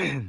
Okay.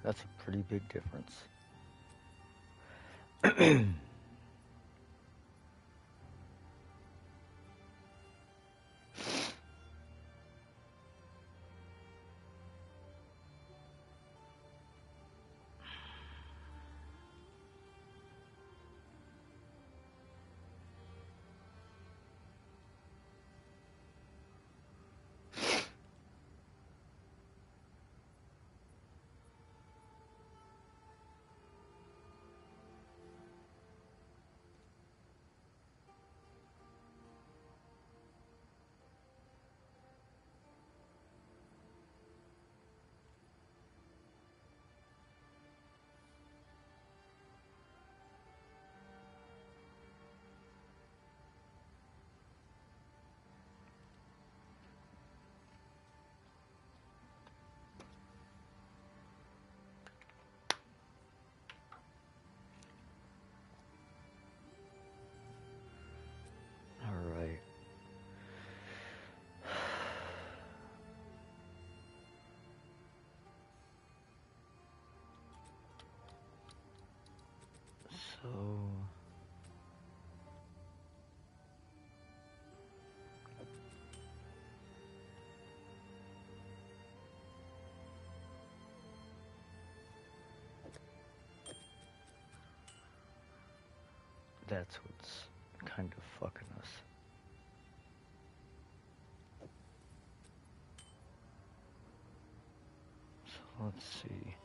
That's a pretty big difference. All right. So that's what's kind of fucking us. So let's see.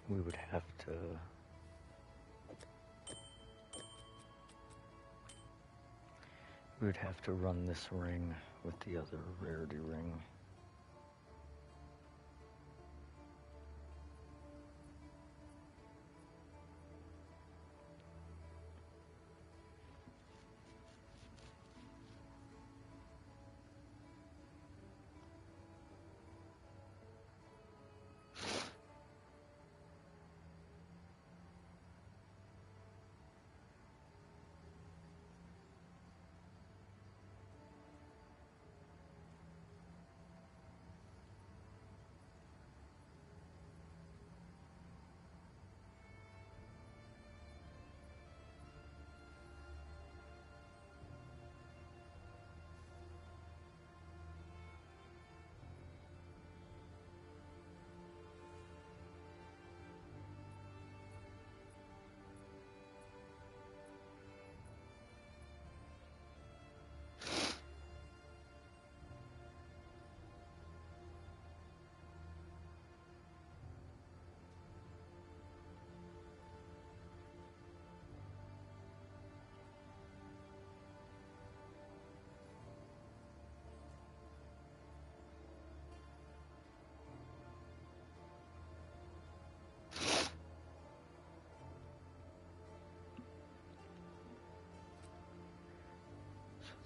We would have to run this ring with the other rarity ring.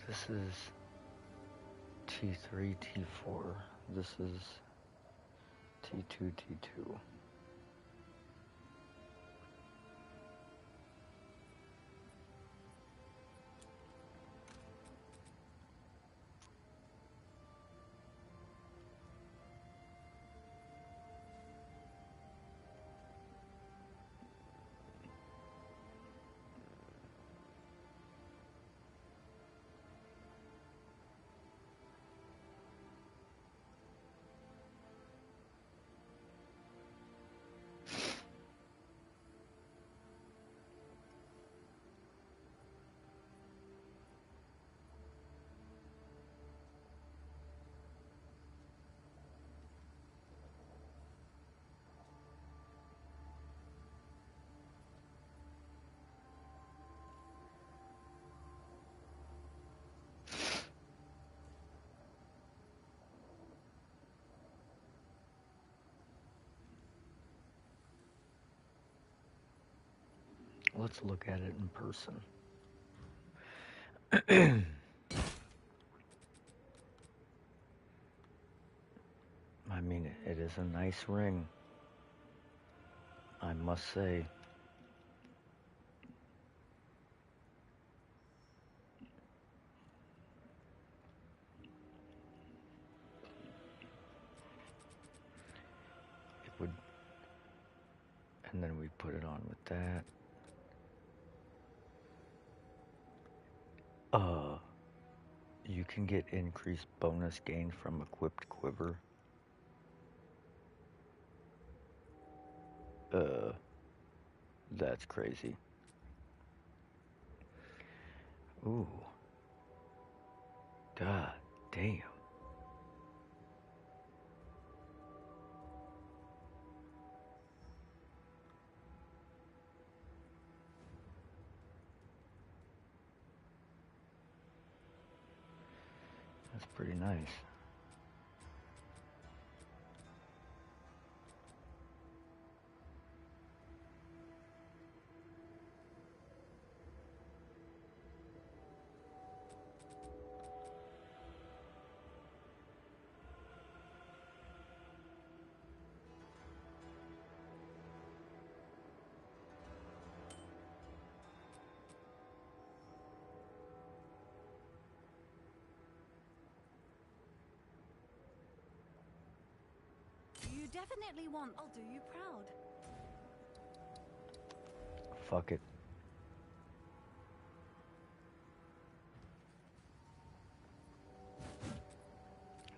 This is T3, T4. This is T2, T2. Let's look at it in person. I mean, it is a nice ring, I must say. It would, and then we put it on with that. You can get increased bonus gain from equipped quiver. That's crazy. Ooh. God damn. That's pretty nice. You definitely want. I'll do you proud. Fuck it.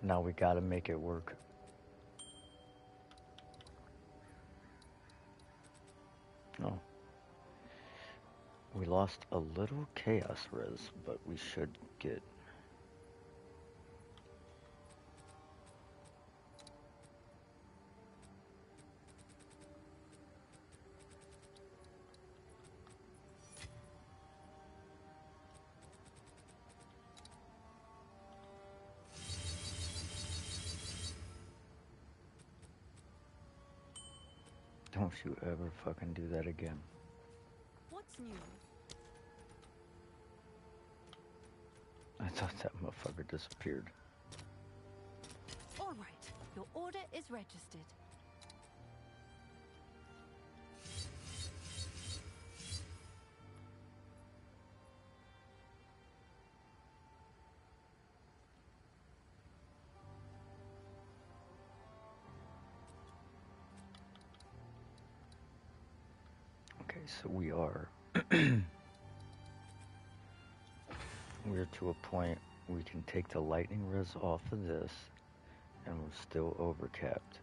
Now we gotta make it work. No. We lost a little chaos res, but we should get... Don't you ever fucking do that again. What's new? I thought that motherfucker disappeared. All right, your order is registered. Okay, so we are... we're to a point we can take the lightning res off of this, and we're still overcapped.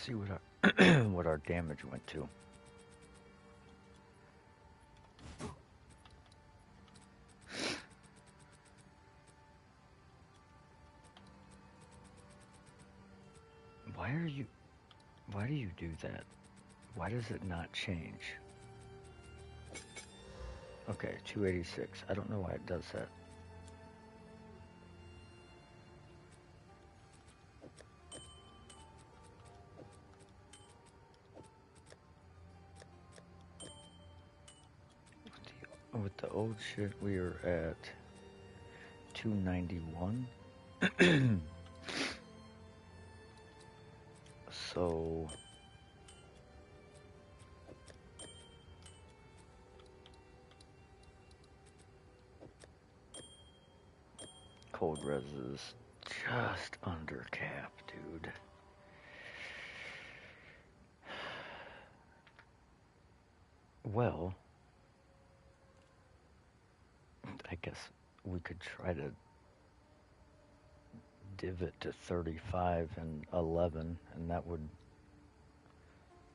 see what our what our damage went to. Why do you do that? Why does it not change? Okay, 286. I don't know why it does that. With the old shit, we are at 291. So cold res is just under cap, dude. Well, I guess we could try to div it to 35 and 11, and that would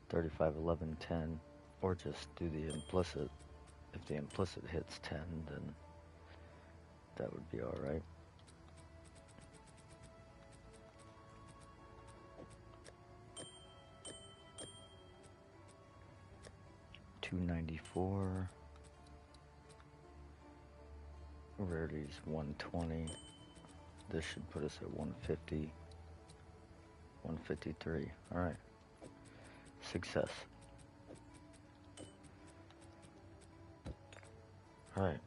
35, 11, 10, or just do the implicit. If the implicit hits 10, then that would be all right. $294. Rarity's 120. This should put us at 150. 153. All right. Success. All right.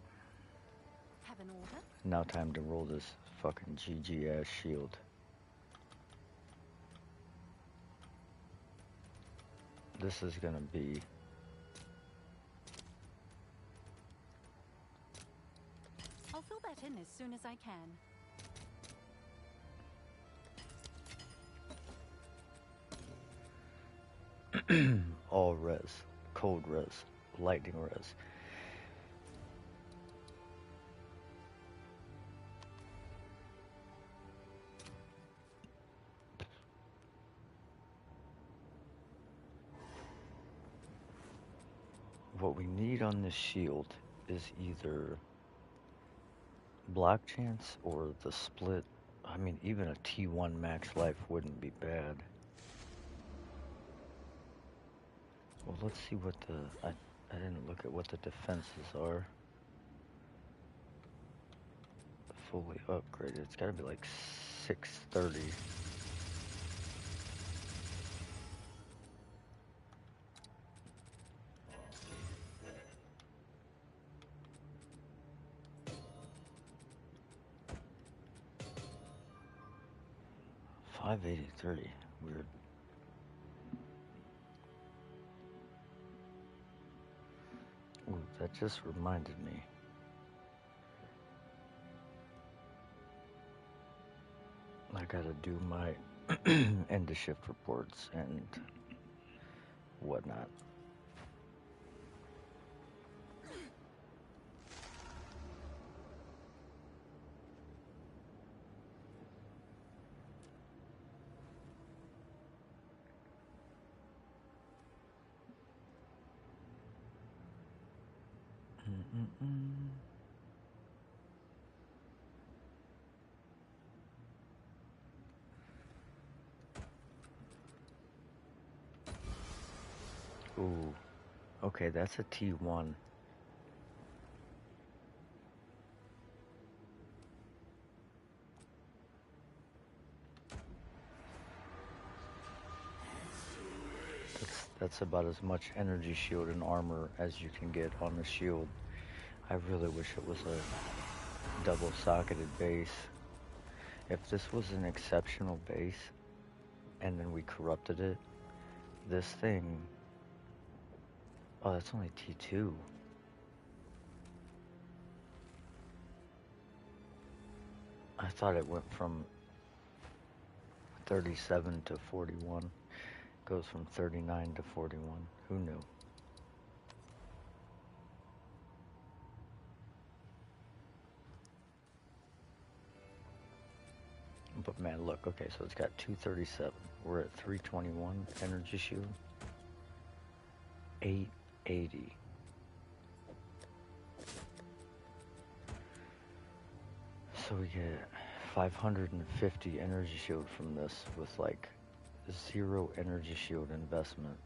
Have an order? Now time to roll this fucking GG ass shield. This is gonna be I'll fill that in as soon as I can. all res, cold res, lightning res. What we need on this shield is either block chance or the split. I mean, even a T1 max life wouldn't be bad. Well, let's see what I didn't look at what the defenses are. Fully upgraded. It's gotta be like 630. $580.30. Weird. Ooh, that just reminded me. I gotta do my end of shift reports and whatnot. Mm-mm-mm. Ooh, okay, that's a T1. That's about as much energy shield and armor as you can get on the shield. I really wish it was a double-socketed base. If this was an exceptional base, and then we corrupted it, this thing... Oh, that's only T2. I thought it went from 37 to 41. Goes from 39 to 41. Who knew? But man, look, okay, so it's got 237. We're at 321 energy shield. 880. So we get 550 energy shield from this with like 0 energy shield investment.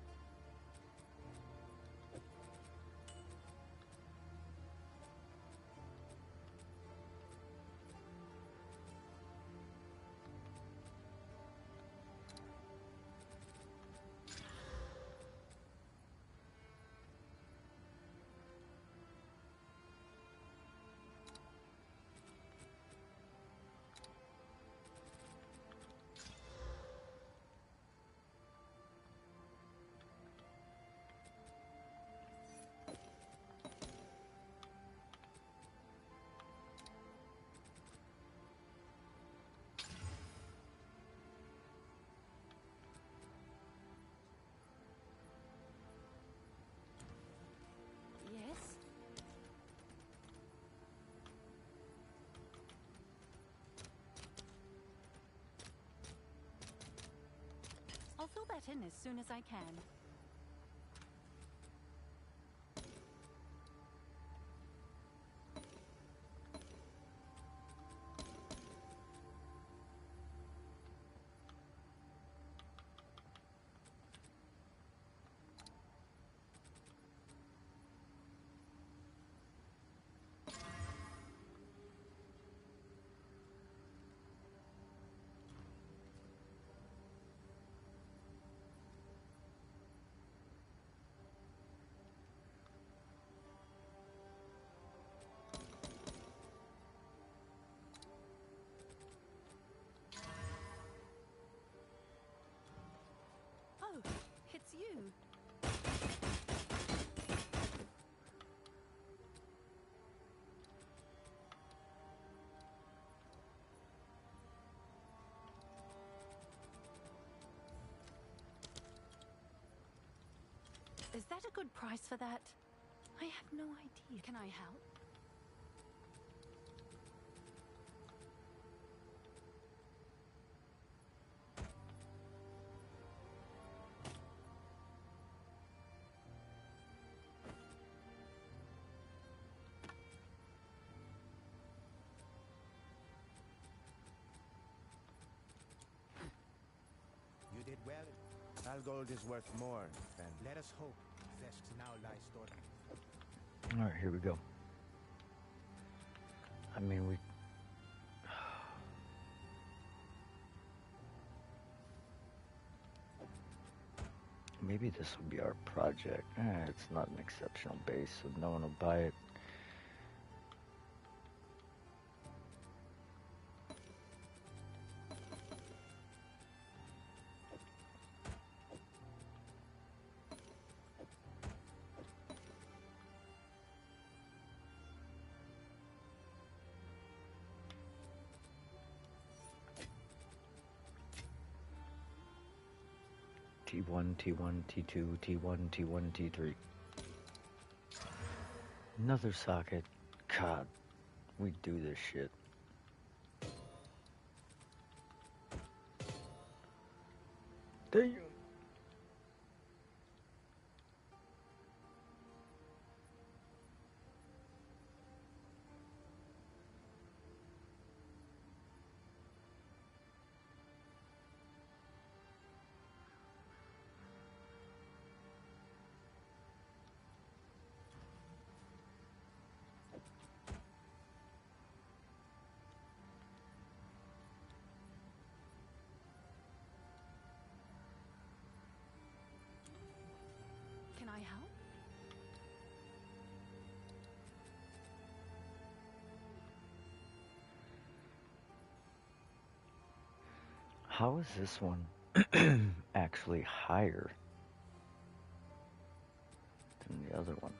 Yes? I'll fill that in as soon as I can. Oh, it's you. Is that a good price for that? I have no idea. Can I help? You did well. Our gold is worth more, and let us hope Vesk now lies stored. Alright, here we go. I mean, we... Maybe this will be our project. It's not an exceptional base, so no one will buy it. T1, T1, T2, T1, T1, T3. Another socket. God, we do this shit. Damn. Can I help? How is this one actually higher than the other one?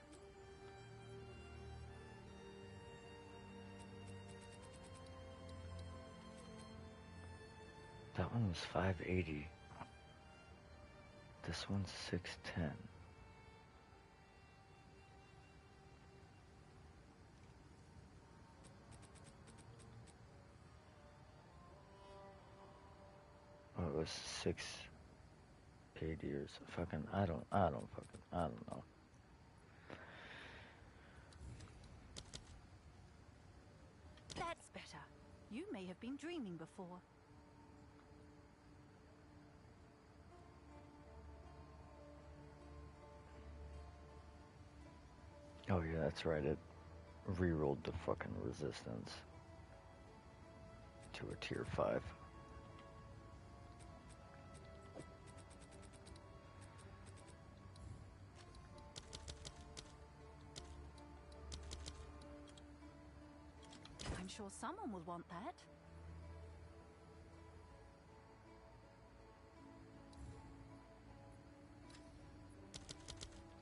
That one was 580. This one's 610. was 680 or so. Fucking, I don't know. That's better. You may have been dreaming before. Oh yeah, that's right. It rerolled the fucking resistance to a tier 5. I'm sure someone will want that.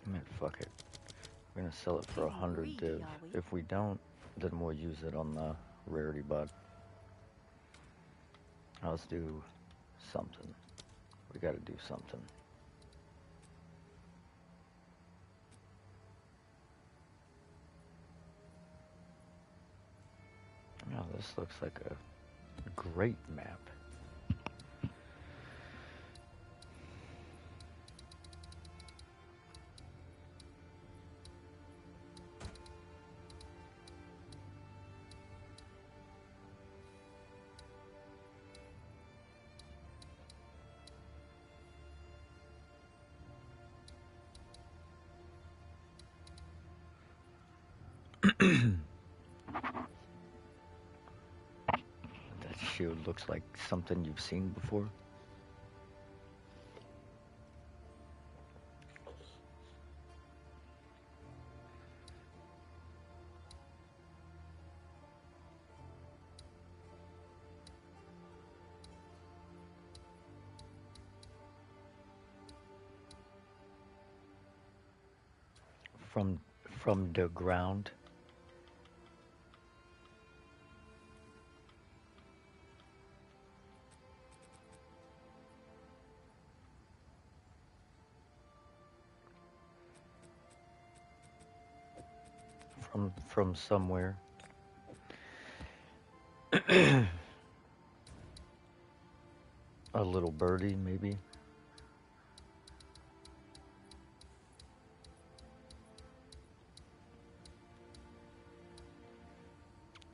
I mean, fuck it. We're gonna sell it for 100 Greedy, div. are we? If we don't, then we'll use it on the rarity bot. Let's do something. We gotta do something. Oh, this looks like a great map. That shield looks like something you've seen before. From the ground. From somewhere. A little birdie, maybe.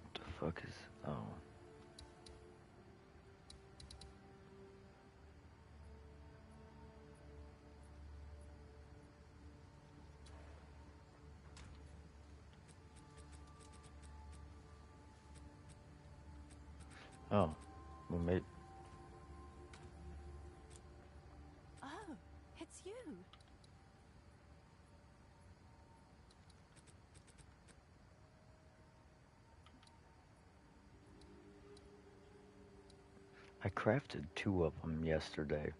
What the fuck is... Oh. Oh. Well, maybe... Oh, it's you. I crafted 2 of them yesterday.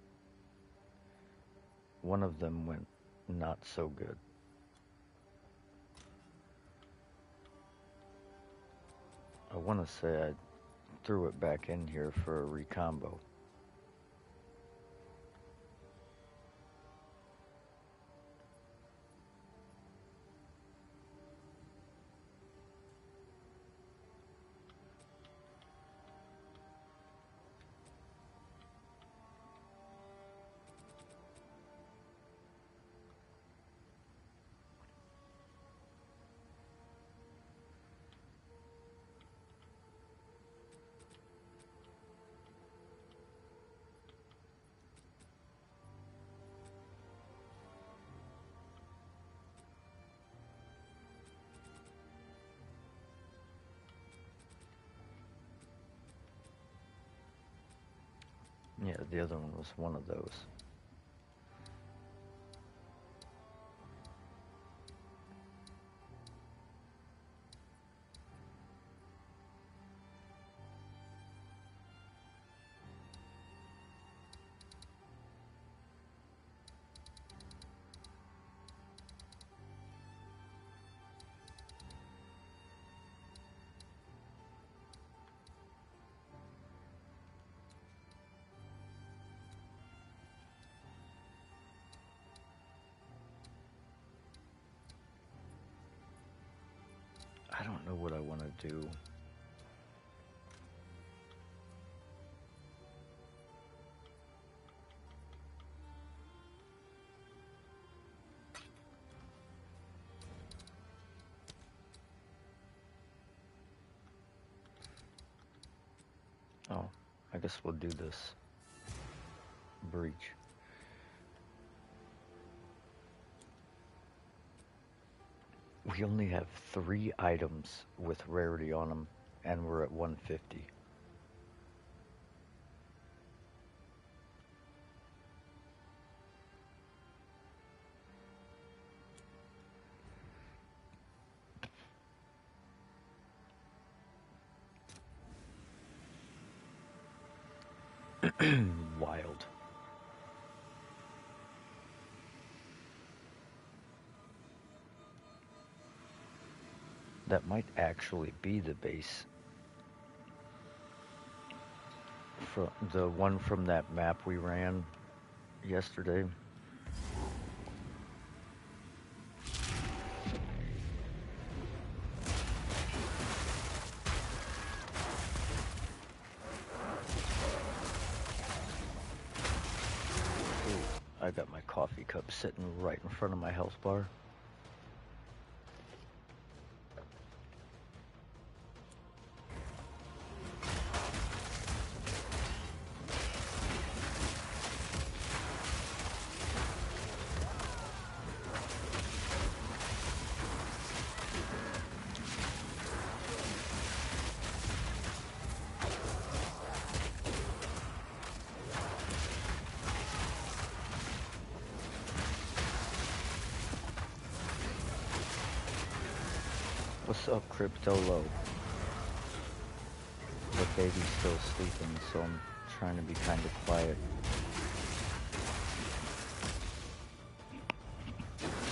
One of them went not so good. I want to say I threw it back in here for a recombo. Yeah, the other one was one of those. I don't know what I want to do. Oh, I guess we'll do this breach. We only have 3 items with rarity on them, and we're at 150. Wild. That might actually be the base. From the one from that map we ran yesterday. Ooh, I got my coffee cup sitting right in front of my health bar. What's up, Crypto Low? The baby's still sleeping, so I'm trying to be kind of quiet.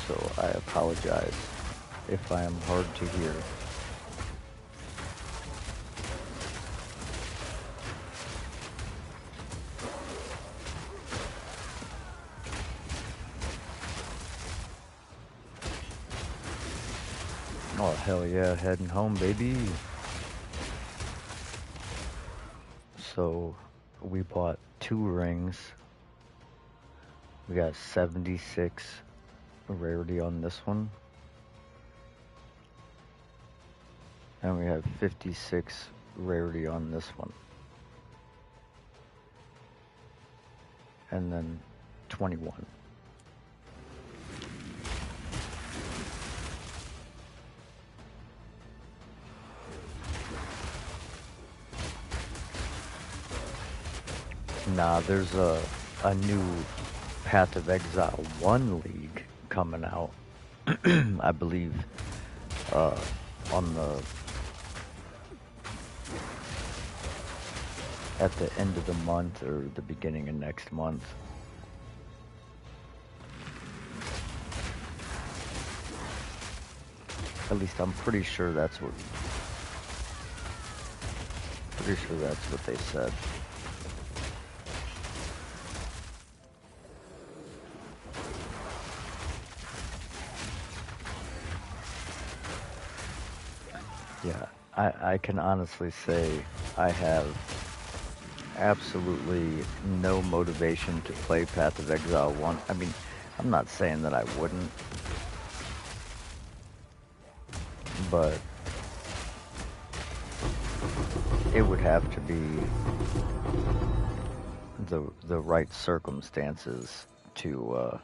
So I apologize if I am hard to hear. Oh, hell yeah, heading home, baby. So, we bought 2 rings. We got 76 rarity on this one. And we have 56 rarity on this one. And then 21. Nah, there's a new Path of Exile 1 league coming out. I believe on the at the end of the month or the beginning of next month. At least I'm pretty sure that's what they said. Yeah, I can honestly say I have absolutely no motivation to play Path of Exile 1. I mean, I'm not saying that I wouldn't, but it would have to be the right circumstances to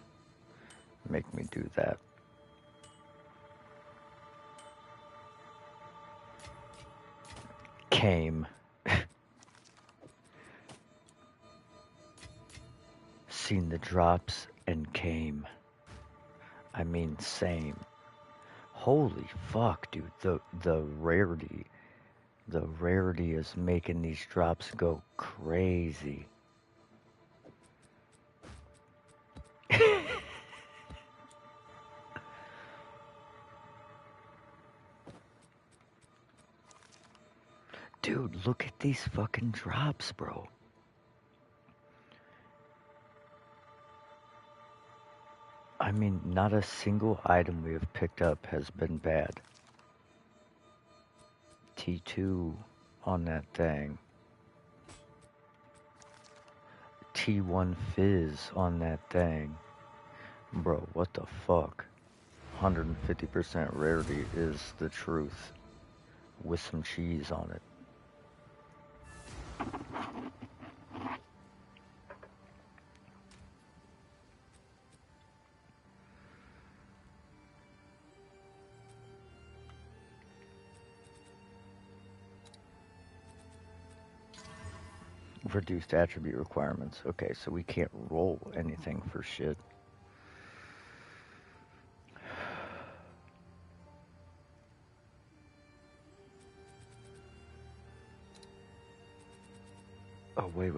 make me do that. Came. Seen the drops and came. I mean, same. Holy fuck, dude. The rarity is making these drops go crazy. Dude, look at these fucking drops, bro. I mean, not a single item we have picked up has been bad. T2 on that thing. T1 Fizz on that thing. Bro, what the fuck? 150% rarity is the truth. With some cheese on it. Reduced attribute requirements. Okay, so we can't roll anything for shit. Oh, wait.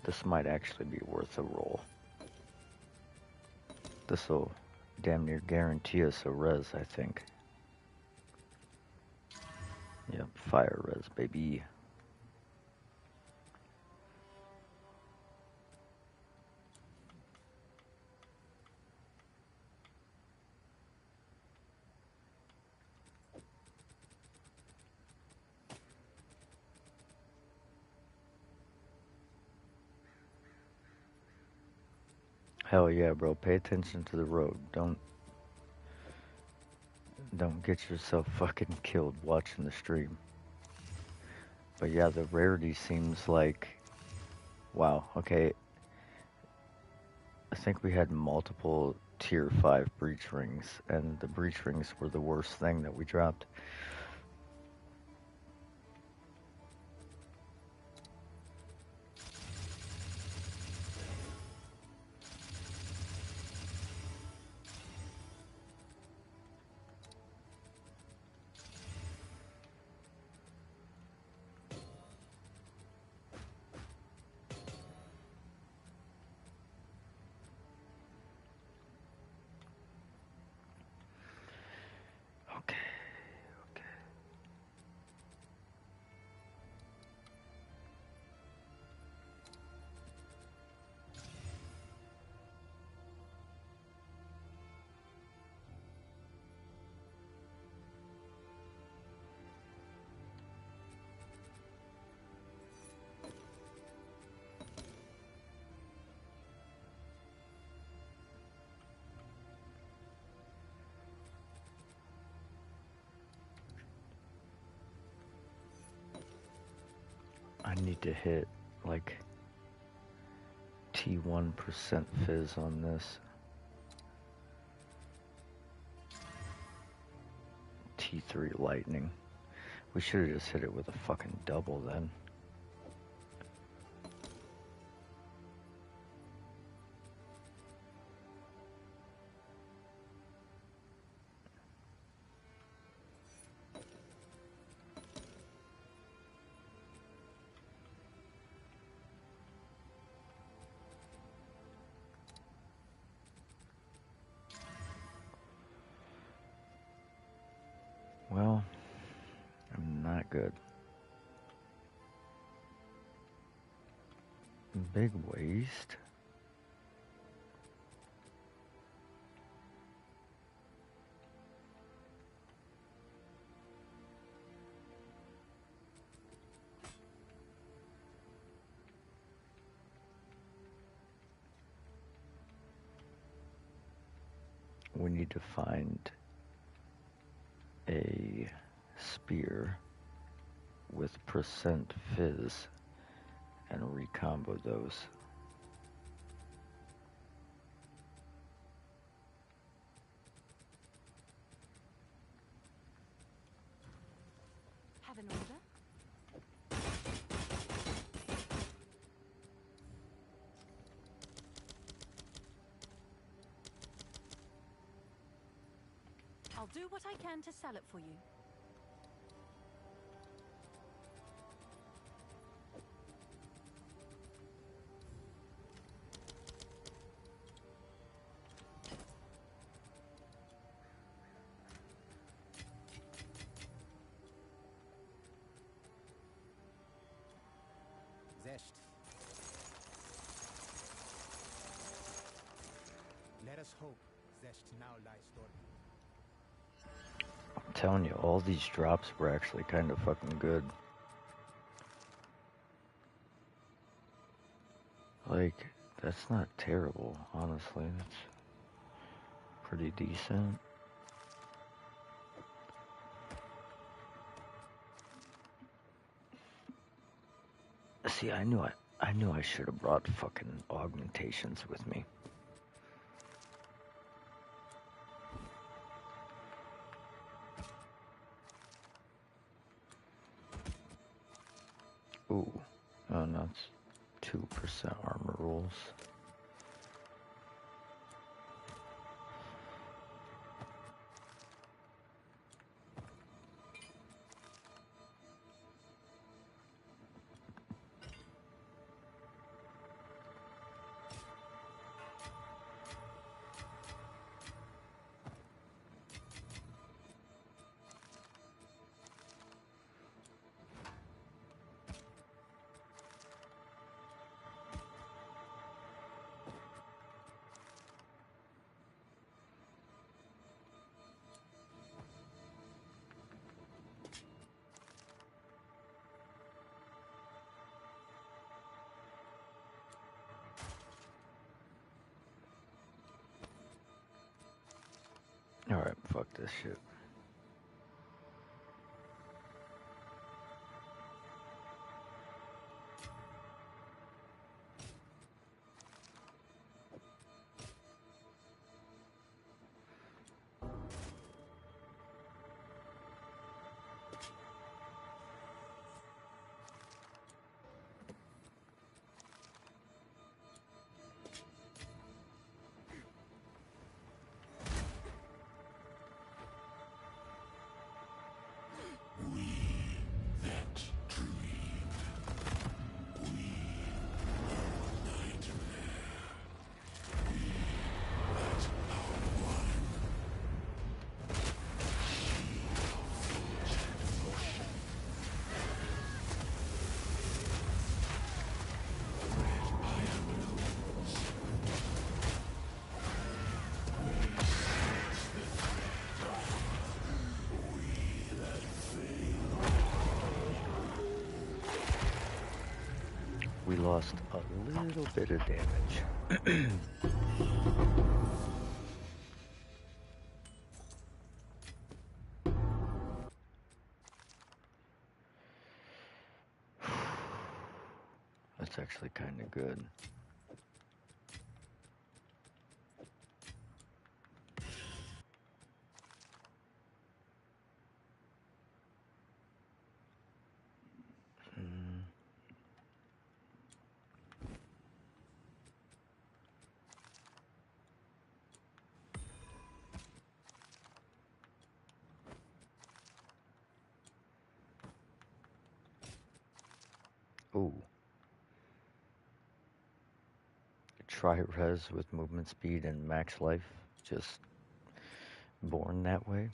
This might actually be worth a roll. This'll damn near guarantee us a res, I think. Yep, fire res, baby. Hell yeah, bro. Pay attention to the road. Don't get yourself fucking killed watching the stream. But yeah, the rarity seems like, wow, okay. I think we had multiple tier 5 breach rings, and the breach rings were the worst thing that we dropped. Okay. I need to hit like T1% fizz on this. T3 lightning. We should have just hit it with a fucking double then. Well, I'm not good. Big waste. We need to find a spear with percent fizz and recombo those. Have an order? I'll do what I can to sell it for you. Zest. Let us hope Zest now lies dormant. I'm telling you, all these drops were actually kind of fucking good. Like, that's not terrible, honestly. That's pretty decent. See, I knew I should have brought fucking augmentations with me. Ooh, and that's 2% armor rolls. Alright, fuck this shit. We lost a little bit of damage. That's actually kind of good. Ooh. Try res with movement speed and max life. Just born that way.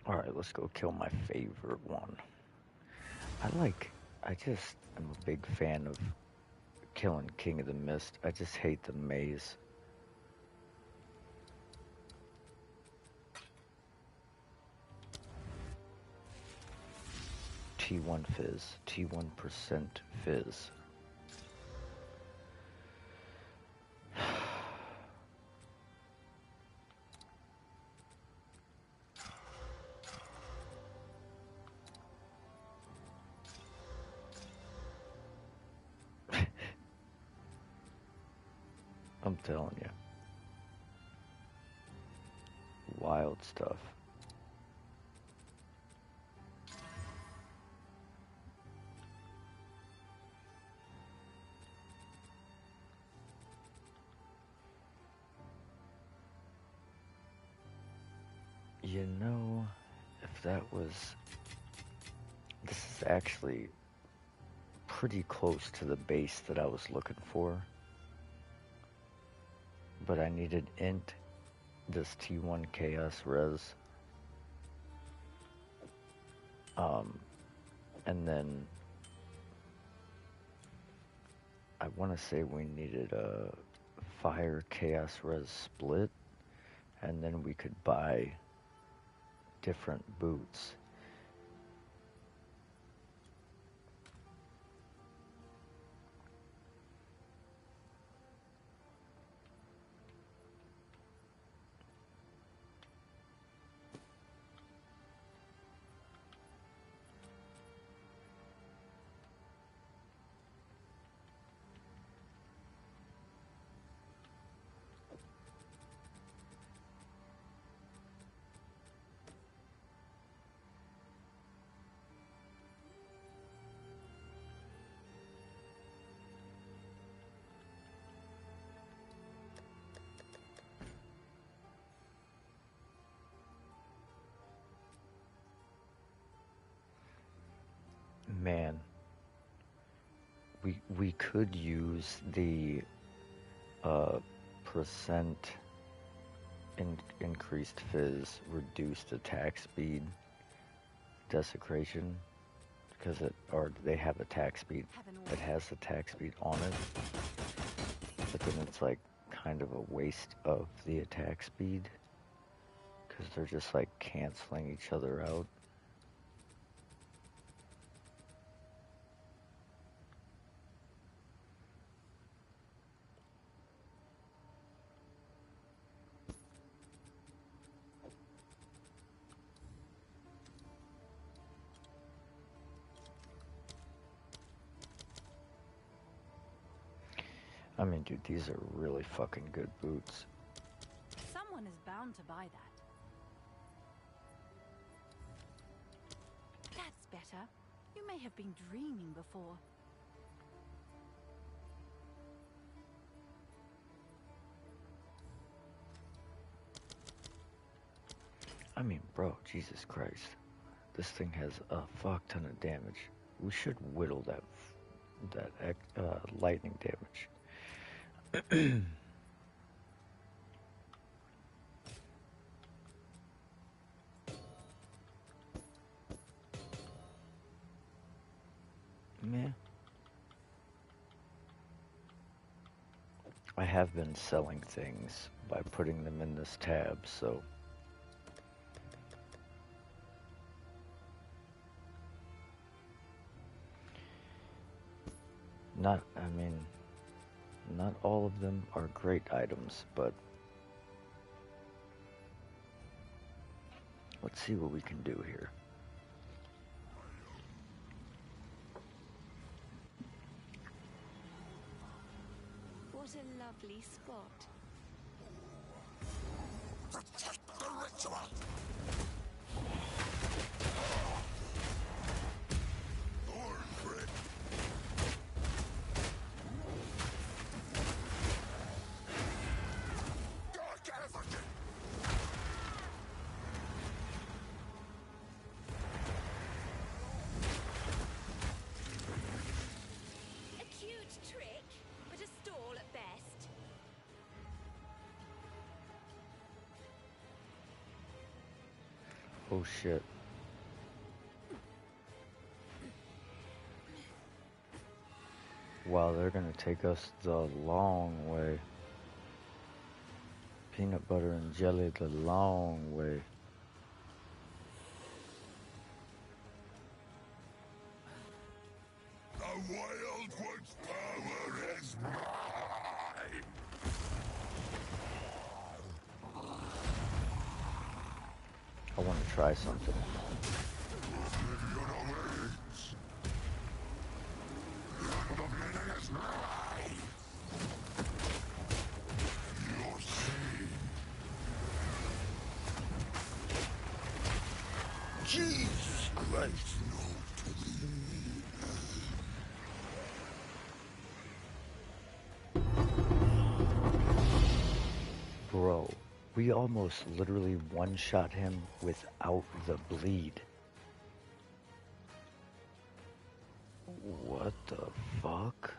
Alright, let's go kill my favorite one. I just am a big fan of killing King of the Mist. I just hate the maze. T1 fizz. T1% fizz. I'm telling you. Wild stuff. You know, if that was... This is actually pretty close to the base that I was looking for. But I needed int this T1 chaos res. And then I want to say we needed a fire chaos res split, and then we could buy different boots. Man, we could use the percent increased fizz, reduced attack speed, desecration, because they have attack speed. It has attack speed on it, but then it's like kind of a waste of the attack speed, because they're just like canceling each other out. I mean, dude, these are really fucking good boots. Someone is bound to buy that. That's better. You may have been dreaming before. I mean, bro, Jesus Christ. This thing has a fuck ton of damage. We should whittle that lightning damage. Yeah. I have been selling things by putting them in this tab, so not all of them are great items, but let's see what we can do here. What a lovely spot. Protect the ritual! Thorn grip! Dark effigy! A cute trick, but a stall at best. Oh shit. Wow, they're gonna take us the long way. Peanut butter and jelly the long way. The Wild One's power is mine! I want to try something. Oblivion awaits! The beginning is nigh! You're seen! Jesus Christ! No to the Bro, we almost literally one-shot him without the bleed. What the fuck?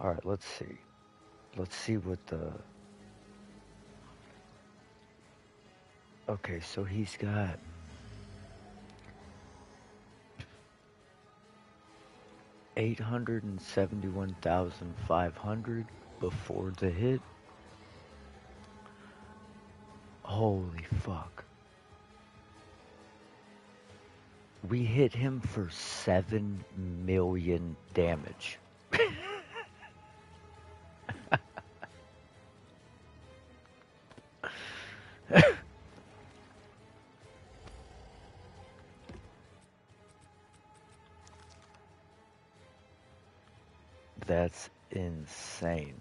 Alright, let's see. Let's see what the... Okay, so he's got 871,500 before the hit. Holy fuck. We hit him for 7 million damage. That's insane.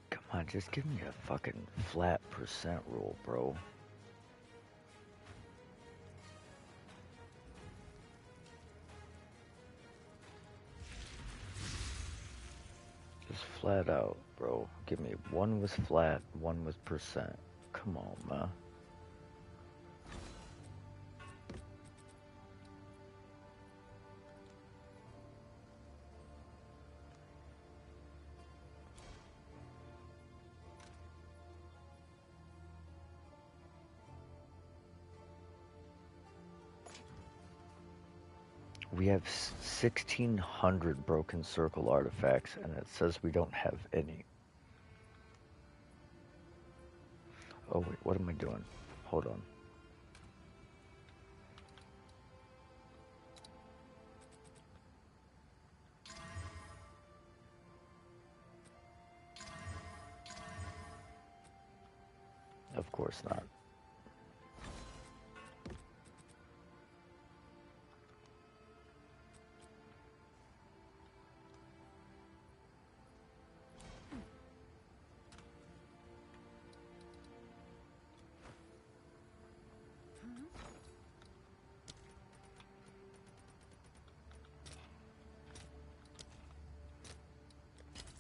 Come on, just give me a fucking flat percent rule, bro. Just flat out, bro. Give me one with flat, one with percent. Come on, man. We have 1,600 broken circle artifacts, and it says we don't have any. Oh wait, what am I doing? Hold on. Of course not.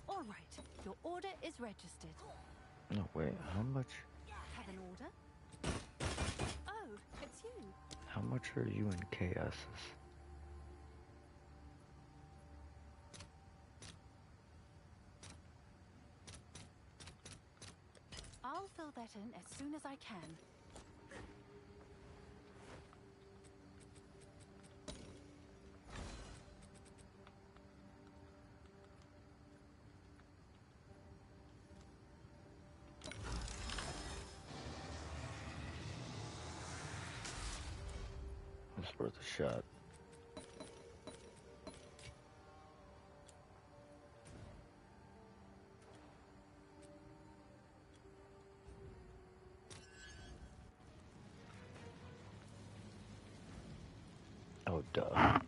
All right, your order is registered. No, wait, how much? Have an order? Oh, it's you. How much are you in KS's? I'll fill that in as soon as I can. It's worth a shot. Oh, duh.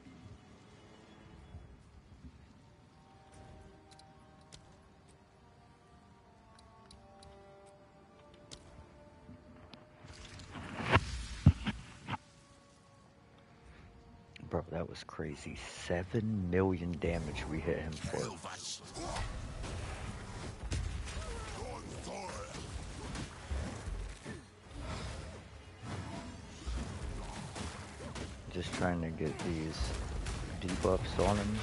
Bro, that was crazy. 7 million damage we hit him for. Just trying to get these debuffs on him.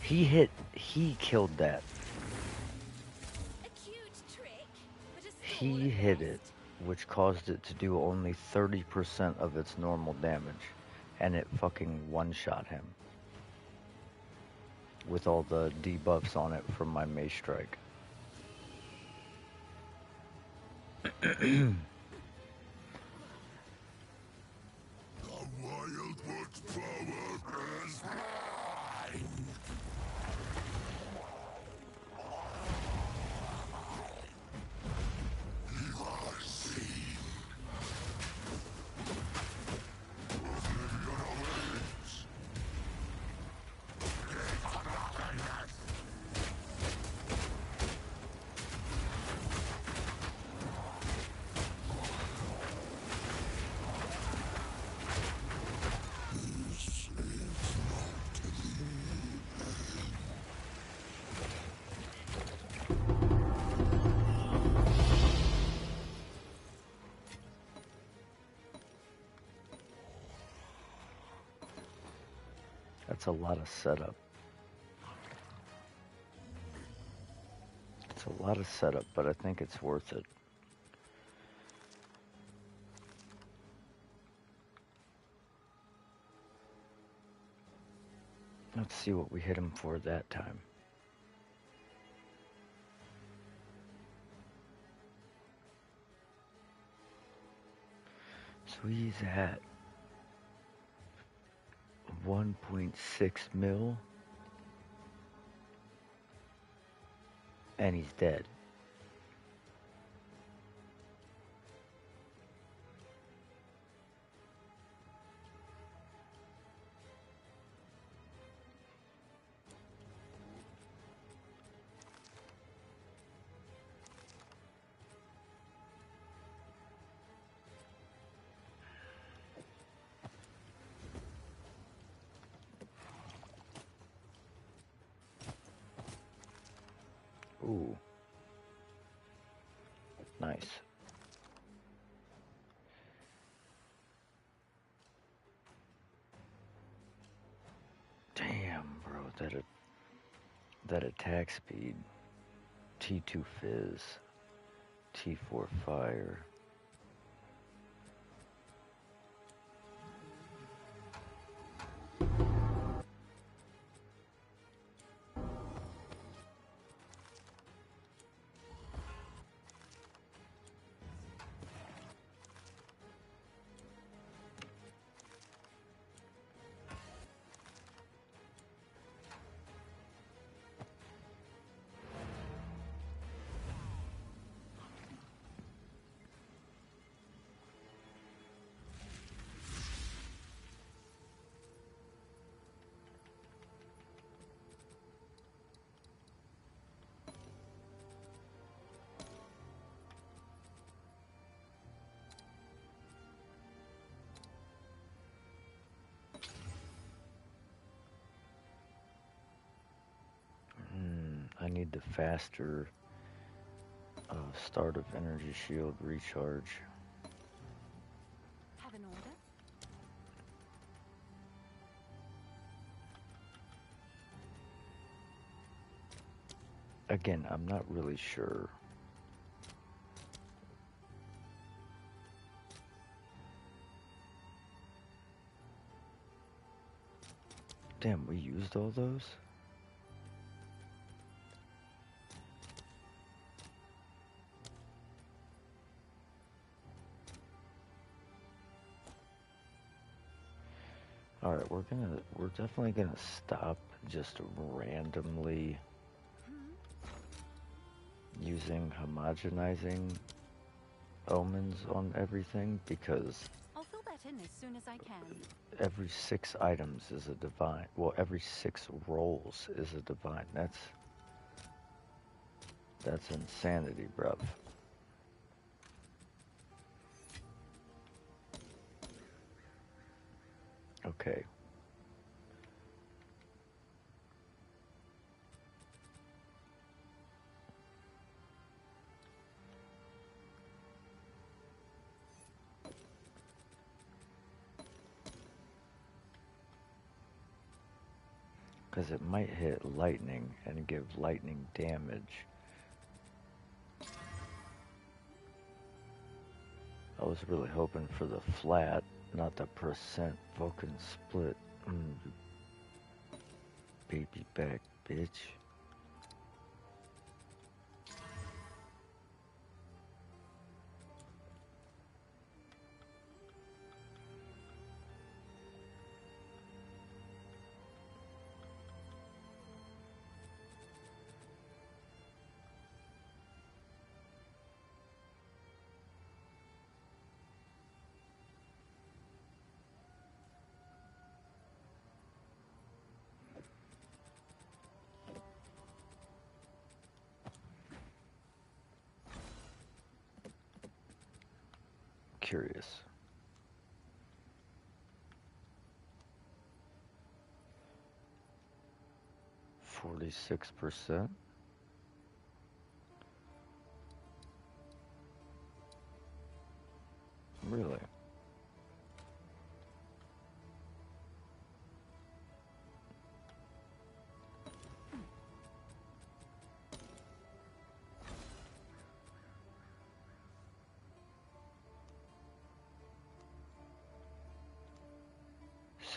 He killed that. A cute trick, but a He hit it, which caused it to do only 30% of its normal damage. And it fucking one-shot him. With all the debuffs on it from my Mace Strike. The Wildwood's power is mine! You are seen. Oblivion awaits. That's a lot of setup. It's a lot of setup, but I think it's worth it. Let's see what we hit him for that time. So he's at 1.6 mil, and he's dead. Ooh. Nice. Damn, bro, that attack speed. T2 Fizz. T4 Fire. I need the faster start of energy shield recharge. Have an order? Again, I'm not really sure. Damn, we used all those? Alright, we're definitely gonna stop just randomly using homogenizing omens on everything, because I'll fill that in as soon as I can. every 6 items is a divine. Well, every 6 rolls is a divine. That's insanity, bruv. Okay. Because it might hit lightning and give lightning damage. I was really hoping for the flat, not the percent Vulcan split. Baby back, bitch. Curious. %46%? Really?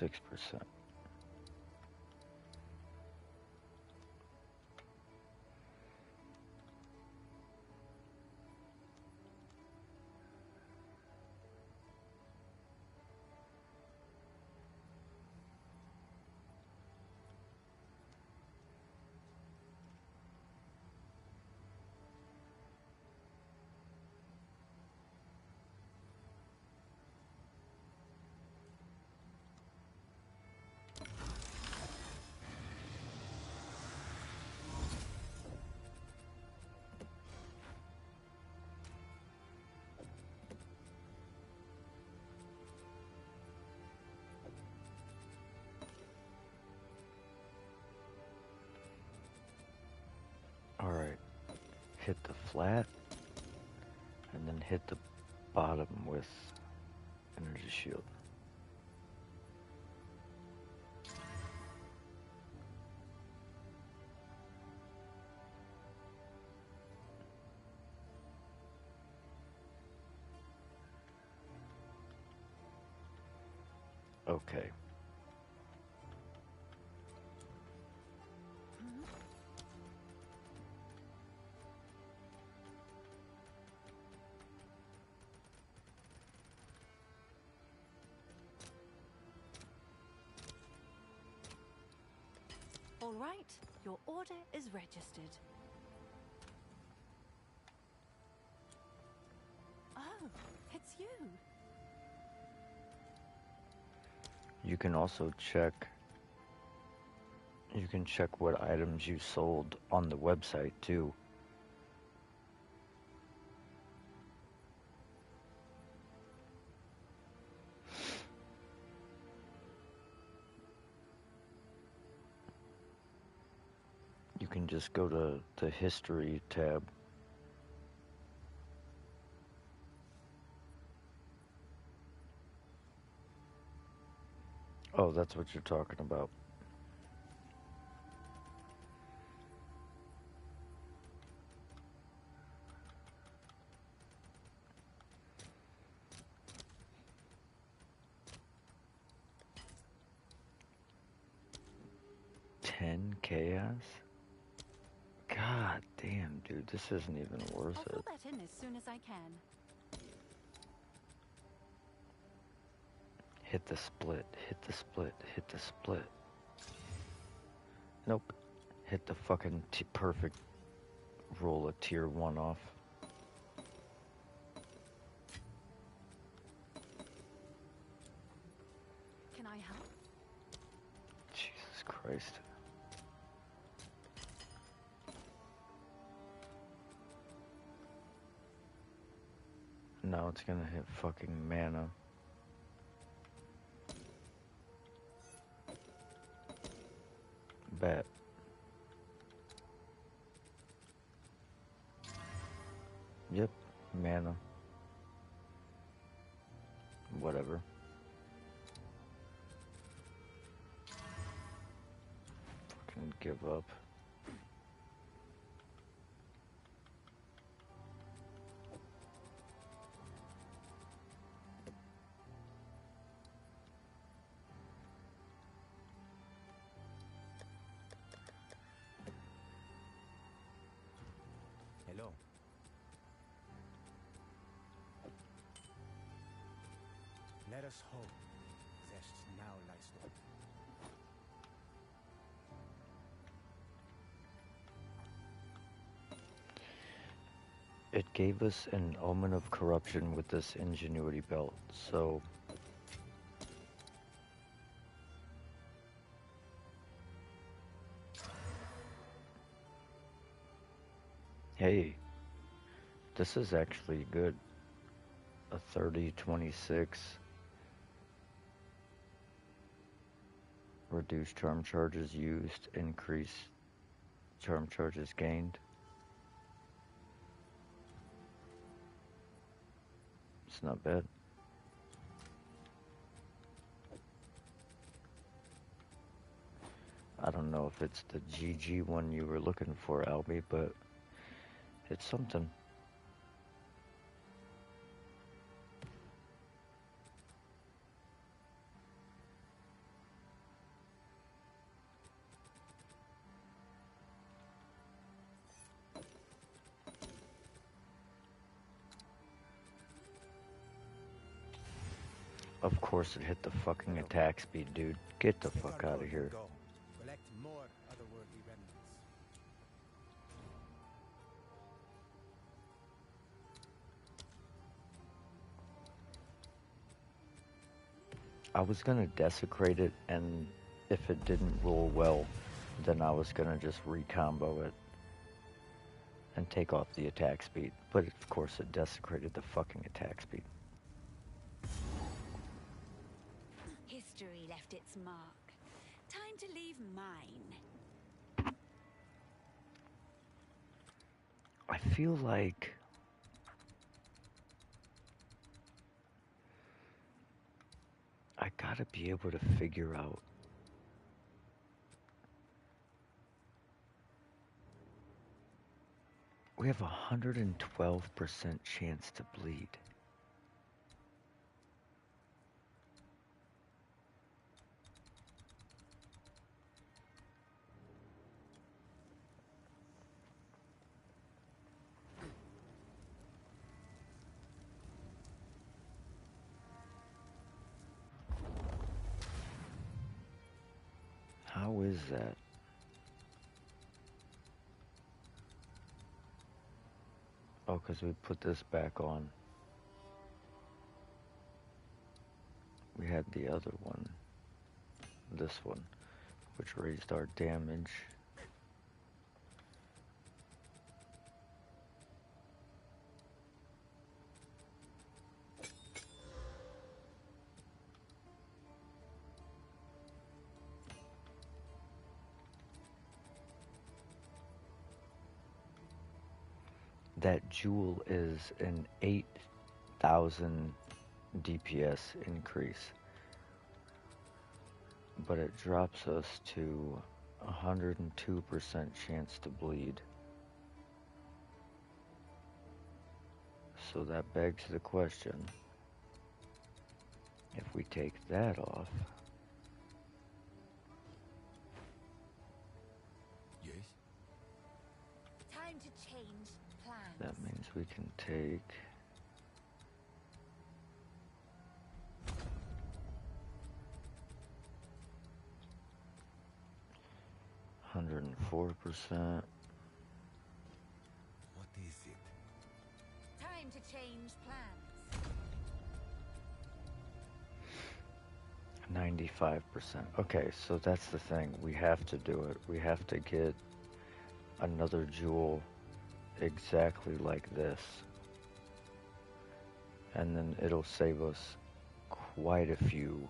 6%. Alright, hit the flat, and then hit the bottom with energy shield. Okay. All right, your order is registered. Oh, it's you. You can also check, you can check what items you sold on the website too. You can just go to the history tab. Oh, that's what you're talking about. Chaos? God damn, dude, this isn't even worth I'll it. fill that in as soon as I can. Hit the split, hit the split, hit the split. Nope. Hit the fucking perfect roll of tier 1 off. Can I help? Jesus Christ. Now it's gonna hit fucking mana. Bet. Yep, mana. Whatever. Fucking give up. Hello. Let us hope Zest now lies dormant. It gave us an omen of corruption with this ingenuity belt, so hey, this is actually good. A 30-26. Reduce charm charges used, increase charm charges gained. It's not bad. I don't know if it's the GG one you were looking for, Albie, but it's something. Of course it hit the fucking attack speed, dude. Get the Step fuck on out of board here. and go. Collect more otherworldly remnants. I was gonna desecrate it, and if it didn't roll well, then I was gonna just recombo it and take off the attack speed. But of course it desecrated the fucking attack speed. History left its mark. Time to leave mine. I feel like I gotta be able to figure out we have 112% chance to bleed. How is that? Oh, because we put this back on. We had the other one, this one, which raised our damage. That jewel is an 8,000 DPS increase, but it drops us to 102% chance to bleed. So that begs the question, if we take that off, Yes? Time to change plans. that means we can take 104%. What is it? Time to change plans. 95%. Okay, so that's the thing. We have to do it. We have to get another jewel exactly like this. And then it'll save us quite a few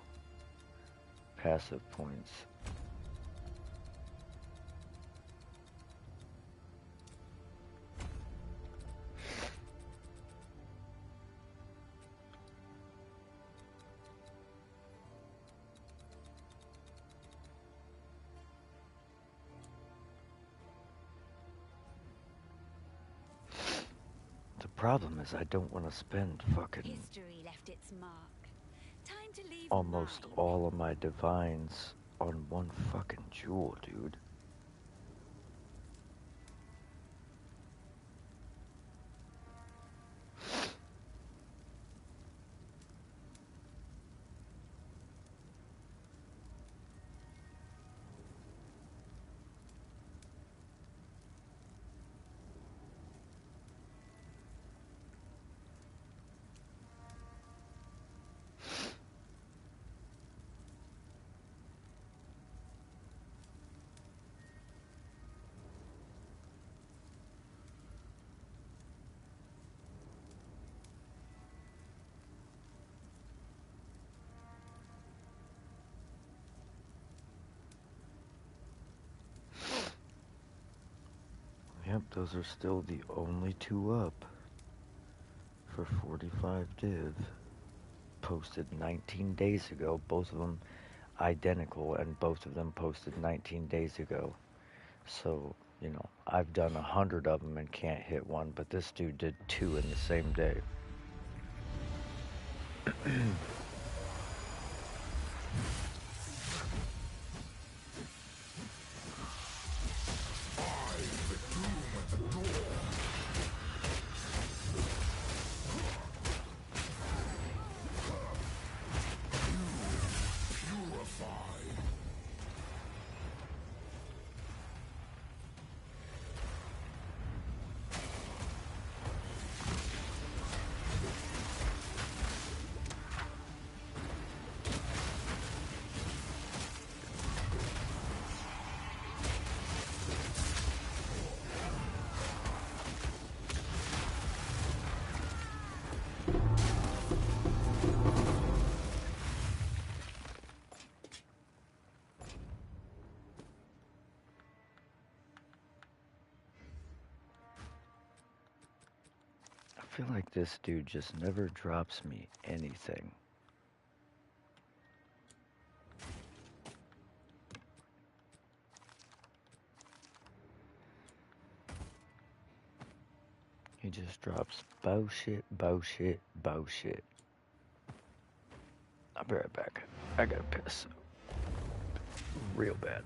passive points. The problem is I don't want to spend fucking History left its mark. Time to leave almost mine. all of my divines on one fucking jewel, dude. Yep, those are still the only two up for 45 div. Posted 19 days ago, both of them identical, and both of them posted 19 days ago. So, you know, I've done 100 of them and can't hit one, but this dude did 2 in the same day. feel like this dude just never drops me anything. He just drops bullshit, bullshit, bullshit. I'll be right back. I gotta piss. Real bad.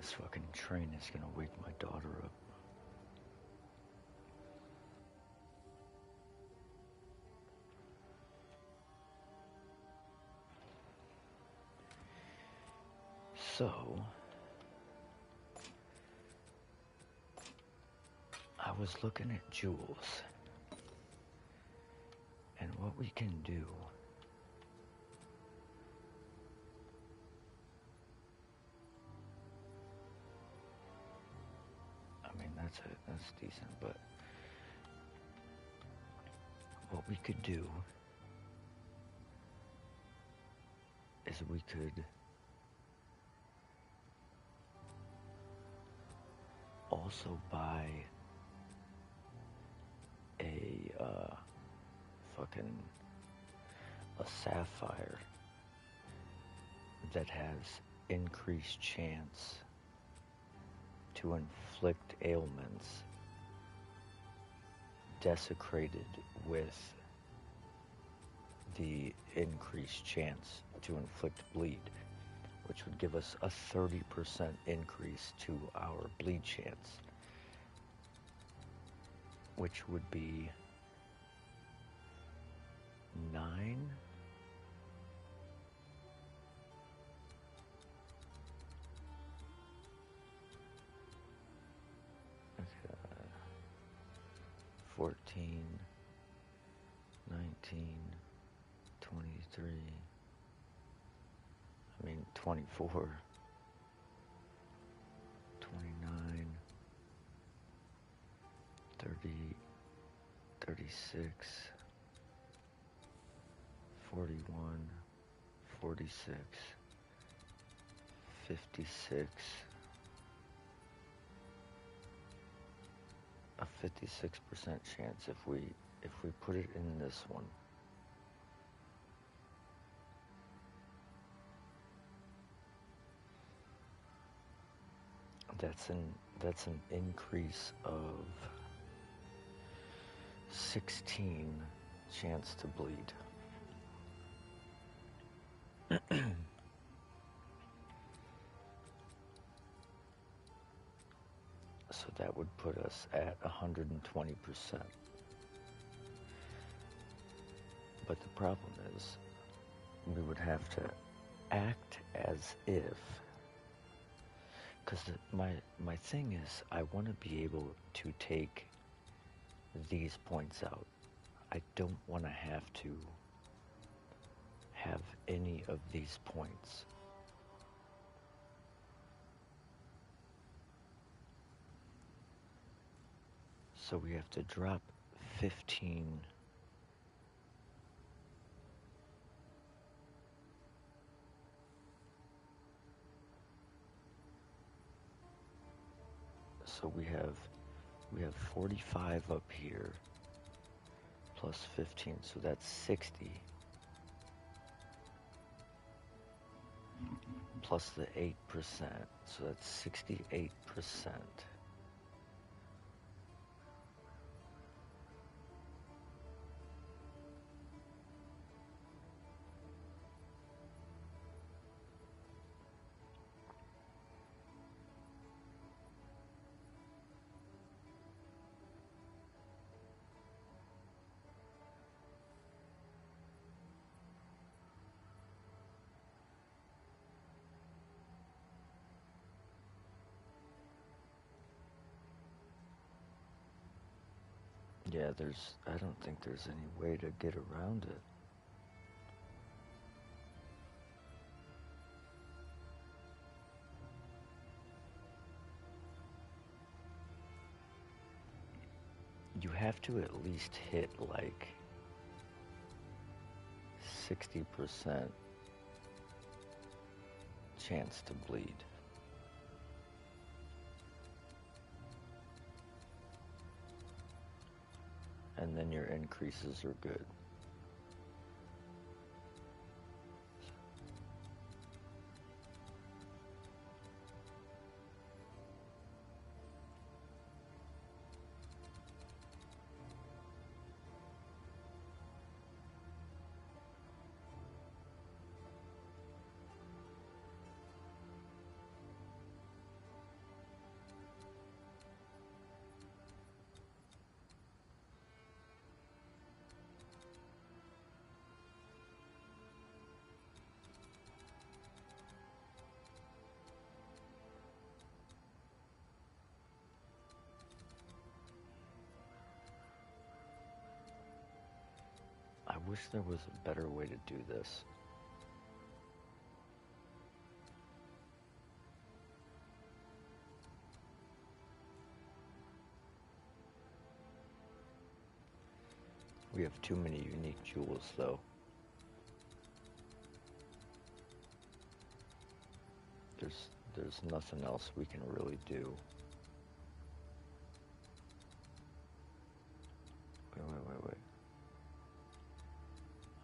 This fucking train is gonna wake my daughter up. So, I was looking at jewels and what we can do. I mean, that's decent, but what we could do is we could also buy a fucking a sapphire that has increased chance to inflict ailments desecrated with the increased chance to inflict bleed, which would give us a 30% increase to our bleed chance, which would be 9. Okay, 14, 19, 23, I mean 24, 29, 30, 36, 41, 46, 56, a 56% chance if we put it in this one. That's an increase of 16 chance to bleed. So that would put us at 120%. But the problem is, we would have to act as if, because my thing is, I want to be able to take these points out. I don't want to have any of these points. So we have to drop 15. So we have 45 up here plus 15, so that's 60. Plus the 8%, so that's 68%. Yeah, I don't think there's any way to get around it. You have to at least hit like 60% chance to bleed. And then your increases are good. wish there was a better way to do this. We have too many unique jewels, though. There's nothing else we can really do. Wait.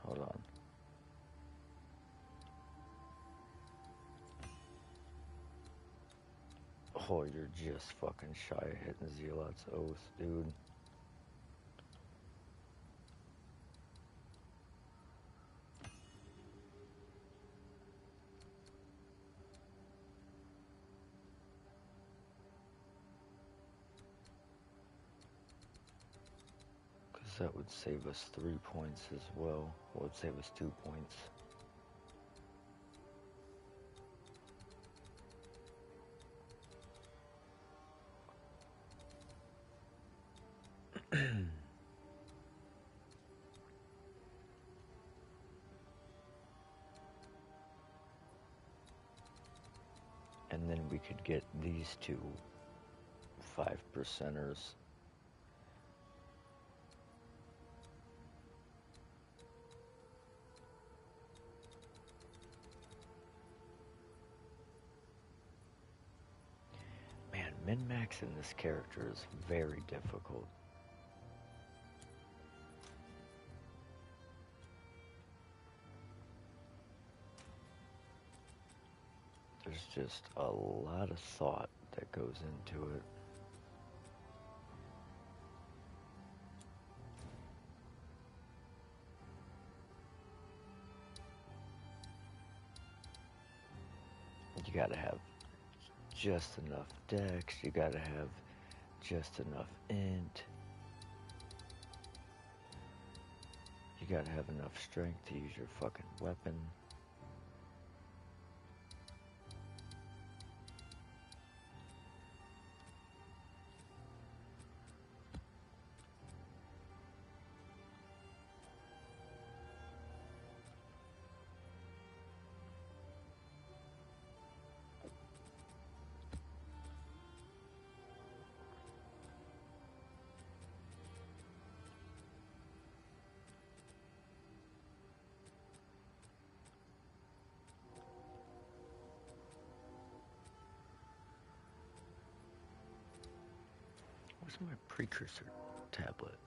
Hold on. Oh, you're just fucking shy of hitting Zealot's oath, dude. Because that would save us 3 points as well. Well, it would save us 2 points. And then we could get these two 5%ers. Man, min-maxing this character is very difficult. There's just a lot of thought that goes into it. You gotta have just enough dex, you gotta have just enough int. You gotta have enough strength to use your fucking weapon. Where's my precursor tablet?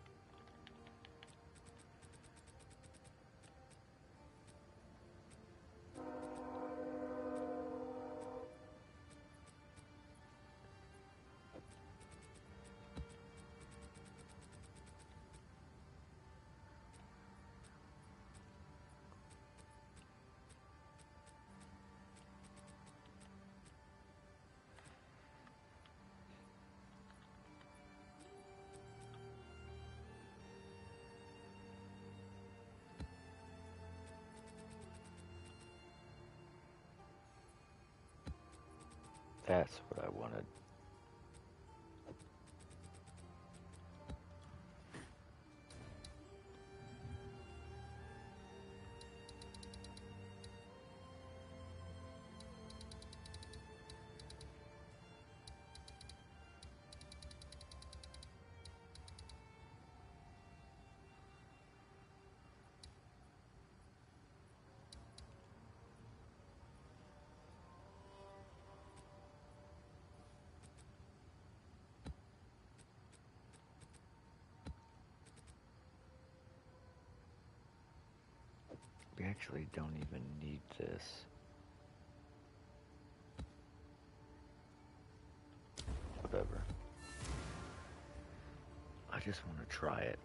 That's what I wanted. We actually don't even need this. Whatever. I just want to try it.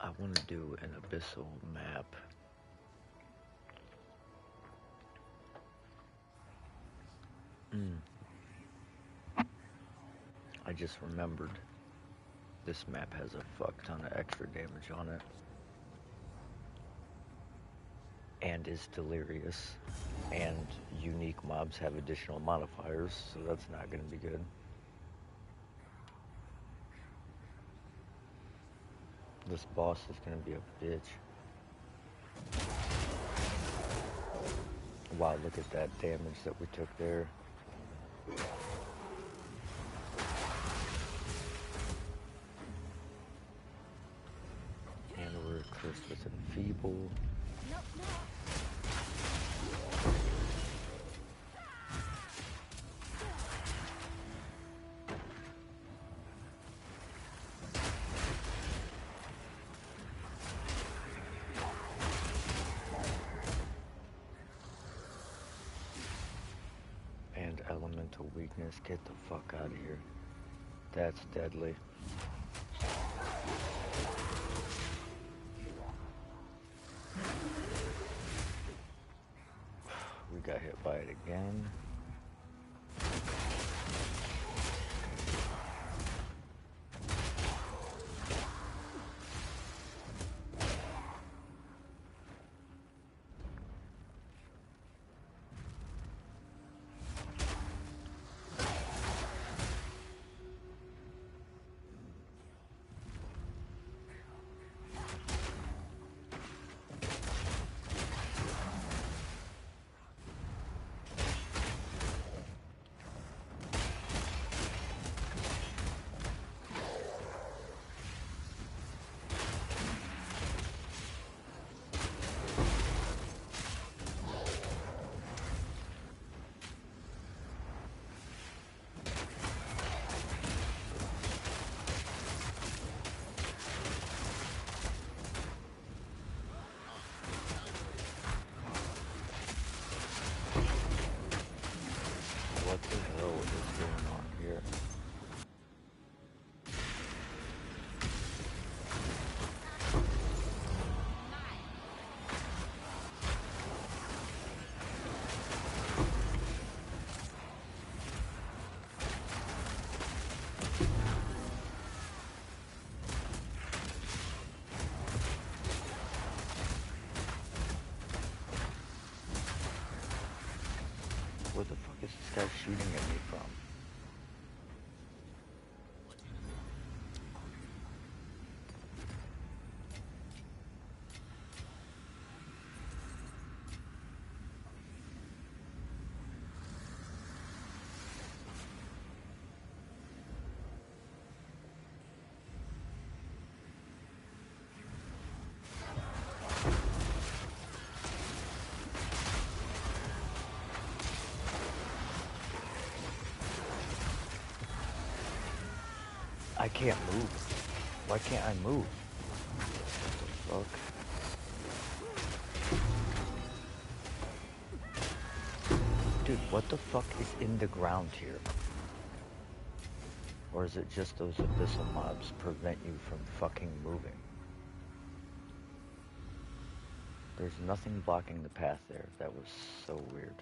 I want to do an abyssal map. I just remembered this map has a fuck ton of extra damage on it. And is delirious. And unique mobs have additional modifiers, so that's not going to be good. This boss is gonna be a bitch. Wow, look at that damage that we took there. And we're cursed with enfeeble. Knock, knock. And elemental weakness. Get the fuck out of here. That's deadly. We got hit by it again. What the hell is going on here? Where the fuck is this guy shooting at me from? I can't move. Why can't I move? What the fuck? Dude, what the fuck is in the ground here? Or is it just those abyssal mobs prevent you from fucking moving? There's nothing blocking the path there. That was so weird.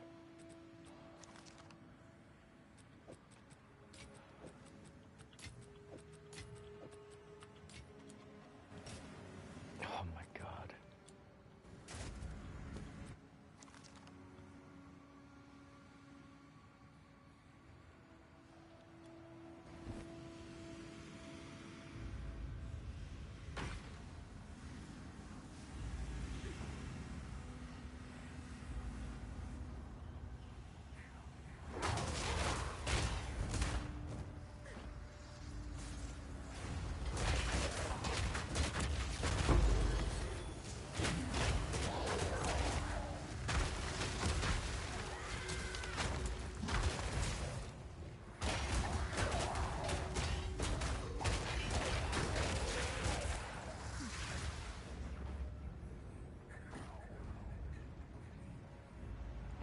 Oh my god.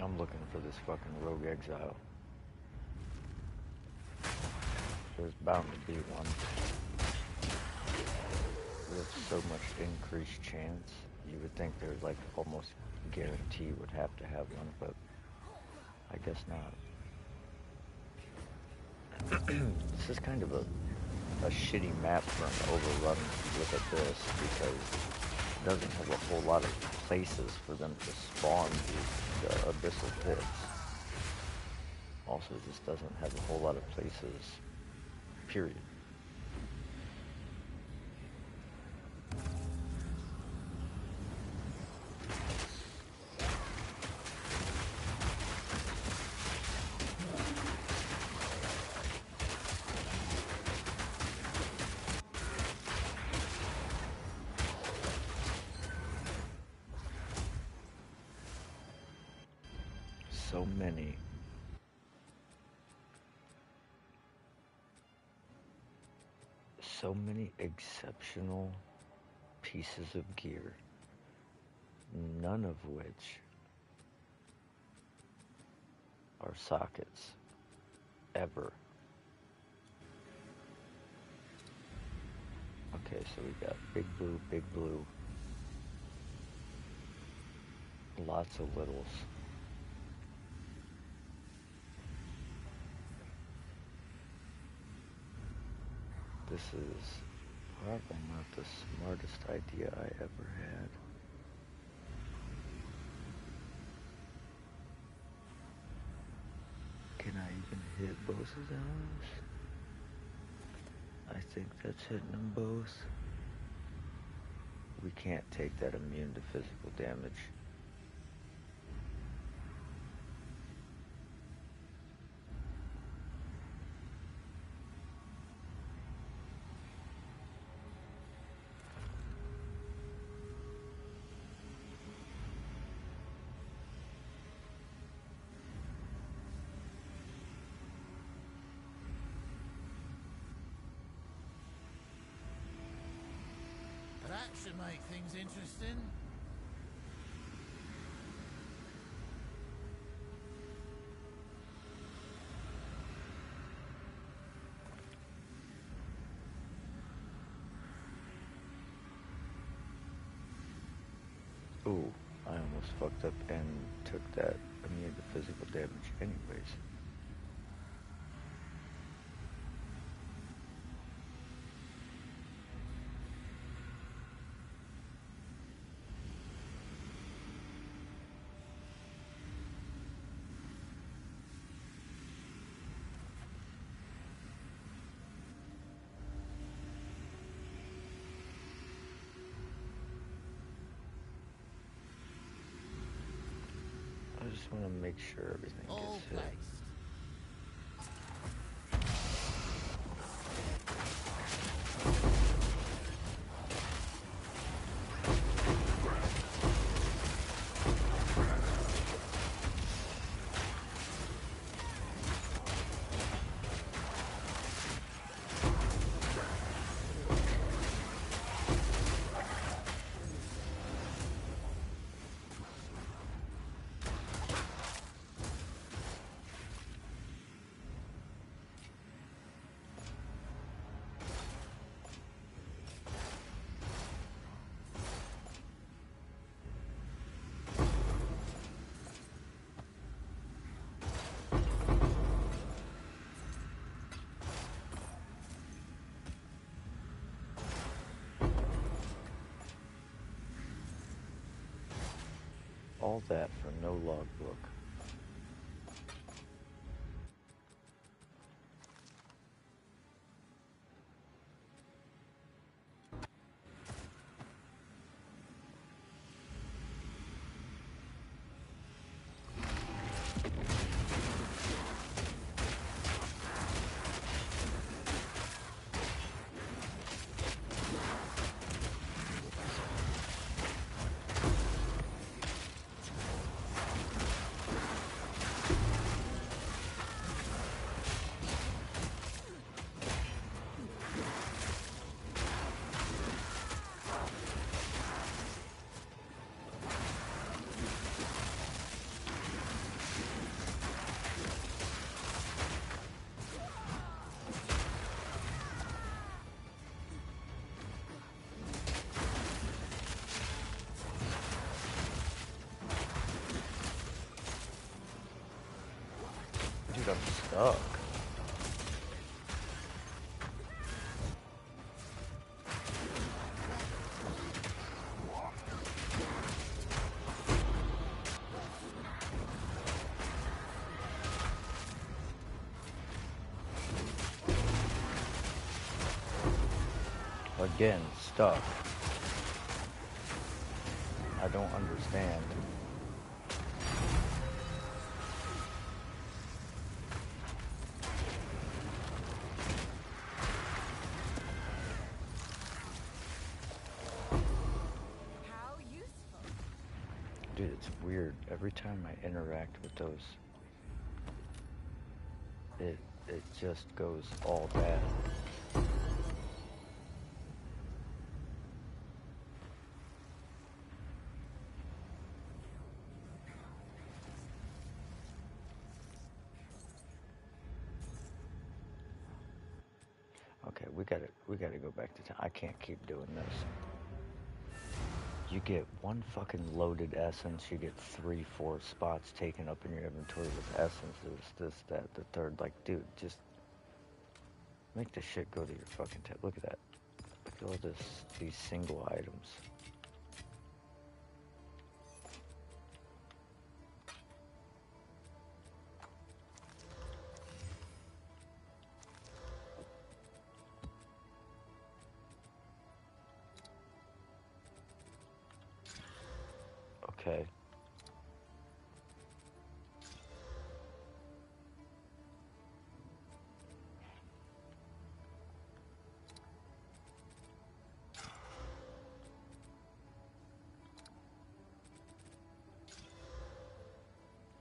I'm looking for this fucking rogue exile. There's bound to be one. With so much increased chance, you would think there's like almost guarantee would have to have one, but I guess not. This is kind of a shitty map for an overrun with Abyss because it doesn't have a whole lot of places for them to spawn the abyssal pits. Also, this doesn't have a whole lot of places, period. so many. So many exceptional pieces of gear, none of which are sockets, ever. Okay, so we got big blue, lots of littles. This is probably not the smartest idea I ever had. Can I even hit both of those? I think that's hitting them both. We can't take that immune to physical damage. That should make things interesting. Ooh, I almost fucked up and took that immune to physical damage anyways. I just want to make sure everything All gets hit. placed. All that for no logbook. Dude, I'm stuck. Again, stuck. I don't understand. How useful. Dude, it's weird. Every time I interact with those it just goes all bad. Okay, we gotta go back to town. I can't keep doing this. You get one fucking loaded essence, you get 3-4 spots taken up in your inventory with essences, this, that, the third. Like, dude, just make the shit go to your fucking tab. Look at that. Look at all these single items. Okay.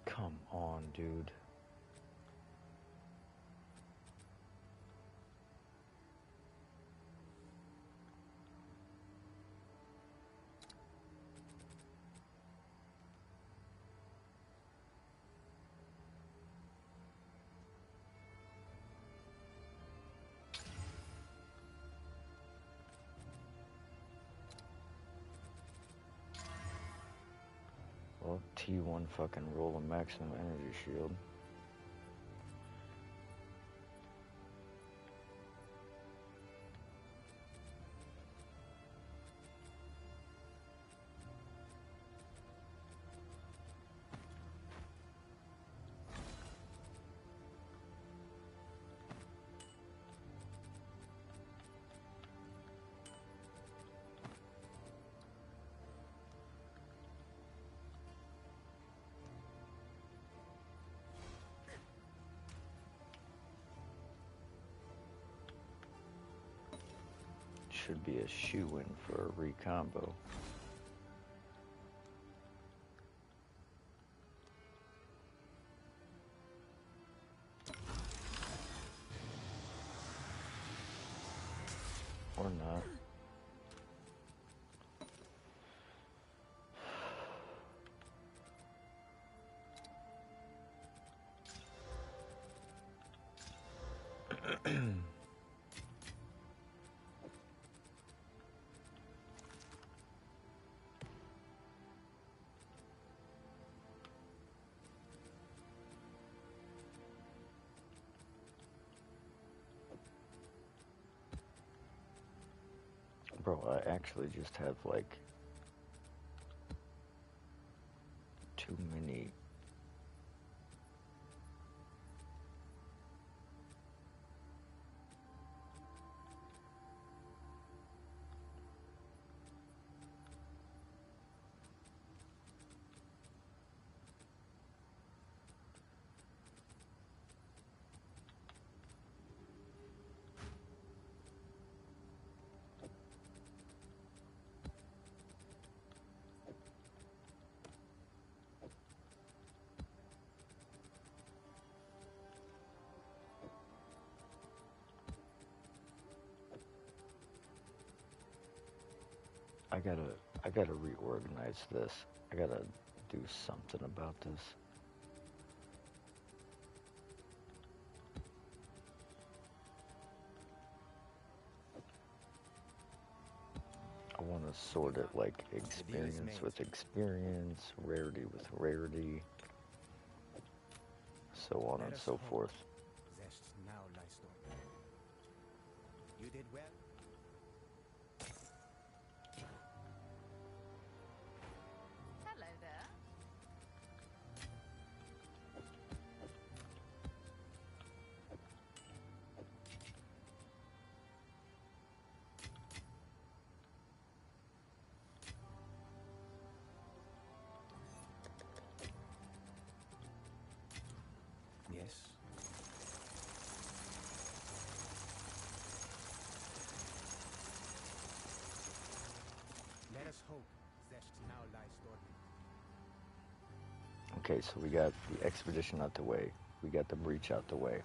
Come on, dude. Well, T1 fucking roll a maximum energy shield. Should be a shoe-in for a recombo. Or not. Bro, I actually just have like too many. I gotta reorganize this. I gotta do something about this. I want to sort it like experience with experience, rarity with rarity, so on and so forth. Zest now lies dormant. You did well. Hello there. Yes. Let us hope Zest now lies dormant. Okay, so we got the expedition out the way. We got the breach out the way.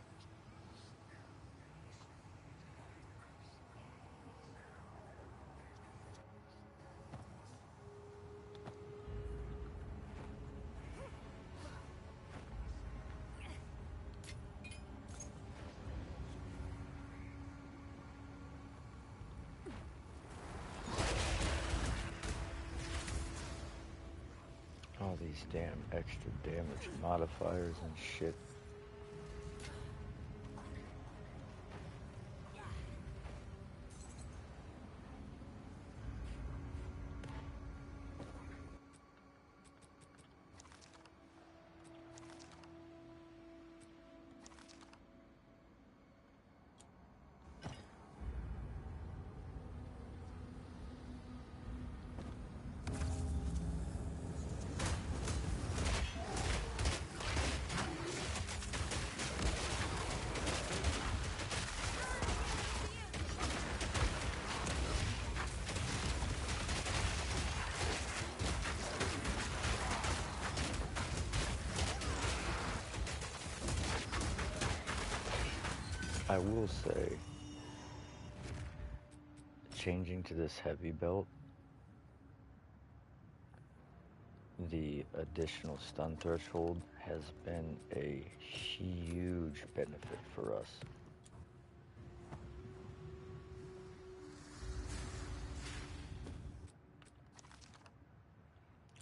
these damn extra damage modifiers and shit. I will say, changing to this heavy belt, the additional stun threshold has been a huge benefit for us.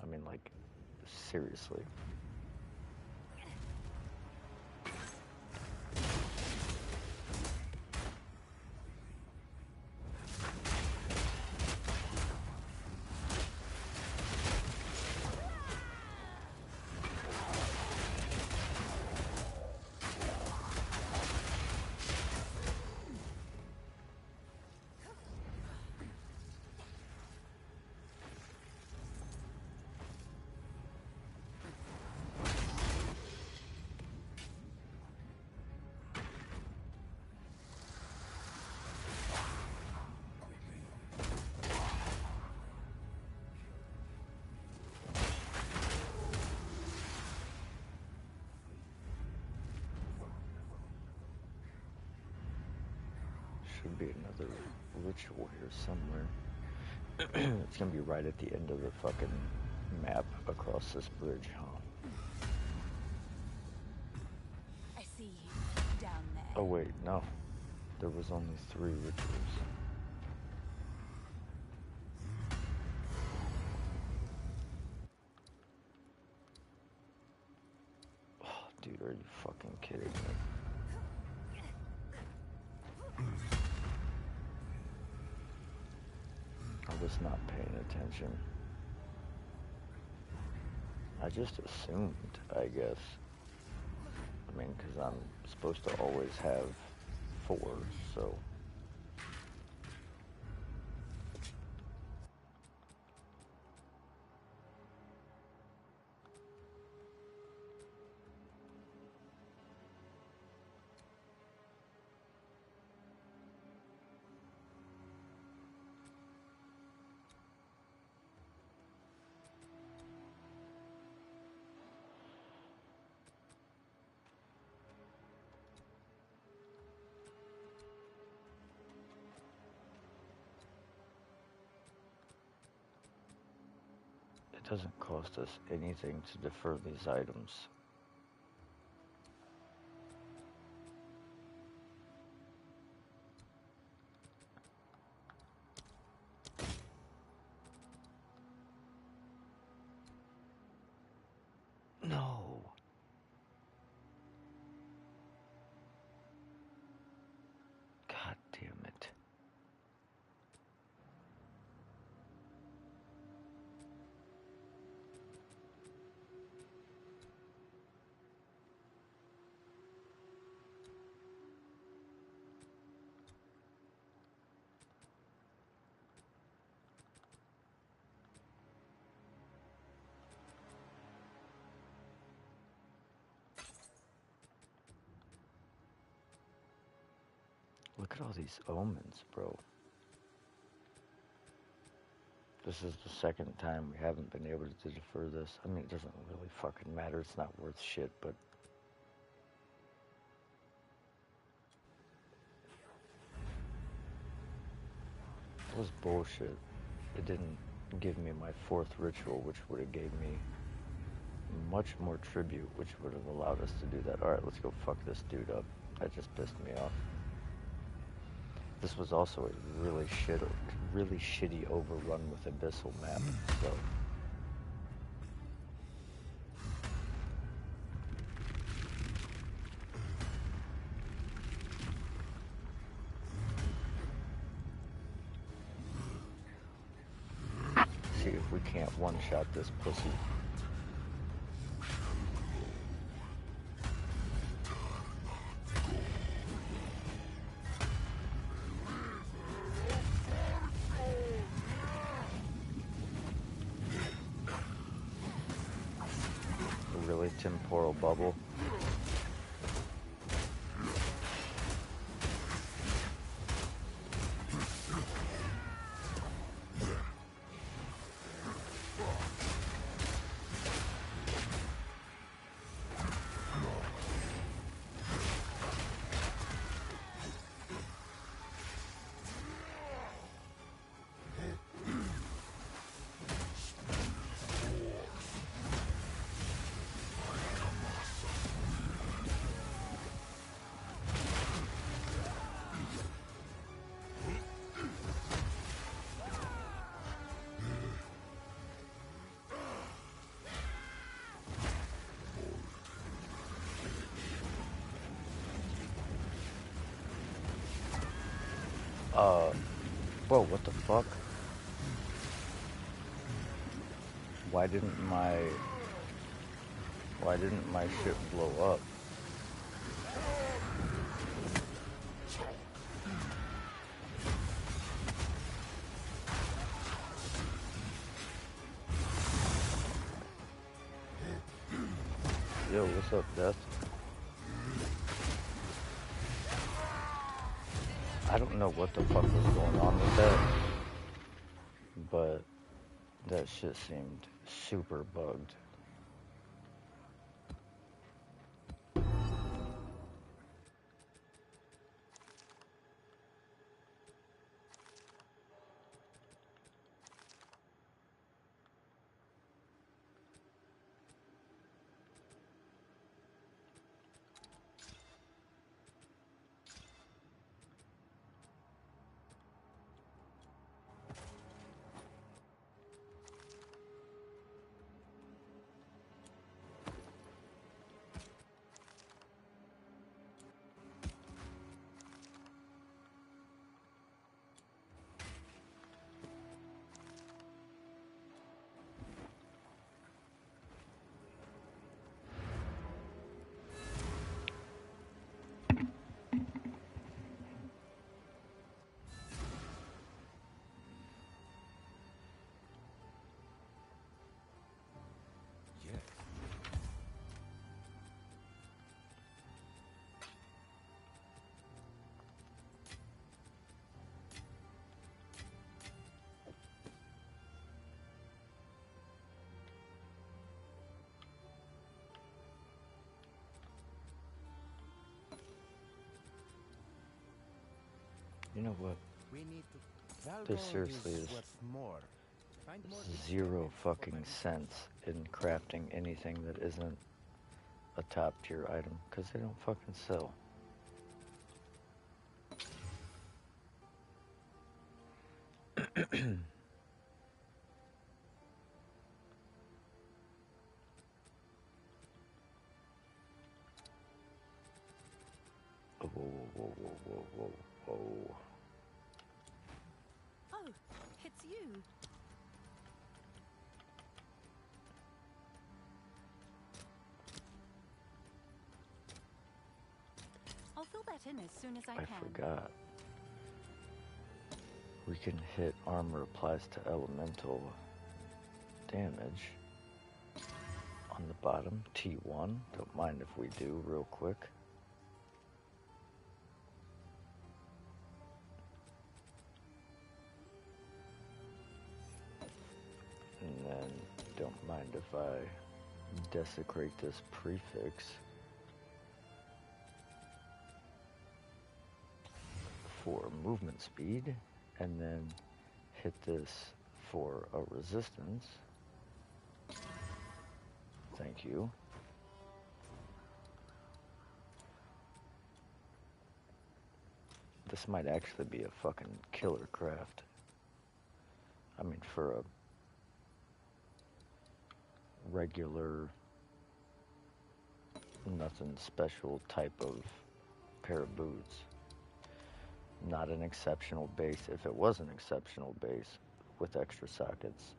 I mean, like, seriously. Should be another ritual here somewhere. It's gonna be right at the end of the fucking map across this bridge, huh? I see you down there. Oh wait, no. There was only 3 rituals. Oh, dude, are you fucking kidding me? I was not paying attention. I just assumed, I guess. I mean, because I'm supposed to always have 4, so... It doesn't cost us anything to defer these items. No. God damn it. Look at all these omens, bro. This is the second time we haven't been able to defer this. I mean, it doesn't really fucking matter. It's not worth shit, but... It was bullshit. It didn't give me my 4th ritual, which would have gave me much more tribute, which would have allowed us to do that. Alright, let's go fuck this dude up. That just pissed me off. This was also a really shitty overrun with Abyssal map, so... see if we can't one-shot this pussy. Really, temporal bubble? Whoa, what the fuck? Why didn't my ship blow up? Yo, what's up, Death? I don't know what the fuck was going on with that, but that shit seemed super bugged. Yes. You know what? We need to. There seriously is worth more. Find more zero experiments fucking for my sense in crafting anything that isn't a top tier item, because they don't fucking sell. Whoa, whoa, whoa, whoa, whoa, whoa, whoa. Oh, it's you. I'll fill that in as soon as I I can. forgot. We can hit armor applies to elemental damage. On the bottom, T1. Don't mind if we do real quick. And then don't mind if I desecrate this prefix for movement speed, and then hit this for a resistance. Thank you. This might actually be a fucking killer craft. I mean, for a regular, nothing special type of pair of boots. Not an exceptional base. If it was an exceptional base with extra sockets,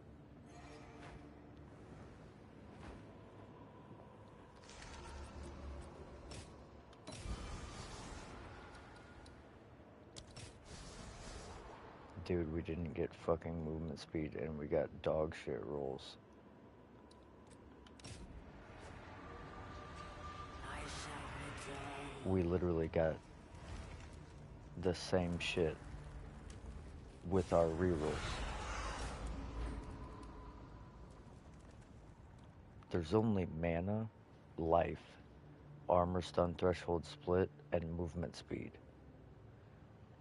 Dude, we didn't get fucking movement speed and we got dog shit rolls. We literally got the same shit with our rerolls. There's only mana, life, armor stun threshold split, and movement speed.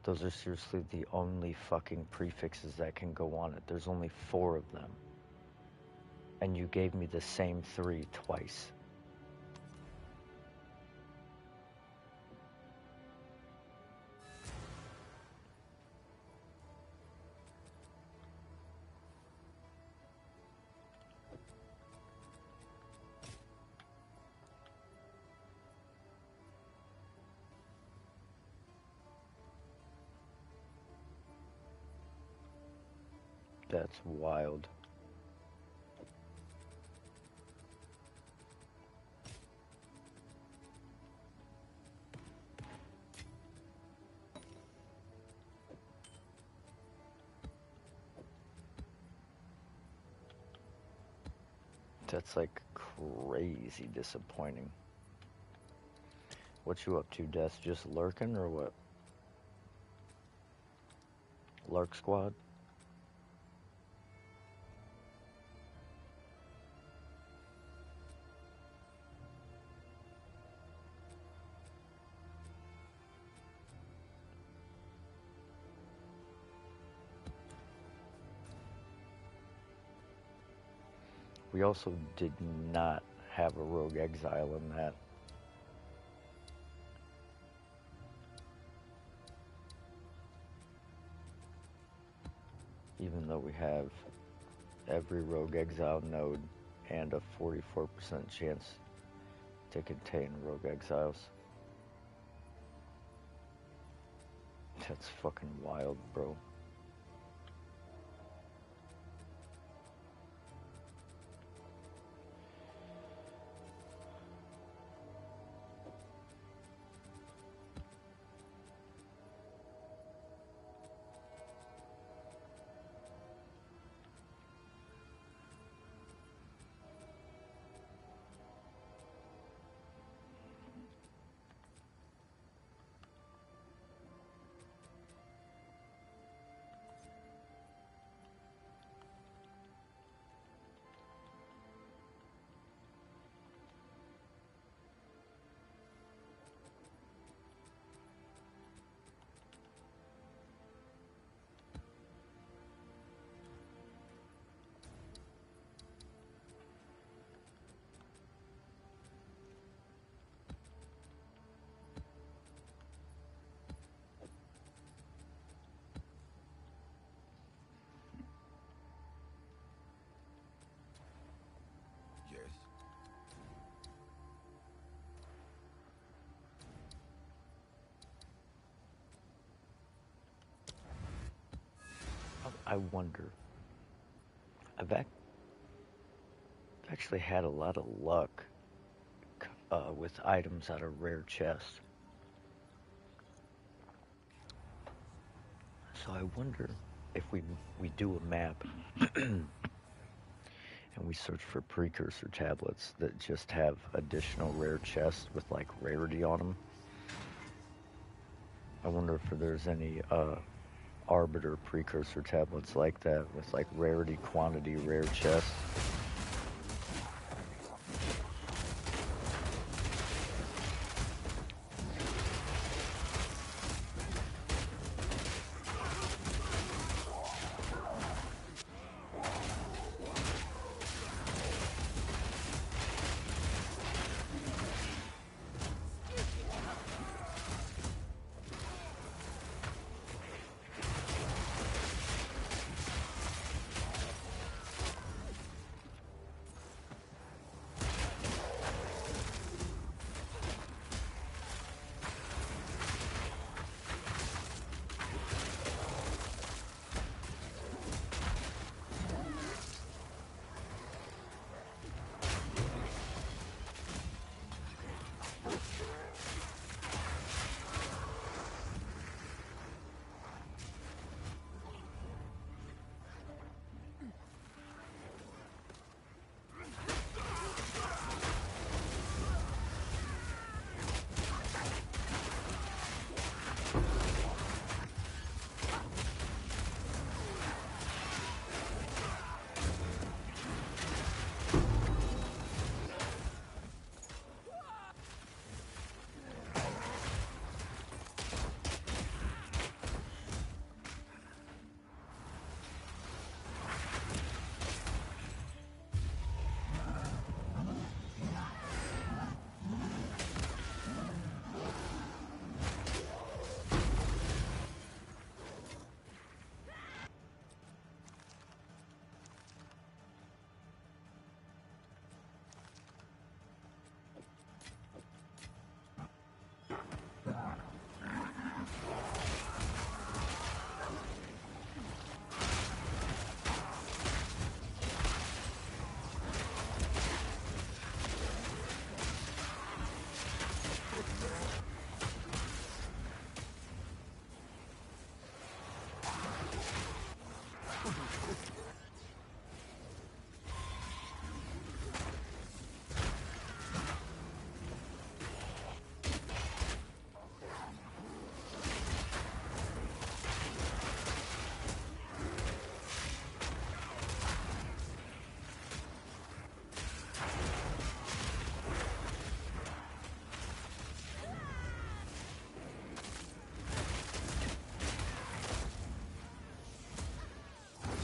Those are seriously the only fucking prefixes that can go on it. There's only 4 of them. And you gave me the same 3 twice. That's wild. That's like crazy disappointing. What you up to, Death? Just lurking or what? Lurk squad? We also did not have a rogue exile in that. Even though we have every rogue exile node and a 44% chance to contain rogue exiles. That's fucking wild, bro. Yes. I wonder. I've actually had a lot of luck with items out of rare chests. So I wonder if we do a map and we search for precursor tablets that just have additional rare chests with like rarity on them. I wonder if there's any arbiter precursor tablets like that with like rarity quantity rare chests.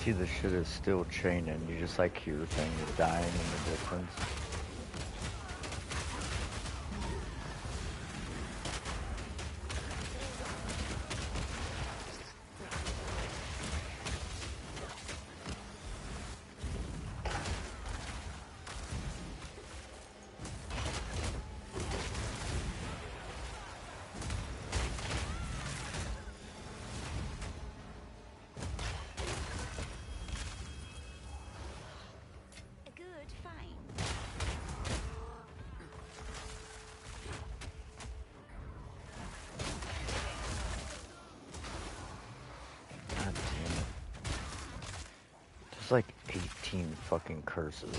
See, the shit is still chaining. You just like hear things dying in the distance. A good find. God damn it. There's like 18 fucking curses.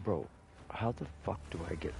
Bro, how the fuck do I get...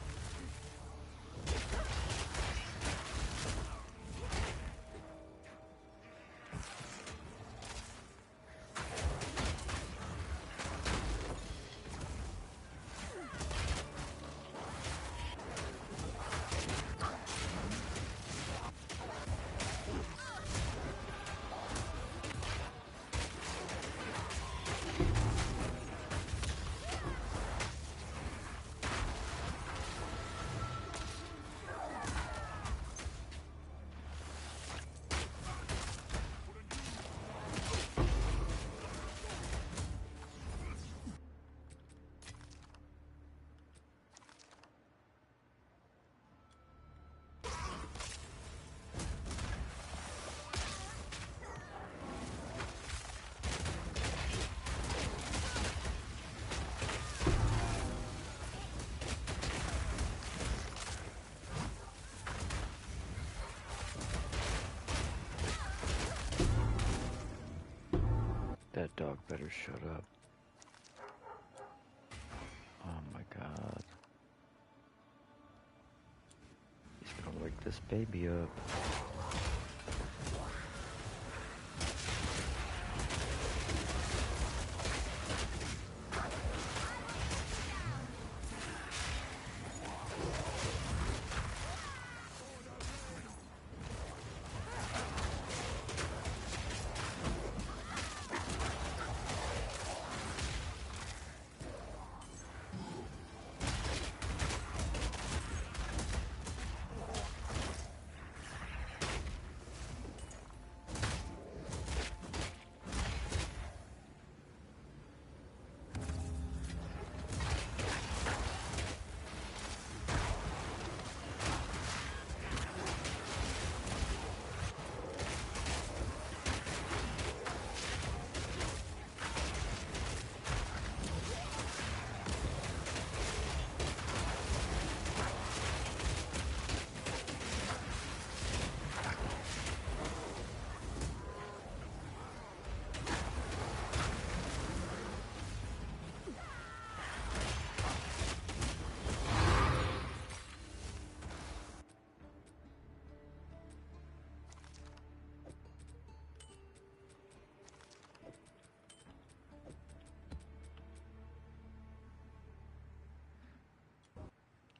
That dog better shut up. Oh my god. He's gonna wake this baby up.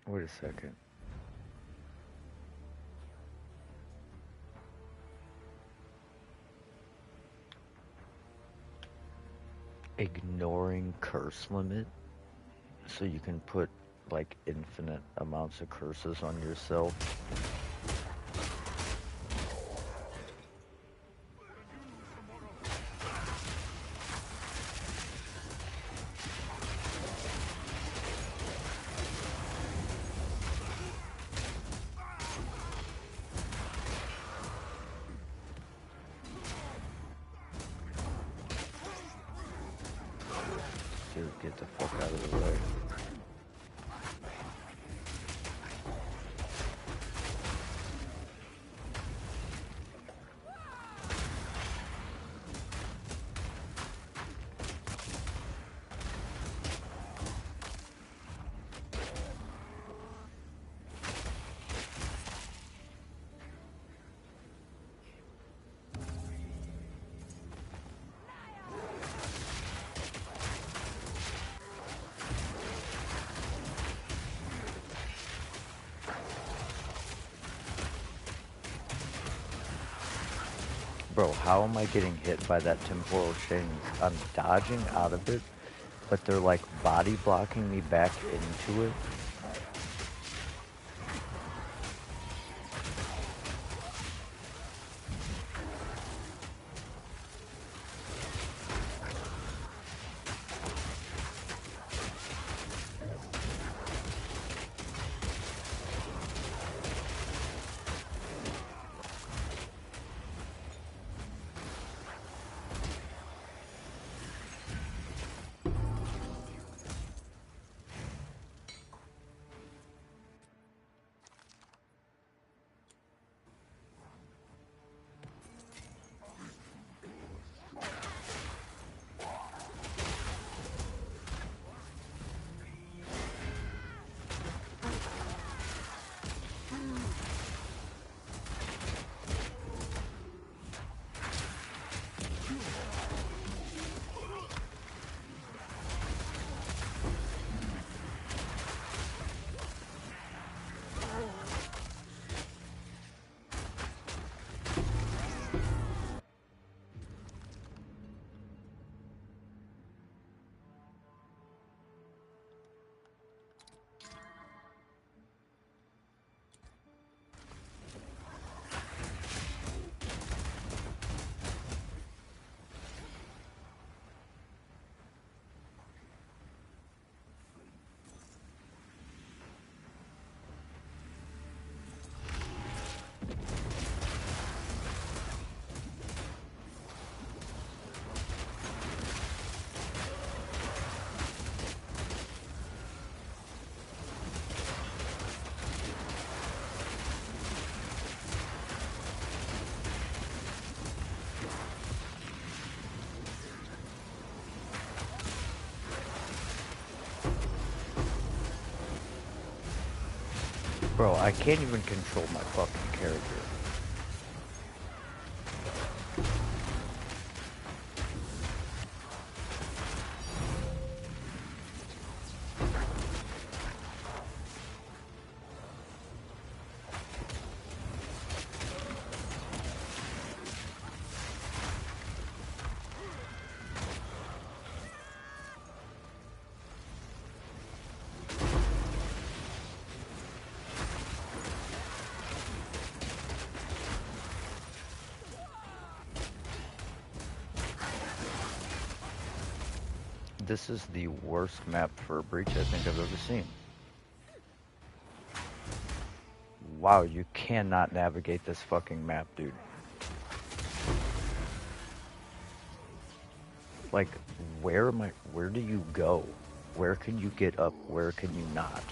Wait a second. Ignoring curse limit? So you can put like infinite amounts of curses on yourself? Dude, get the fuck out of the way. Bro, how am I getting hit by that temporal chains? I'm dodging out of it, but they're like body blocking me back into it. Bro, I can't even control my fucking character. This is the worst map for a breach I think I've ever seen. Wow, you cannot navigate this fucking map, dude. Like, where do you go? Where can you get up? Where can you not?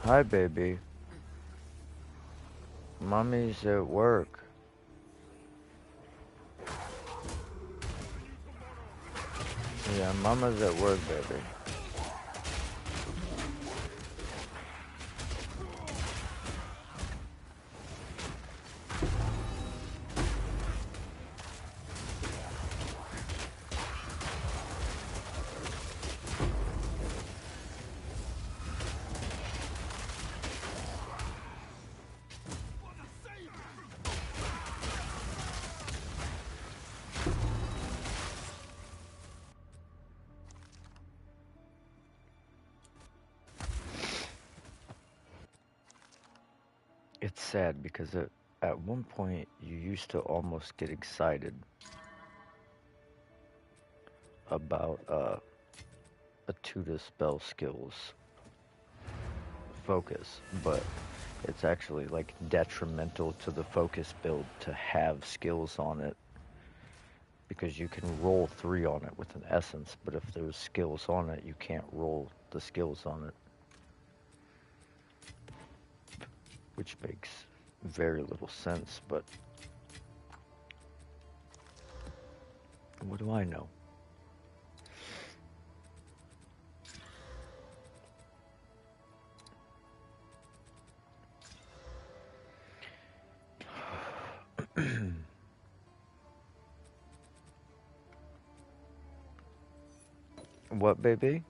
Hi, baby. Mommy's at work. Yeah, mama's at work, baby. It's sad because at one point you used to almost get excited about a tutor spell skills focus, but it's actually like detrimental to the focus build to have skills on it because you can roll 3 on it with an essence, but if there's skills on it, you can't roll the skills on it, which makes very little sense, but what do I know? What, baby?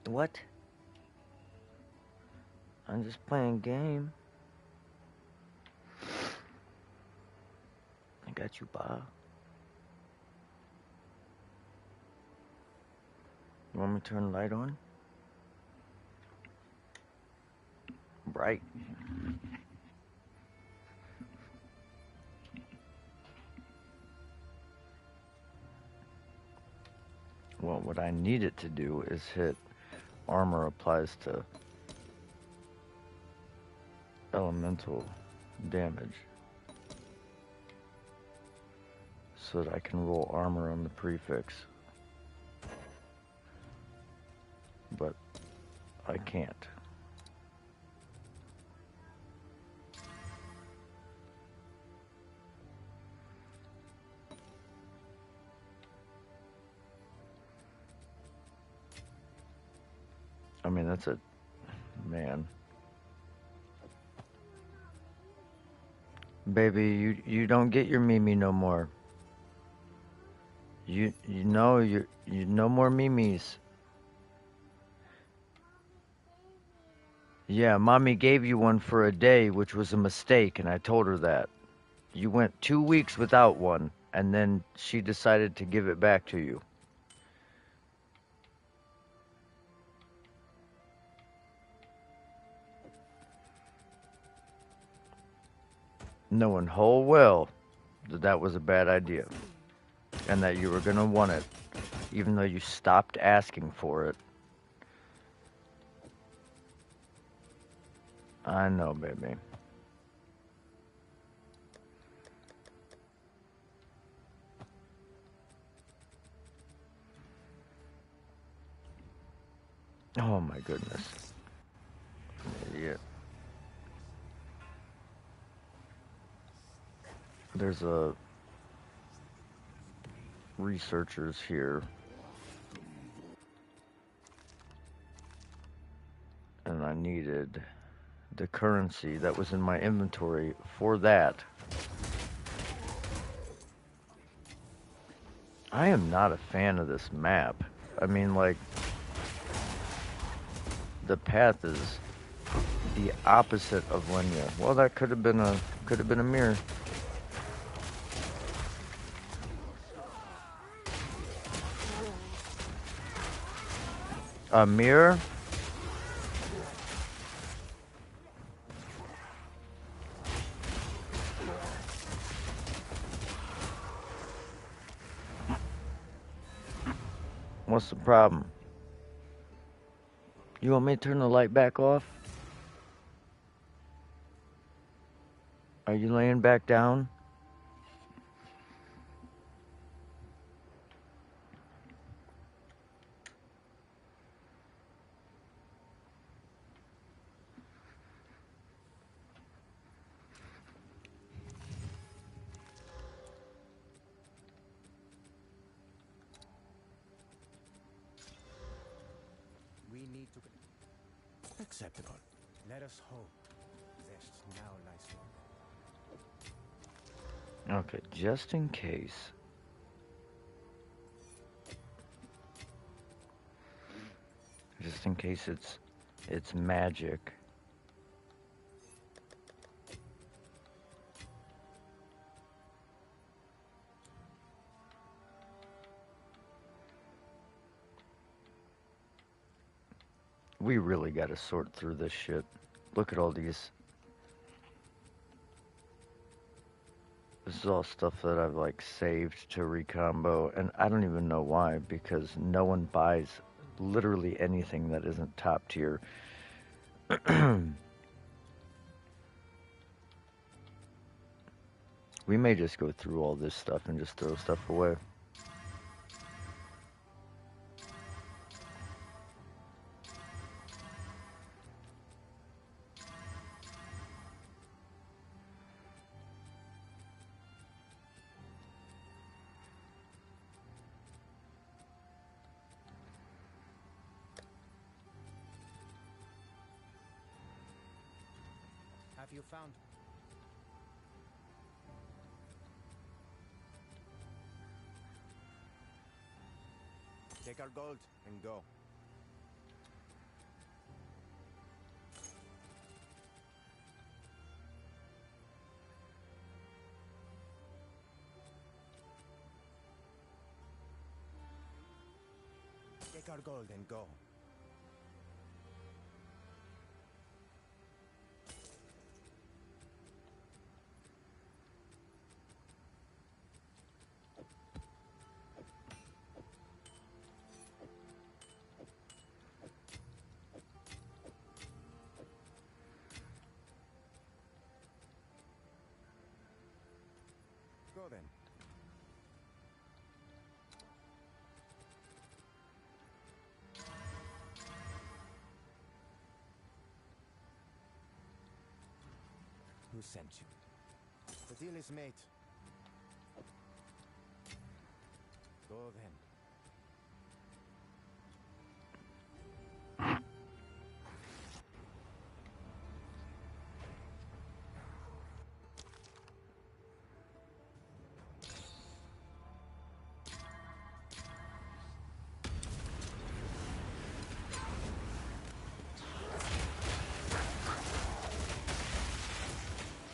What? I'm just playing game. I got you, Bob. You want me to turn the light on? Bright. Well, what I need it to do is hit armor applies to elemental damage. So that I can roll armor on the prefix. But I can't. I mean, that's a man. Baby, you don't get your Mimi no more. You know you no more Mimis. Yeah, mommy gave you one for a day, which was a mistake, and I told her that. You went 2 weeks without one, and then she decided to give it back to you. Knowing whole well that that was a bad idea, and that you were gonna want it, even though you stopped asking for it. I know, baby. Oh my goodness. Idiot. There's a researchers here. And I needed the currency that was in my inventory for that. I am not a fan of this map. I mean, like, the path is the opposite of linear. Well, that could have been a mirror. A mirror? What's the problem? You want me to turn the light back off? Are you laying back down? We need to... Acceptable. Let us hope. There's now lies. Okay, just in case. Just in case it's magic. We really got to sort through this shit. Look at all these. This is all stuff that I've like saved to recombo, and I don't even know why, because no one buys literally anything that isn't top tier. We may just go through all this stuff and just throw stuff away. Have you found... Take our gold and go. Take our gold and go. Go then. Who sent you? The deal is made. Go then.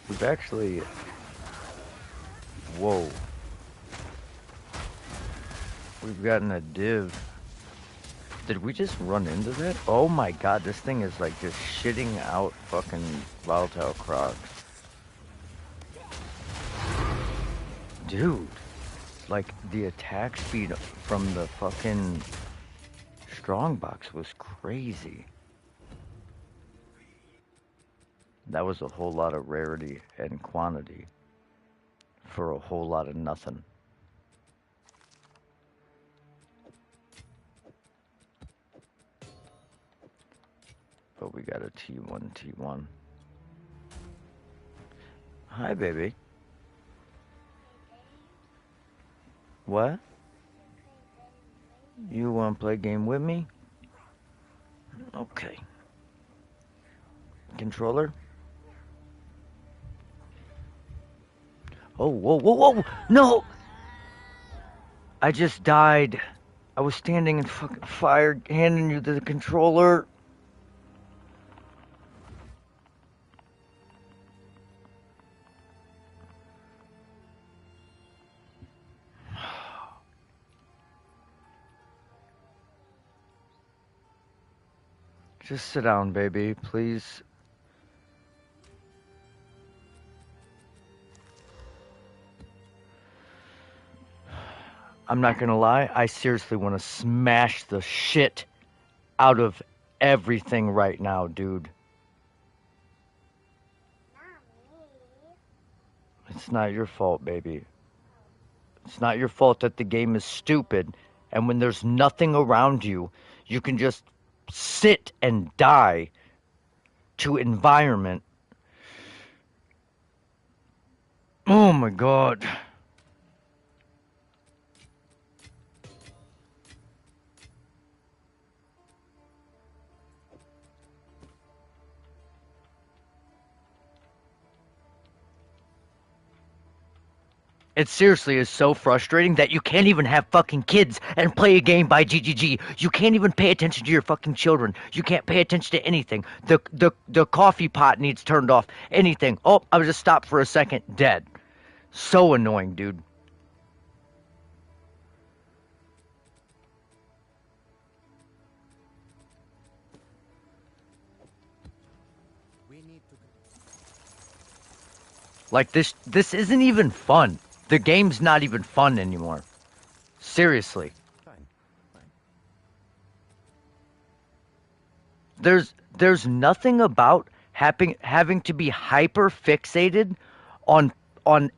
We've actually... Whoa. We've gotten a div. Did we just run into that? Oh my god, this thing is like just shitting out fucking volatile crocs. Dude. Like, the attack speed from the fucking strongbox was crazy. That was a whole lot of rarity and quantity for a whole lot of nothing. But we got a T1, T1. Hi, baby. What? You want to play a game with me? Okay. Controller? Oh, whoa, whoa, whoa! No! I just died. I was standing in fucking fire, handing you the controller. Just sit down, baby, please. I'm not gonna lie, I seriously want to smash the shit out of everything right now, dude. It's not your fault, baby. It's not your fault that the game is stupid, and when there's nothing around you, you can just sit and die to environment. Oh my god. It seriously is so frustrating that you can't even have fucking kids and play a game by GGG. You can't even pay attention to your fucking children. You can't pay attention to anything. The coffee pot needs turned off. Anything. Oh, I was just stopped for a second. Dead. So annoying, dude. We need to... Like, this isn't even fun. The game's not even fun anymore. Seriously. Fine. Fine. There's nothing about having to be hyper fixated on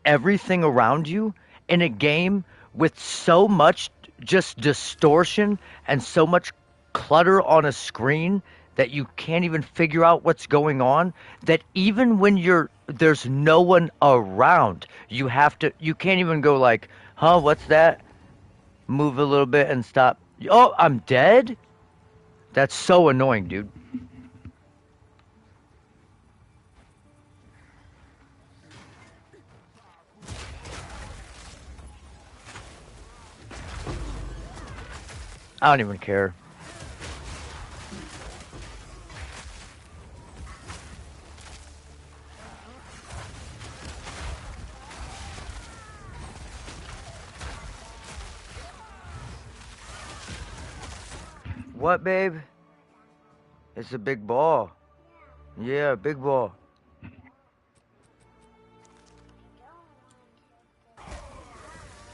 everything around you in a game with so much just distortion and so much clutter on a screen that you can't even figure out what's going on, that even when there's no one around, you can't even go like, huh, what's that? Move a little bit and stop. Oh, I'm dead? That's so annoying, dude. I don't even care. What, babe? It's a big ball. Yeah, big ball.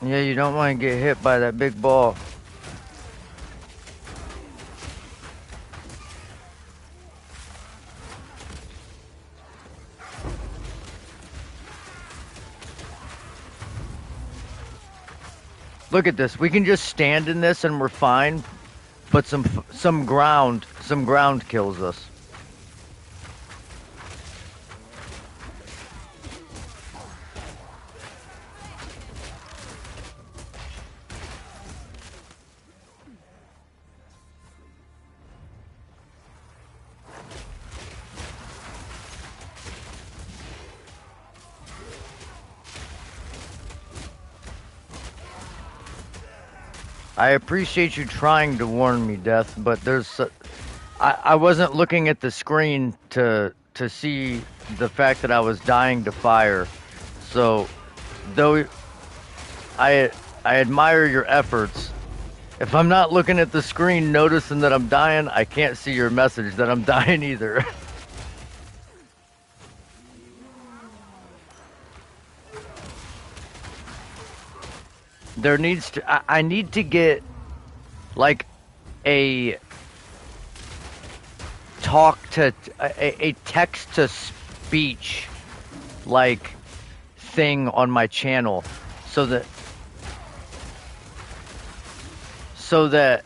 Yeah, you don't want to get hit by that big ball. Look at this. We can just stand in this and we're fine, but some ground kills us. I appreciate you trying to warn me, Death, but I wasn't looking at the screen to see the fact that I was dying to fire. So, though I admire your efforts, if I'm not looking at the screen noticing that I'm dying, I can't see your message that I'm dying either. There needs to I need to get like a a text to speech like thing on my channel so that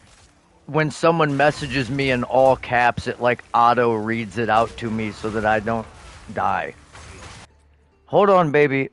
when someone messages me in all caps it like auto reads it out to me so that I don't die. Hold on, baby.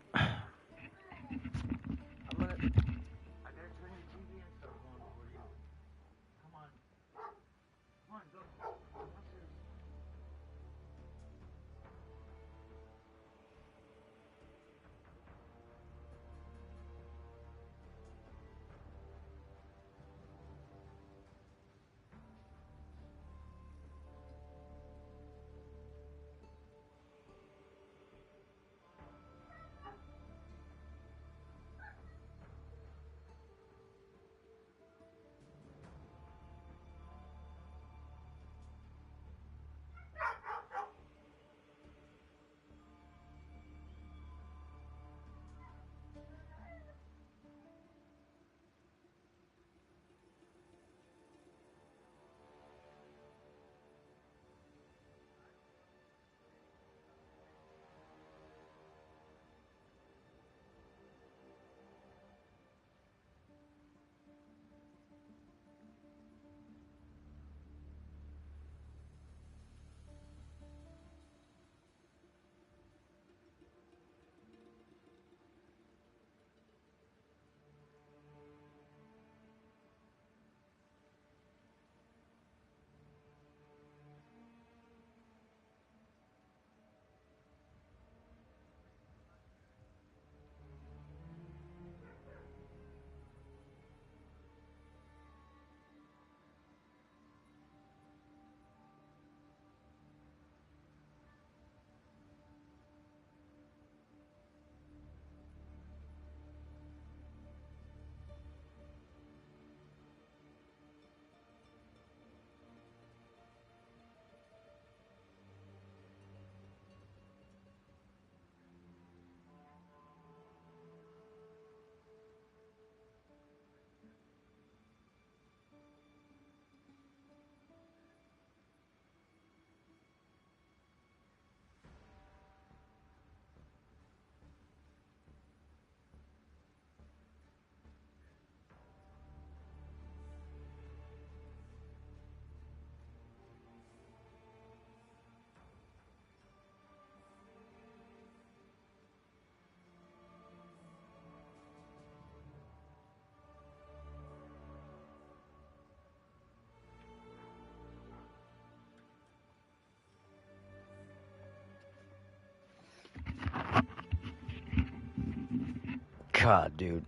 God, dude.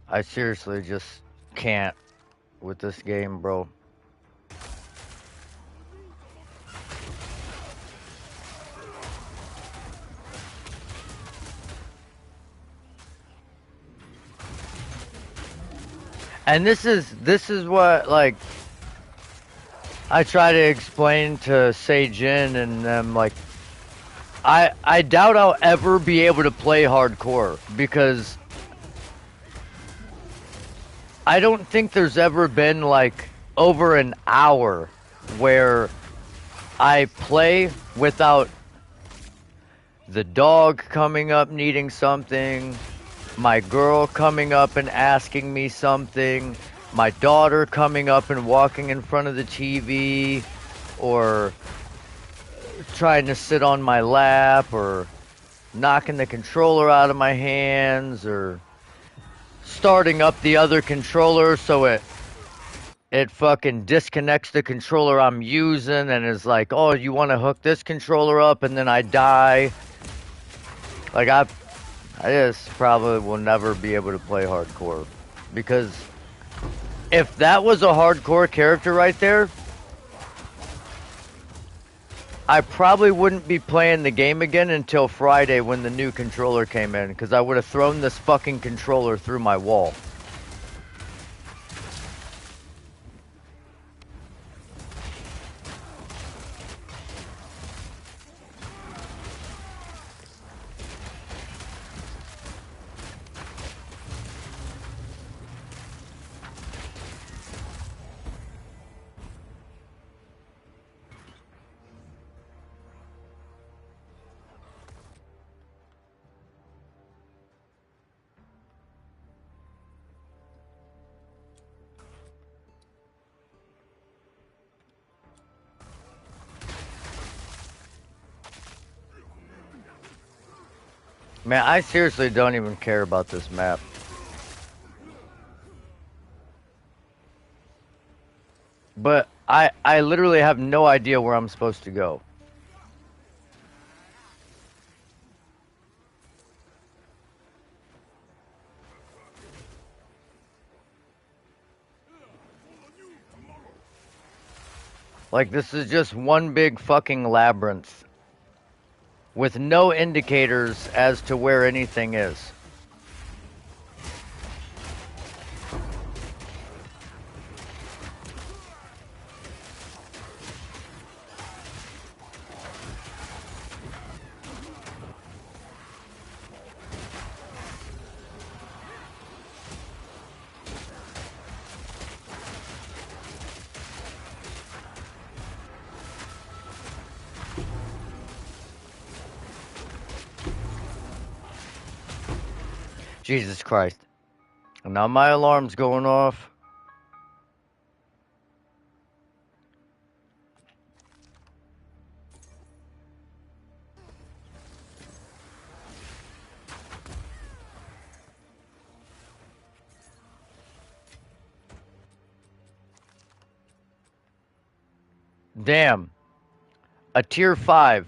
I seriously just can't with this game, bro. And this is what like I try to explain to Seijin and them like I doubt I'll ever be able to play hardcore because I don't think there's ever been like over an hour where I play without the dog coming up needing something, my girl coming up and asking me something, my daughter coming up and walking in front of the TV, or trying to sit on my lap, or knocking the controller out of my hands, or starting up the other controller so it fucking disconnects the controller I'm using and is like, oh, you want to hook this controller up, and then I die. Like, I just probably will never be able to play hardcore. Because if that was a hardcore character right there, I probably wouldn't be playing the game again until Friday when the new controller came in. Because I would have thrown this fucking controller through my wall. Man, I seriously don't even care about this map. But I literally have no idea where I'm supposed to go. Like, this is just one big fucking labyrinth with no indicators as to where anything is. Jesus Christ. And now my alarm's going off. Damn. A tier 5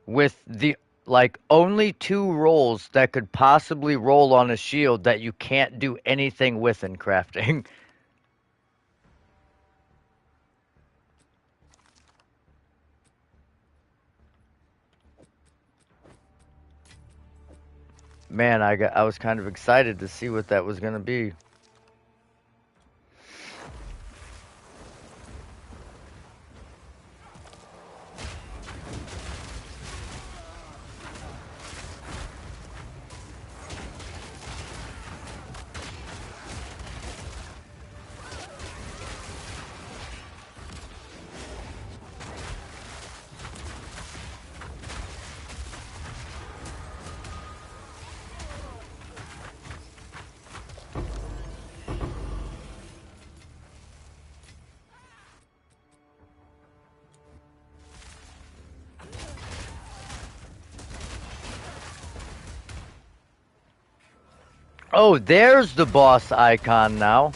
with the like only 2 rolls that could possibly roll on a shield that you can't do anything with in crafting. Man, I was kind of excited to see what that was going to be. Oh, there's the boss icon now.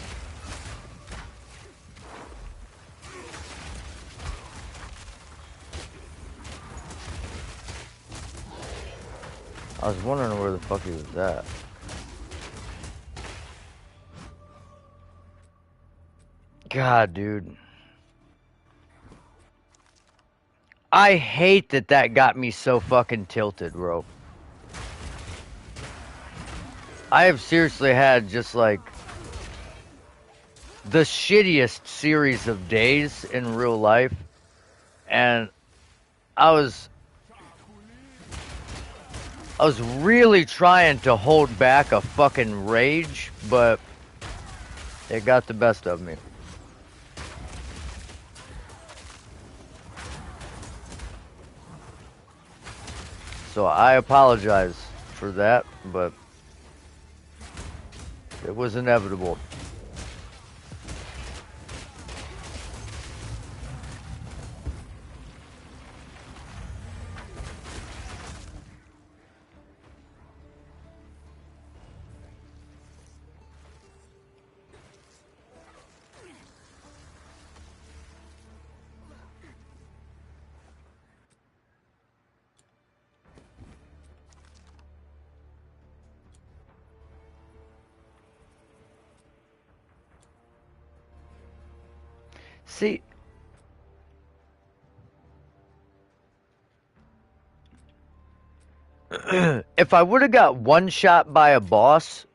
I was wondering where the fuck he was at. God, dude. I hate that that got me so fucking tilted, bro. I have seriously had just like the shittiest series of days in real life, and I was really trying to hold back a fucking rage, but it got the best of me. So I apologize for that, but it was inevitable. See, if I would have got one shot by a boss,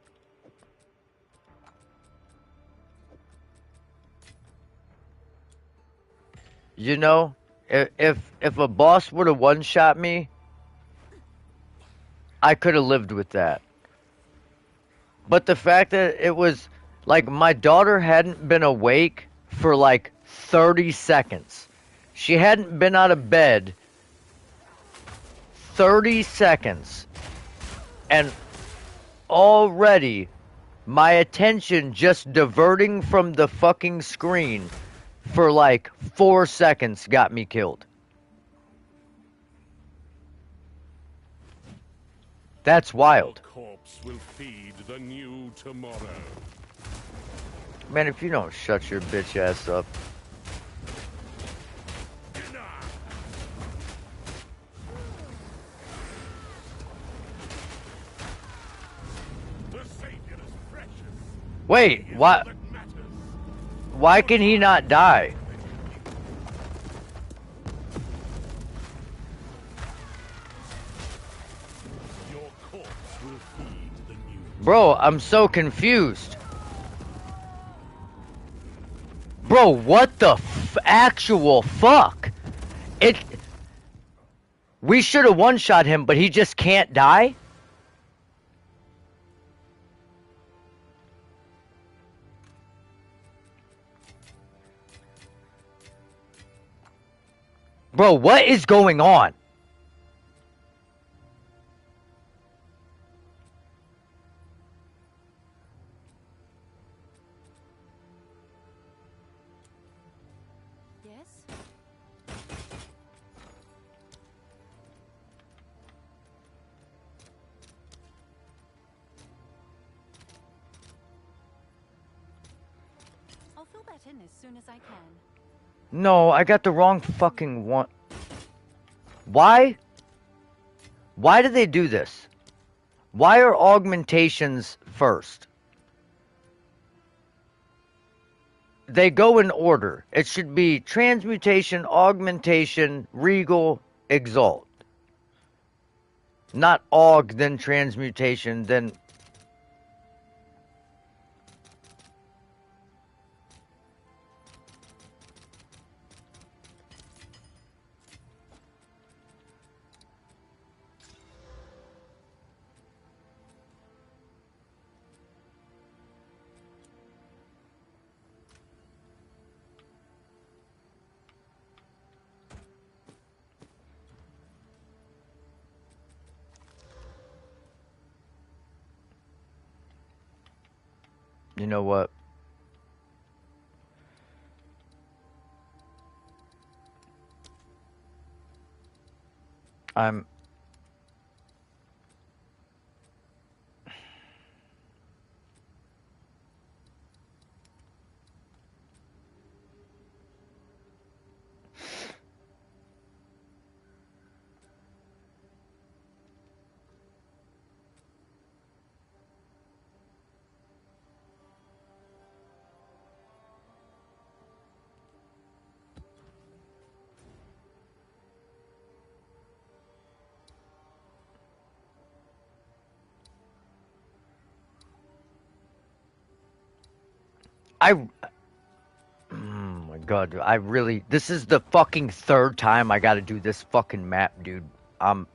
you know, if a boss would have one shot me, I could have lived with that. But the fact that it was like my daughter hadn't been awake for like 30 seconds. She hadn't been out of bed 30 seconds. And already my attention just diverting from the fucking screen for like 4 seconds got me killed. That's wild. Your corpse will feed the new tomorrow. Man, if you don't shut your bitch ass up. The Savior is precious. Wait, why? Why can he not die? Your corpse will feed the new. Bro, I'm so confused. Bro, what the actual fuck? We should have one-shot him, but he just can't die? Bro, what is going on? Yes? I'll fill that in as soon as I can. No, I got the wrong fucking one. Why? Why do they do this? Why are augmentations first? They go in order. It should be transmutation, augmentation, regal, exalt. Not aug, then transmutation, then... You know what? I'm... god, dude, I really... This is the fucking third time I gotta do this fucking map, dude. I'm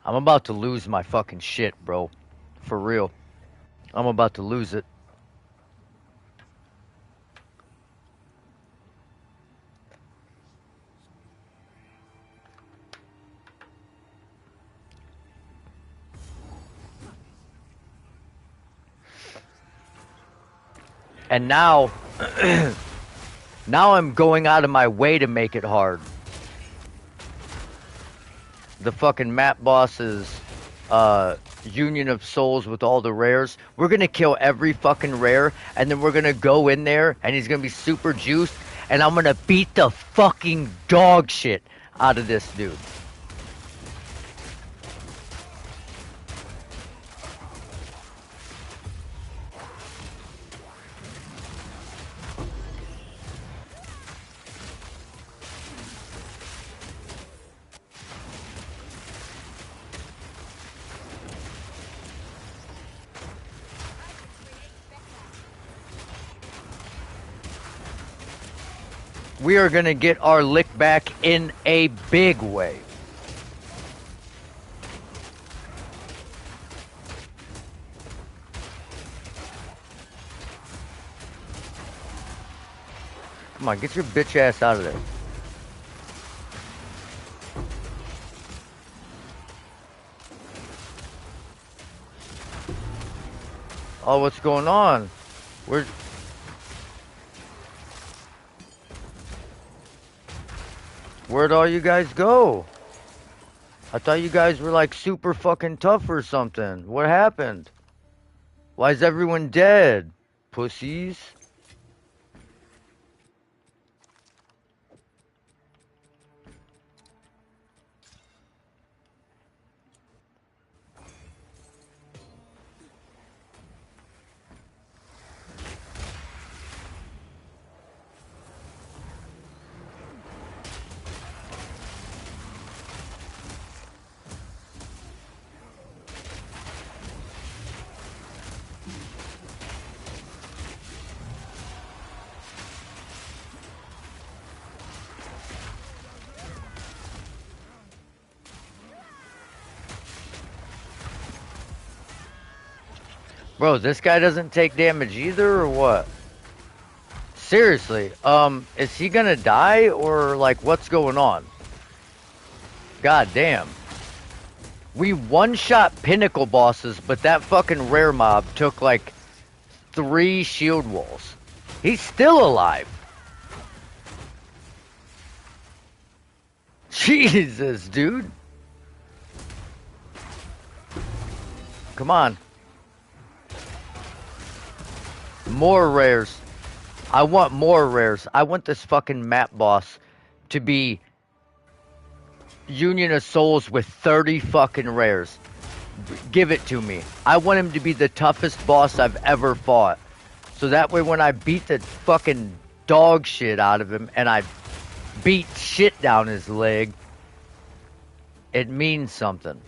about to lose my fucking shit, bro. For real. I'm about to lose it. And now... now I'm going out of my way to make it hard. The fucking map boss is... Union of Souls with all the rares. We're gonna kill every fucking rare, and then we're gonna go in there, and he's gonna be super juiced, and I'm gonna beat the fucking dog shit out of this dude. We are gonna get our lick back in a big way. Come on, get your bitch ass out of there. Oh, what's going on? Where'd all you guys go? I thought you guys were like super fucking tough or something. What happened? Why is everyone dead? Pussies? Bro, this guy doesn't take damage either, or what? Seriously, is he gonna die, or, like, what's going on? God damn. We one-shot pinnacle bosses, but that fucking rare mob took, like, 3 shield walls. He's still alive. Jesus, dude. Come on. More rares. I want more rares. I want this fucking map boss to be Union of Souls with 30 fucking rares. Give it to me. I want him to be the toughest boss I've ever fought. So that way when I beat the fucking dog shit out of him and I beat shit down his leg, it means something.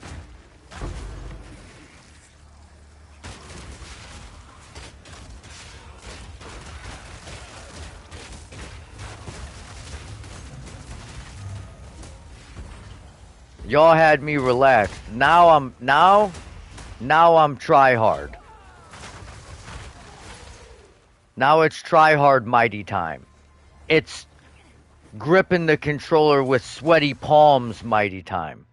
Y'all had me relaxed. Now I'm try hard. Now it's try hard mighty time. It's gripping the controller with sweaty palms mighty time.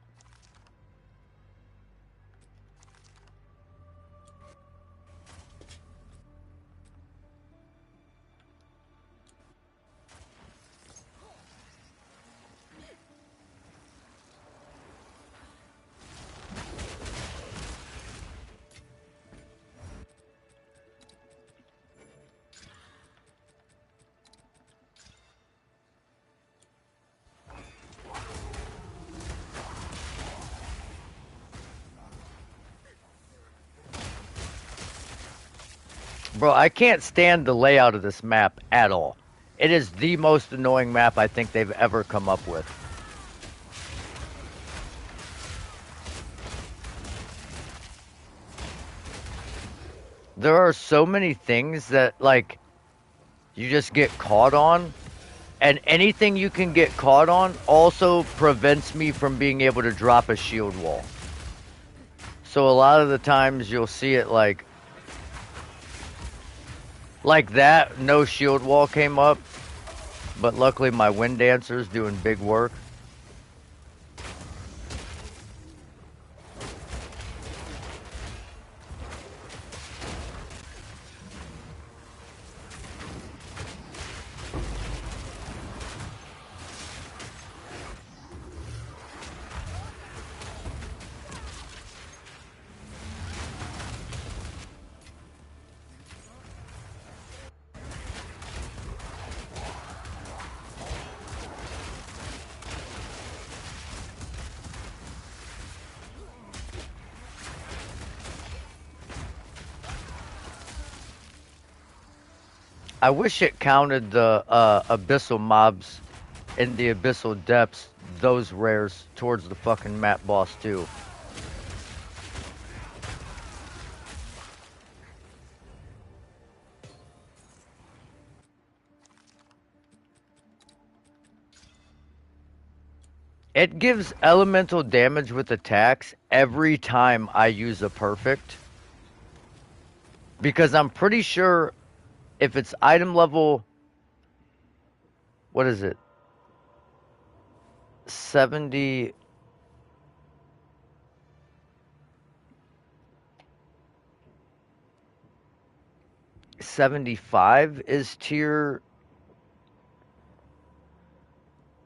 Bro, I can't stand the layout of this map at all. It is the most annoying map I think they've ever come up with. There are so many things that, like, you just get caught on. And anything you can get caught on also prevents me from being able to drop a shield wall. So a lot of the times you'll see it like that, no shield wall came up, but luckily my Wind Dancer's doing big work. I wish it counted the abyssal mobs in the abyssal depths, those rares, towards the fucking map boss too. It gives elemental damage with attacks every time I use a perfect. Because I'm pretty sure if it's item level, what is it? 70. 75 is tier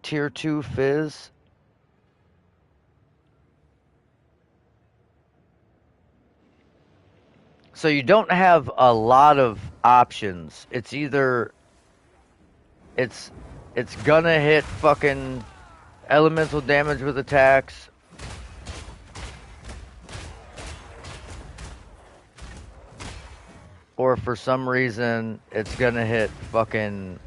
2 fizz. So you don't have a lot of options. It's either it's gonna hit fucking elemental damage with attacks, or for some reason it's gonna hit fucking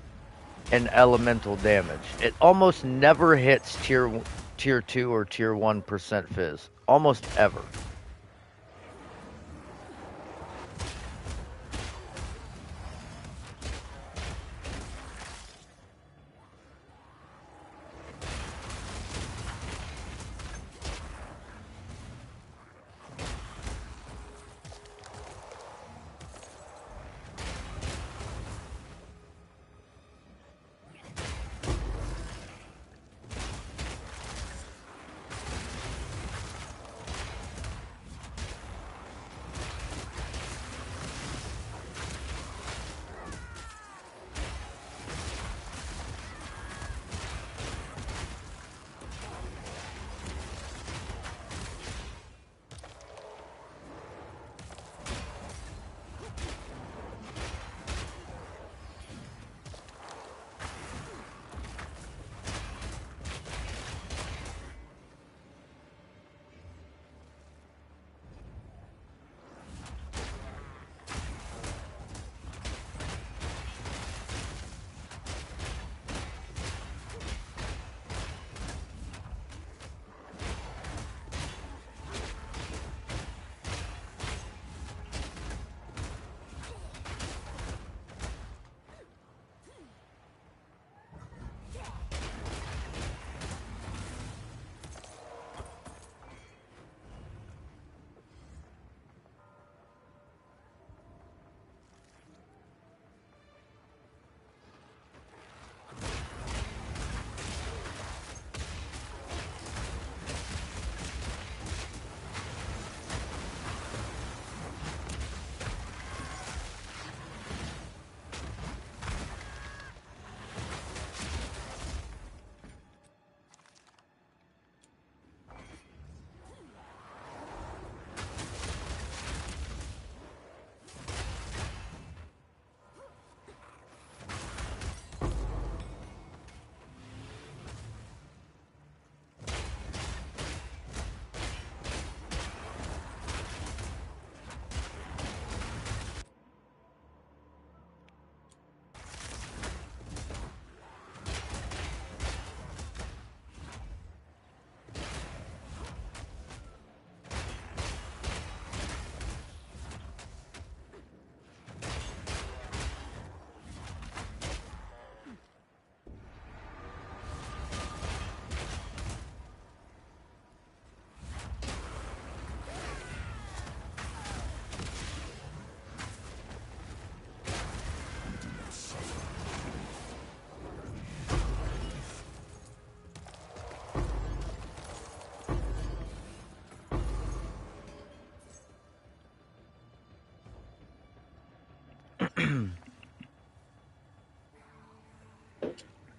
an elemental damage. It almost never hits tier 2 or tier 1% fizz. Almost ever.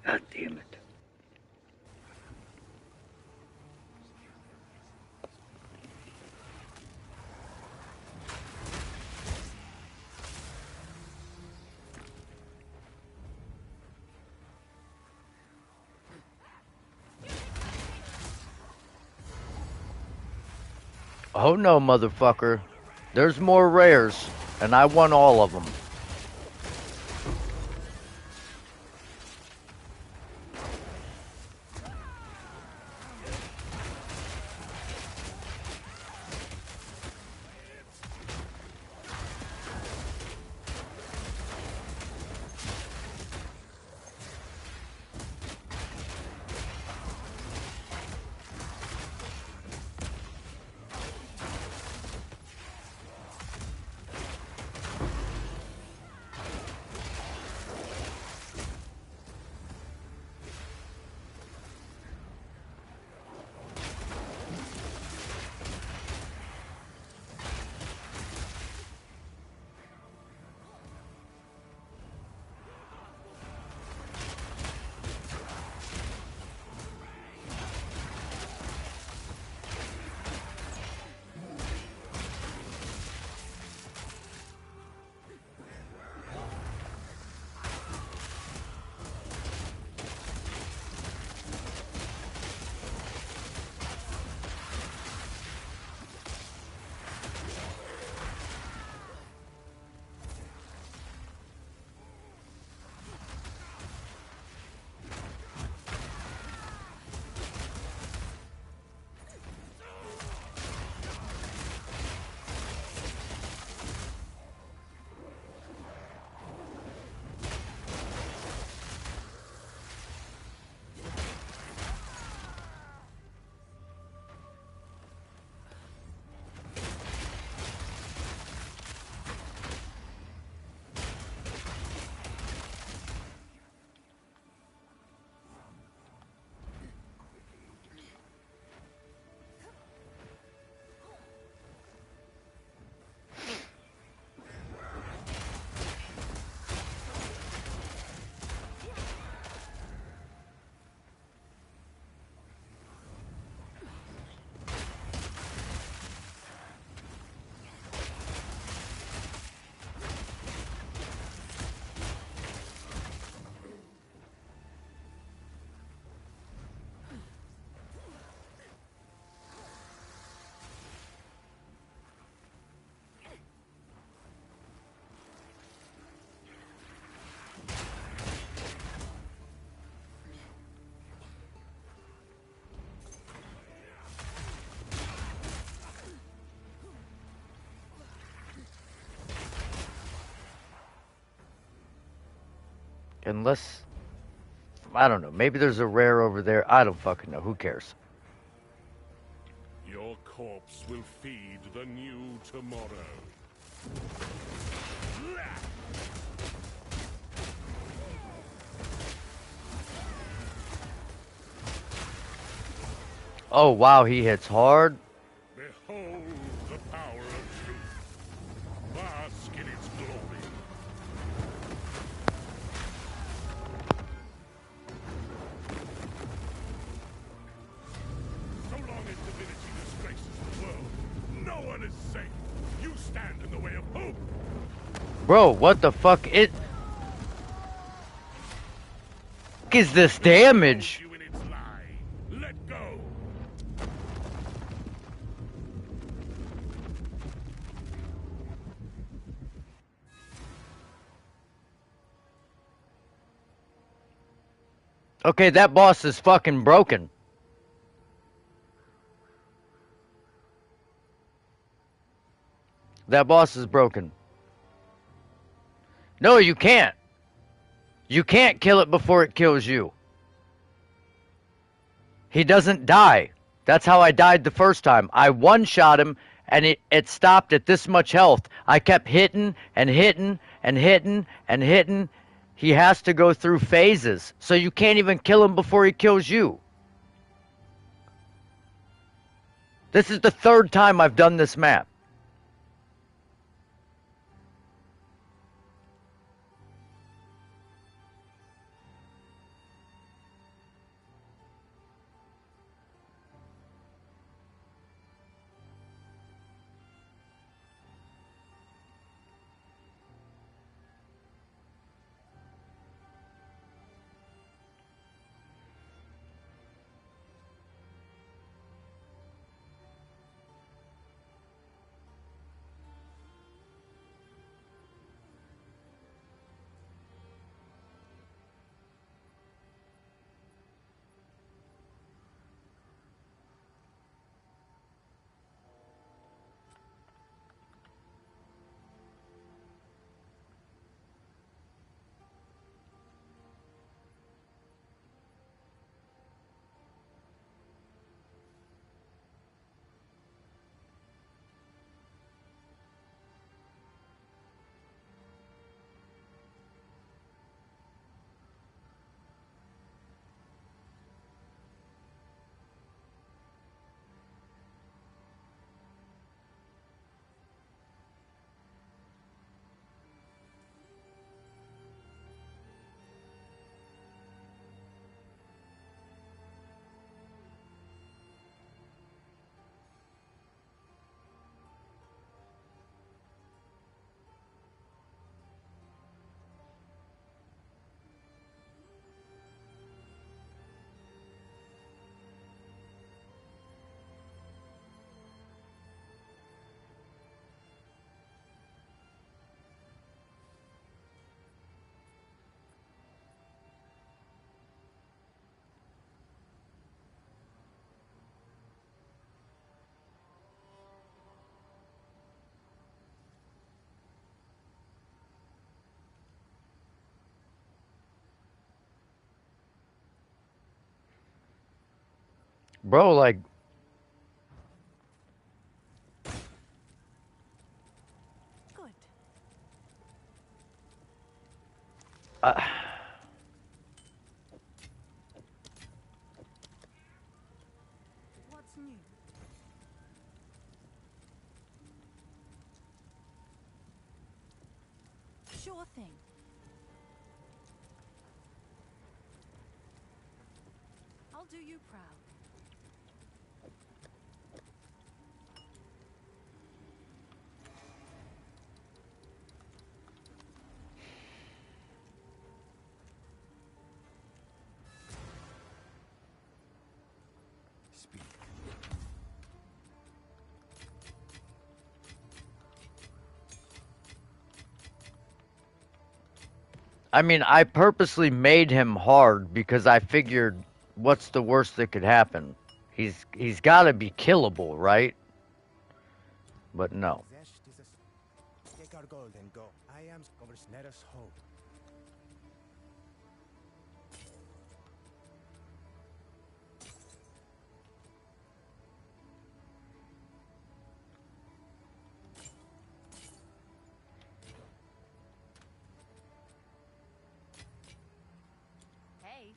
God damn it. Oh no, motherfucker. There's more rares, and I won all of them. Unless, I don't know, maybe there's a rare over there. I don't fucking know. Who cares? Your corpse will feed the new tomorrow. Oh, wow, he hits hard. Behold the power of truth. Bask in its glory. So long as divinity disgraces the world, no one is safe. You stand in the way of hope. Bro, what the fuck? Is this damage? You in its lie. Let go. Okay, that boss is fucking broken. That boss is broken. No, you can't. You can't kill it before it kills you. He doesn't die. That's how I died the first time. I one-shot him, and it stopped at this much health. I kept hitting and hitting and hitting and hitting. He has to go through phases, so you can't even kill him before he kills you. This is the third time I've done this map. Bro, like, Good. uh, What's new? Sure thing. I'll do you proud. Speak. I mean, I purposely made him hard because I figured what's the worst that could happen? He's got to be killable, right? But no. Take our gold and go. I am covers. Let us hope. Hey.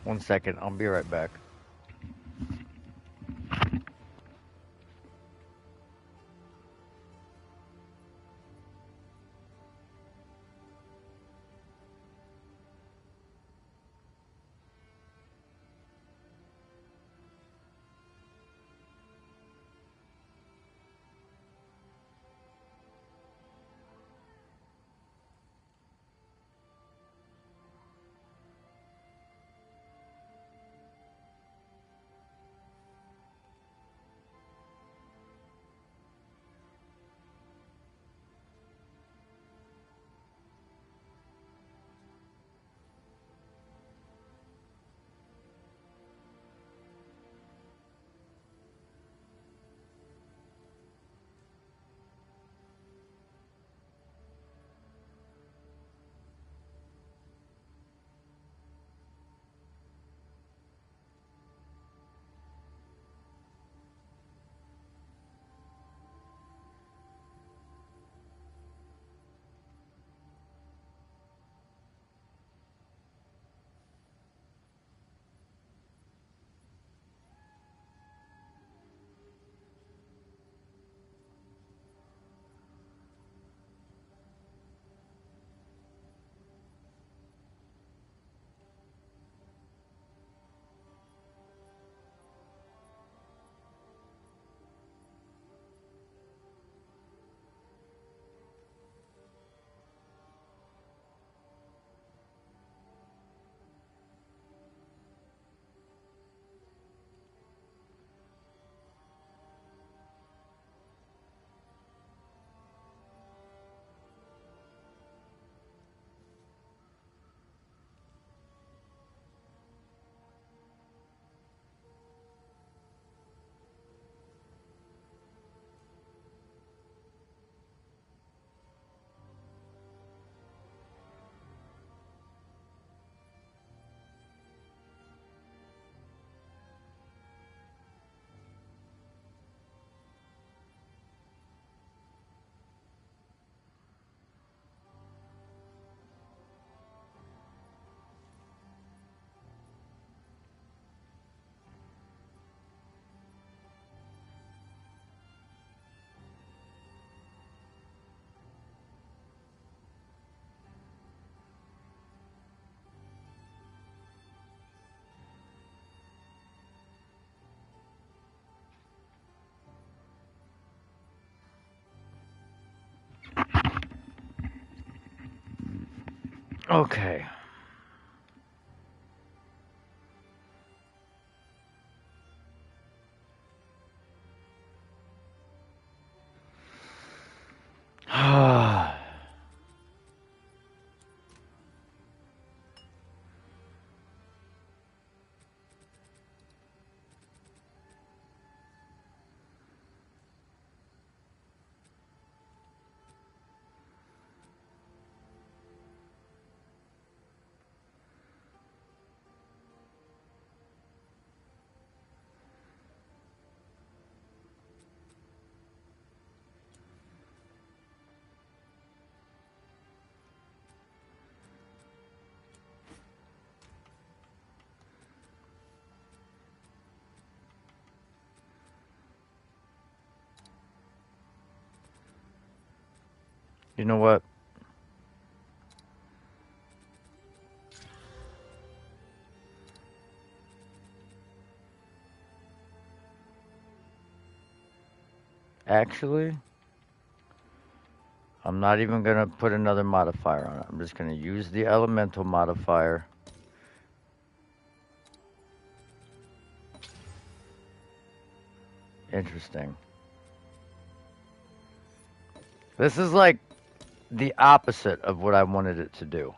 One second, I'll be right back. Okay. You know what? Actually, I'm not even going to put another modifier on it. I'm just going to use the elemental modifier. Interesting. This is like the opposite of what I wanted it to do.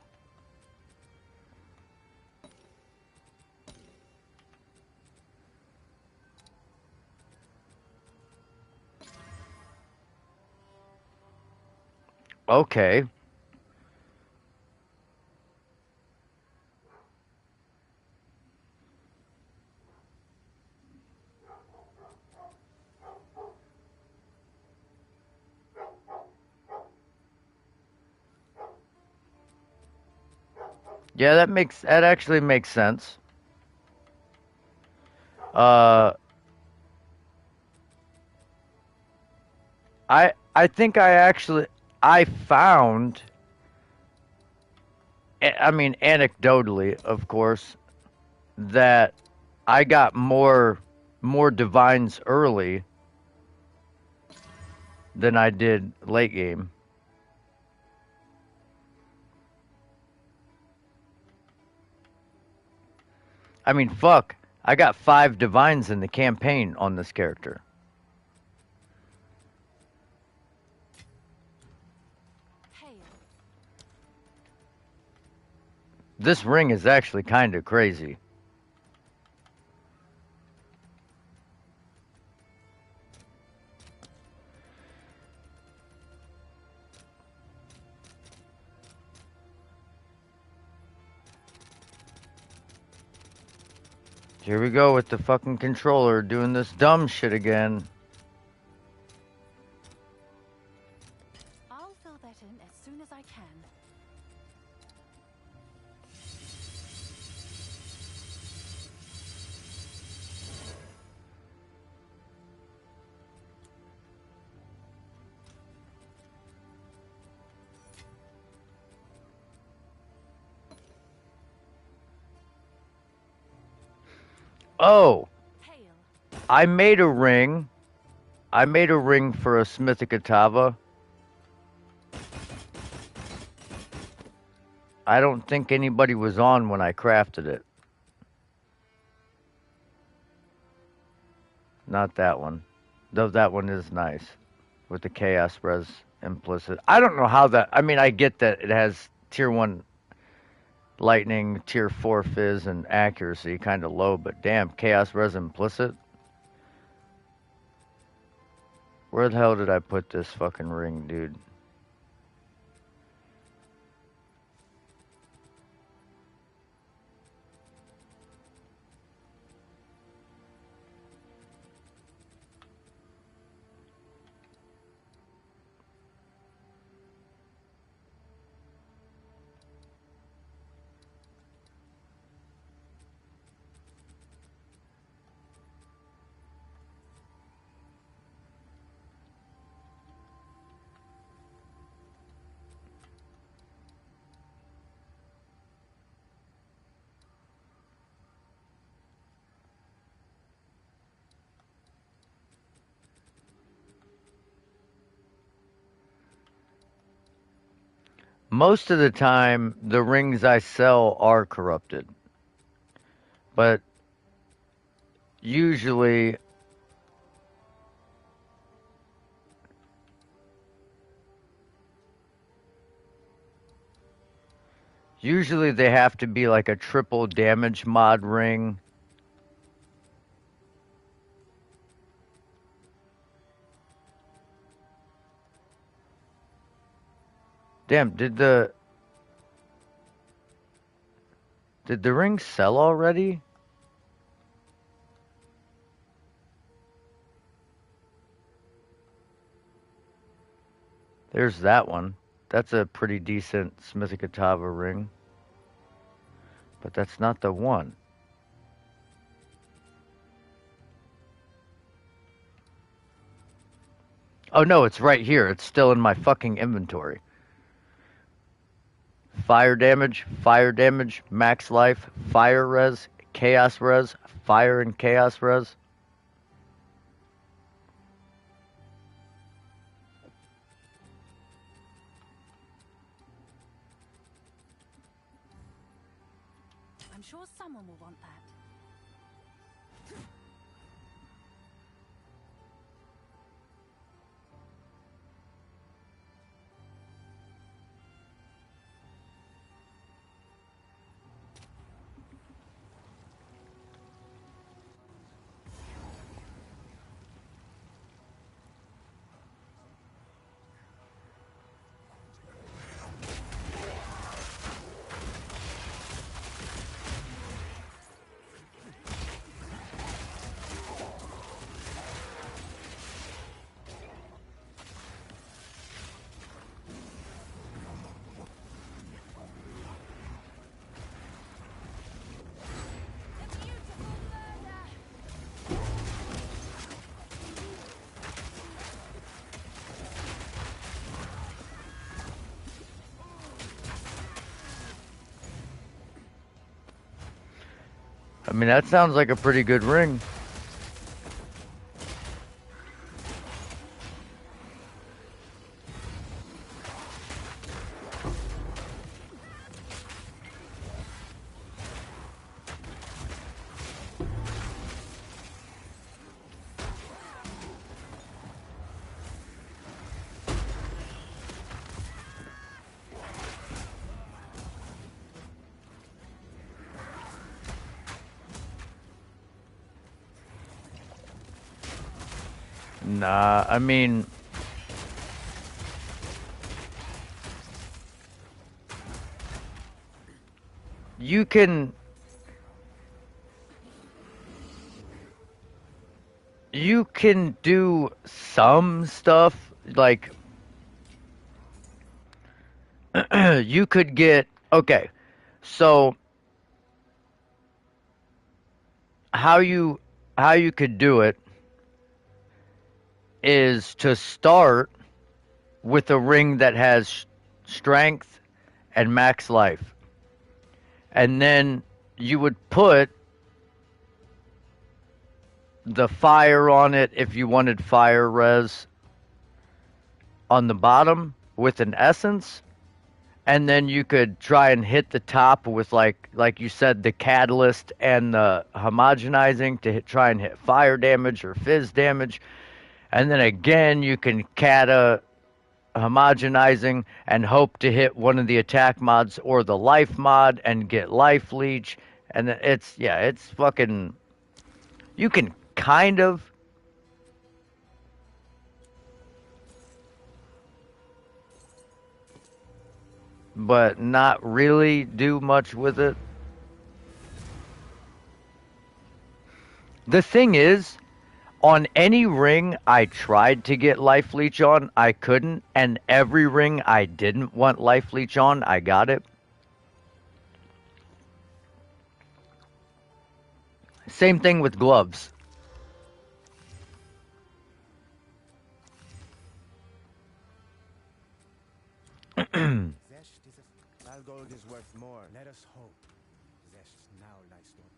Okay. Yeah, that actually makes sense. I think I found, I mean anecdotally, of course, that I got more divines early than I did late game. I mean, fuck. I got 5 divines in the campaign on this character. Hail. This ring is actually kind of crazy. Here we go with the fucking controller doing this dumb shit again. I'll fill that in as soon as I can. Oh, Hail. I made a ring. I made a ring for a Smithic Atava. I don't think anybody was on when I crafted it. Not that one. Though that one is nice. With the Chaos Res implicit. I don't know how that... I mean, I get that it has Tier 1 Lightning, Tier 4 Fizz, and Accuracy kind of low, but damn, Chaos Res implicit? Where the hell did I put this fucking ring, dude? Most of the time, the rings I sell are corrupted. But usually, they have to be like a triple damage mod ring. Damn, did the ring sell already? There's that one. That's a pretty decent Smithikatava ring. But that's not the one. Oh no, it's right here. It's still in my fucking inventory. Fire damage, max life, fire res, chaos res, fire and chaos res. I'm sure someone will want that. I mean, that sounds like a pretty good ring. Nah, I mean, you can do some stuff like you could get okay. So how you could do it is to start with a ring that has strength and max life. And then you would put the fire on it if you wanted fire res on the bottom with an essence, and then you could try and hit the top with like you said, the catalyst and the homogenizing to try and hit fire damage or fizz damage, and then again you can kata homogenizing and hope to hit one of the attack mods or the life mod and get life leech, and it's fucking, you can kind of, but not really do much with it. The thing is, on any ring I tried to get life leech on, I couldn't, and every ring I didn't want life leech on, I got it. Same thing with gloves. Gold is worth more. Let us hope. Zest now lies dormant.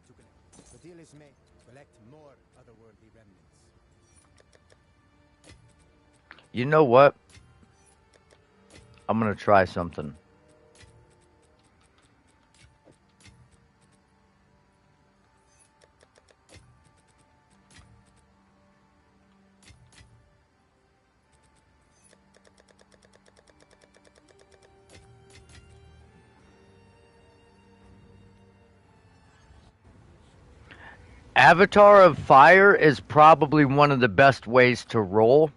to collect. The deal is made. Collect more otherworldly remnants. You know what? I'm gonna try something. Avatar of Fire is probably one of the best ways to roll.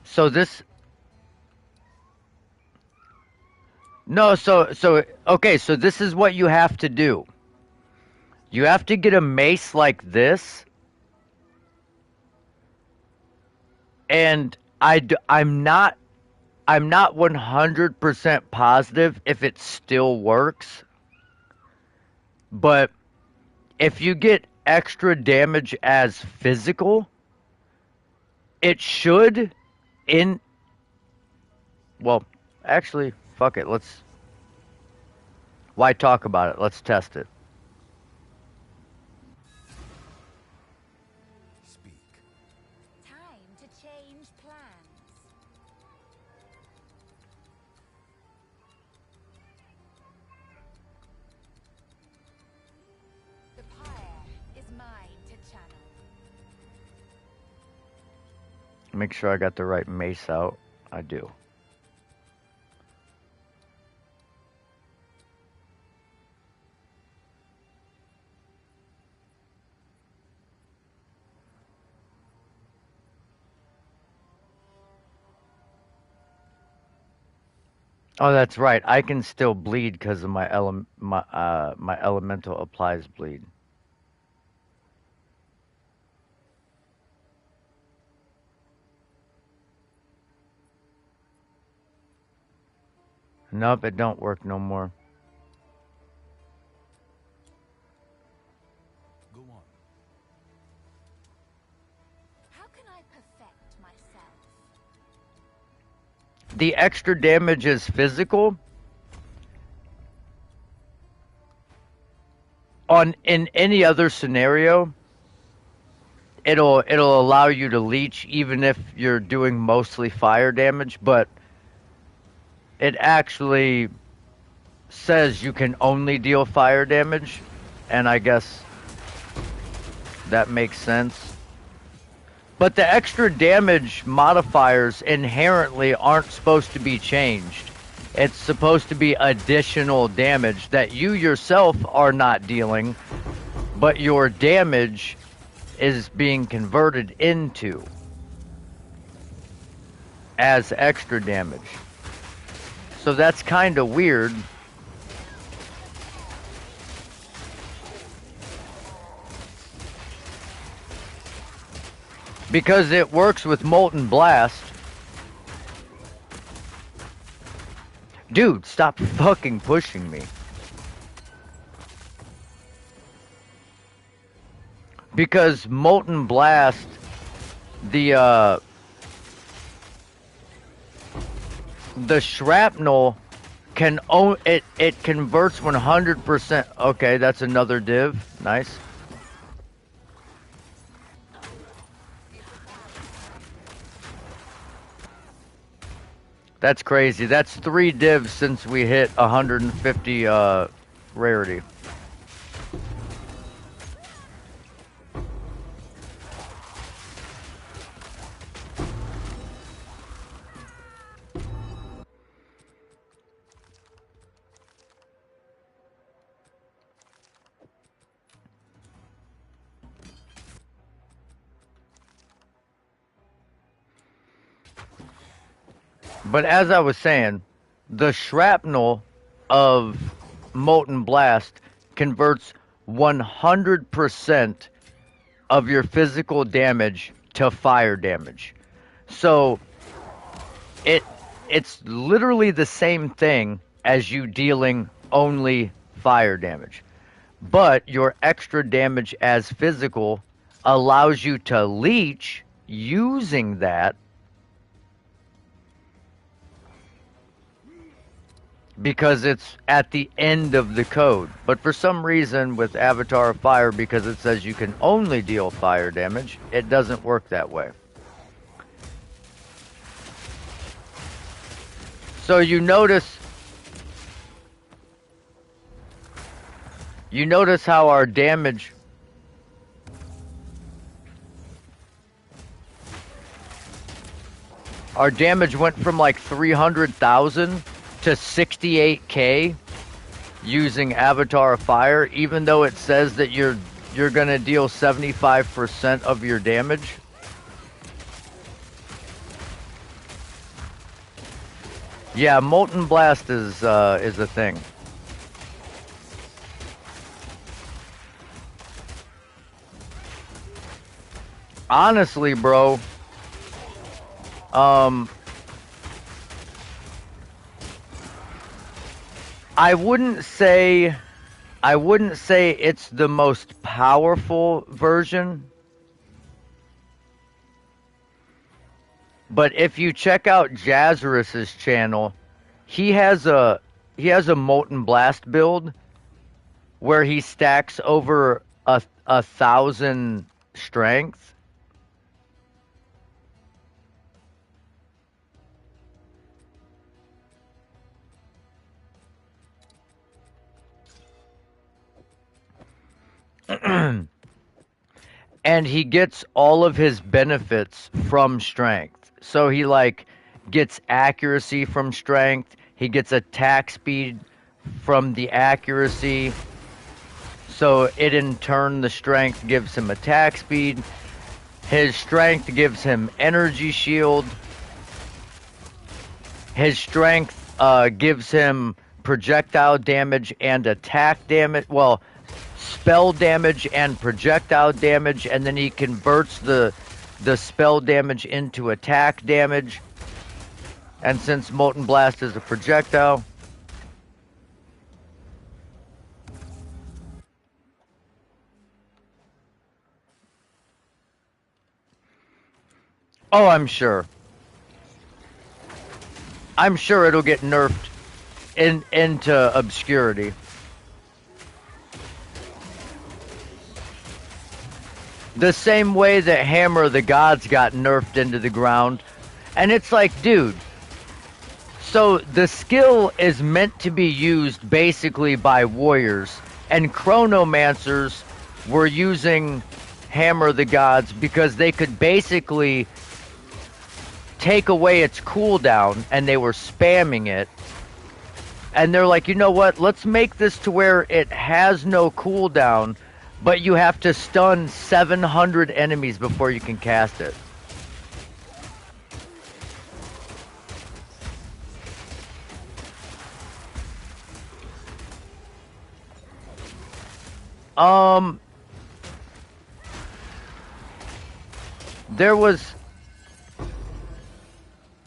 So this No, okay, so this is what you have to do. You have to get a mace like this, and I'm not 100% positive if it still works, but if you get extra damage as physical, it should in well, actually, fuck it. Why talk about it? Let's test it. Speak. Time to change plans. The pyre is mine to channel. Make sure I got the right mace out. I do. Oh, that's right. I can still bleed because of my elemental applies bleed. Nope, it don't work no more. Go on. How can I perfect myself? The extra damage is physical. In any other scenario, it'll allow you to leech even if you're doing mostly fire damage, but it actually says you can only deal fire damage, and I guess that makes sense. But the extra damage modifiers inherently aren't supposed to be changed. It's supposed to be additional damage that you yourself are not dealing, but your damage is being converted into as extra damage. So that's kind of weird. Because it works with Molten Blast. Dude, stop fucking pushing me. Because Molten Blast, the shrapnel it converts 100%. Okay, that's another div. Nice. That's crazy. That's 3 divs since we hit 150 rarity. But as I was saying, the shrapnel of Molten Blast converts 100% of your physical damage to fire damage. So it's literally the same thing as you dealing only fire damage. But your extra damage as physical allows you to leech using that because it's at the end of the code. But for some reason with Avatar of Fire, because it says you can only deal fire damage, it doesn't work that way. So you notice how our damage went from like 300,000 to 68k using Avatar of Fire, even though it says that you're gonna deal 75% of your damage. Yeah, Molten Blast is a thing. Honestly, bro, I wouldn't say it's the most powerful version. But if you check out Jazzerus's channel, he has a Molten Blast build where he stacks over 1,000 strength. And he gets all of his benefits from strength. So he like gets accuracy from strength, he gets attack speed from the accuracy. So it in turn, the strength gives him attack speed. His strength gives him energy shield. His strength gives him projectile damage and attack damage. Well, spell damage and projectile damage, and then he converts the spell damage into attack damage. And since Molten Blast is a projectile, oh, I'm sure it'll get nerfed into obscurity. The same way that Hammer of the Gods got nerfed into the ground. And it's like, dude, so the skill is meant to be used basically by warriors, and chronomancers were using Hammer of the Gods because they could basically take away its cooldown, and they were spamming it. And they're like, you know what, let's make this to where it has no cooldown, but you have to stun 700 enemies before you can cast it.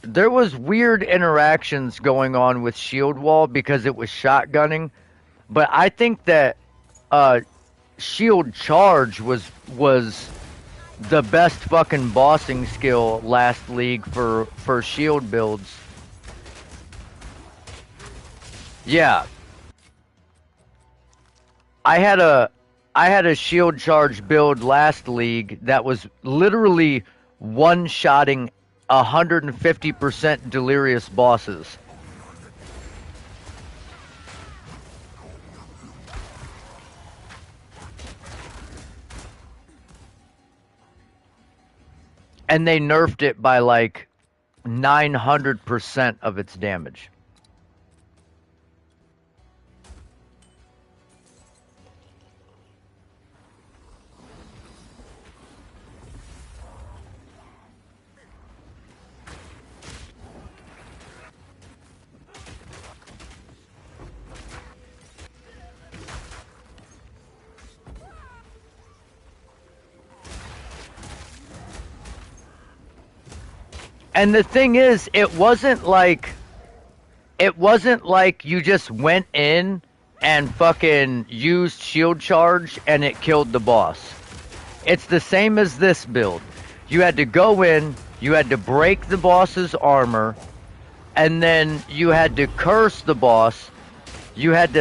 There was weird interactions going on with Shield Wall because it was shotgunning, but I think that Shield Charge was the best fucking bossing skill last league for shield builds. Yeah. I had a shield charge build last league that was literally one-shotting 150% delirious bosses. And they nerfed it by like 900% of its damage. And the thing is, it wasn't like you just went in and fucking used shield charge and it killed the boss. It's the same as this build. You had to go in, you had to break the boss's armor, and then you had to curse the boss. You had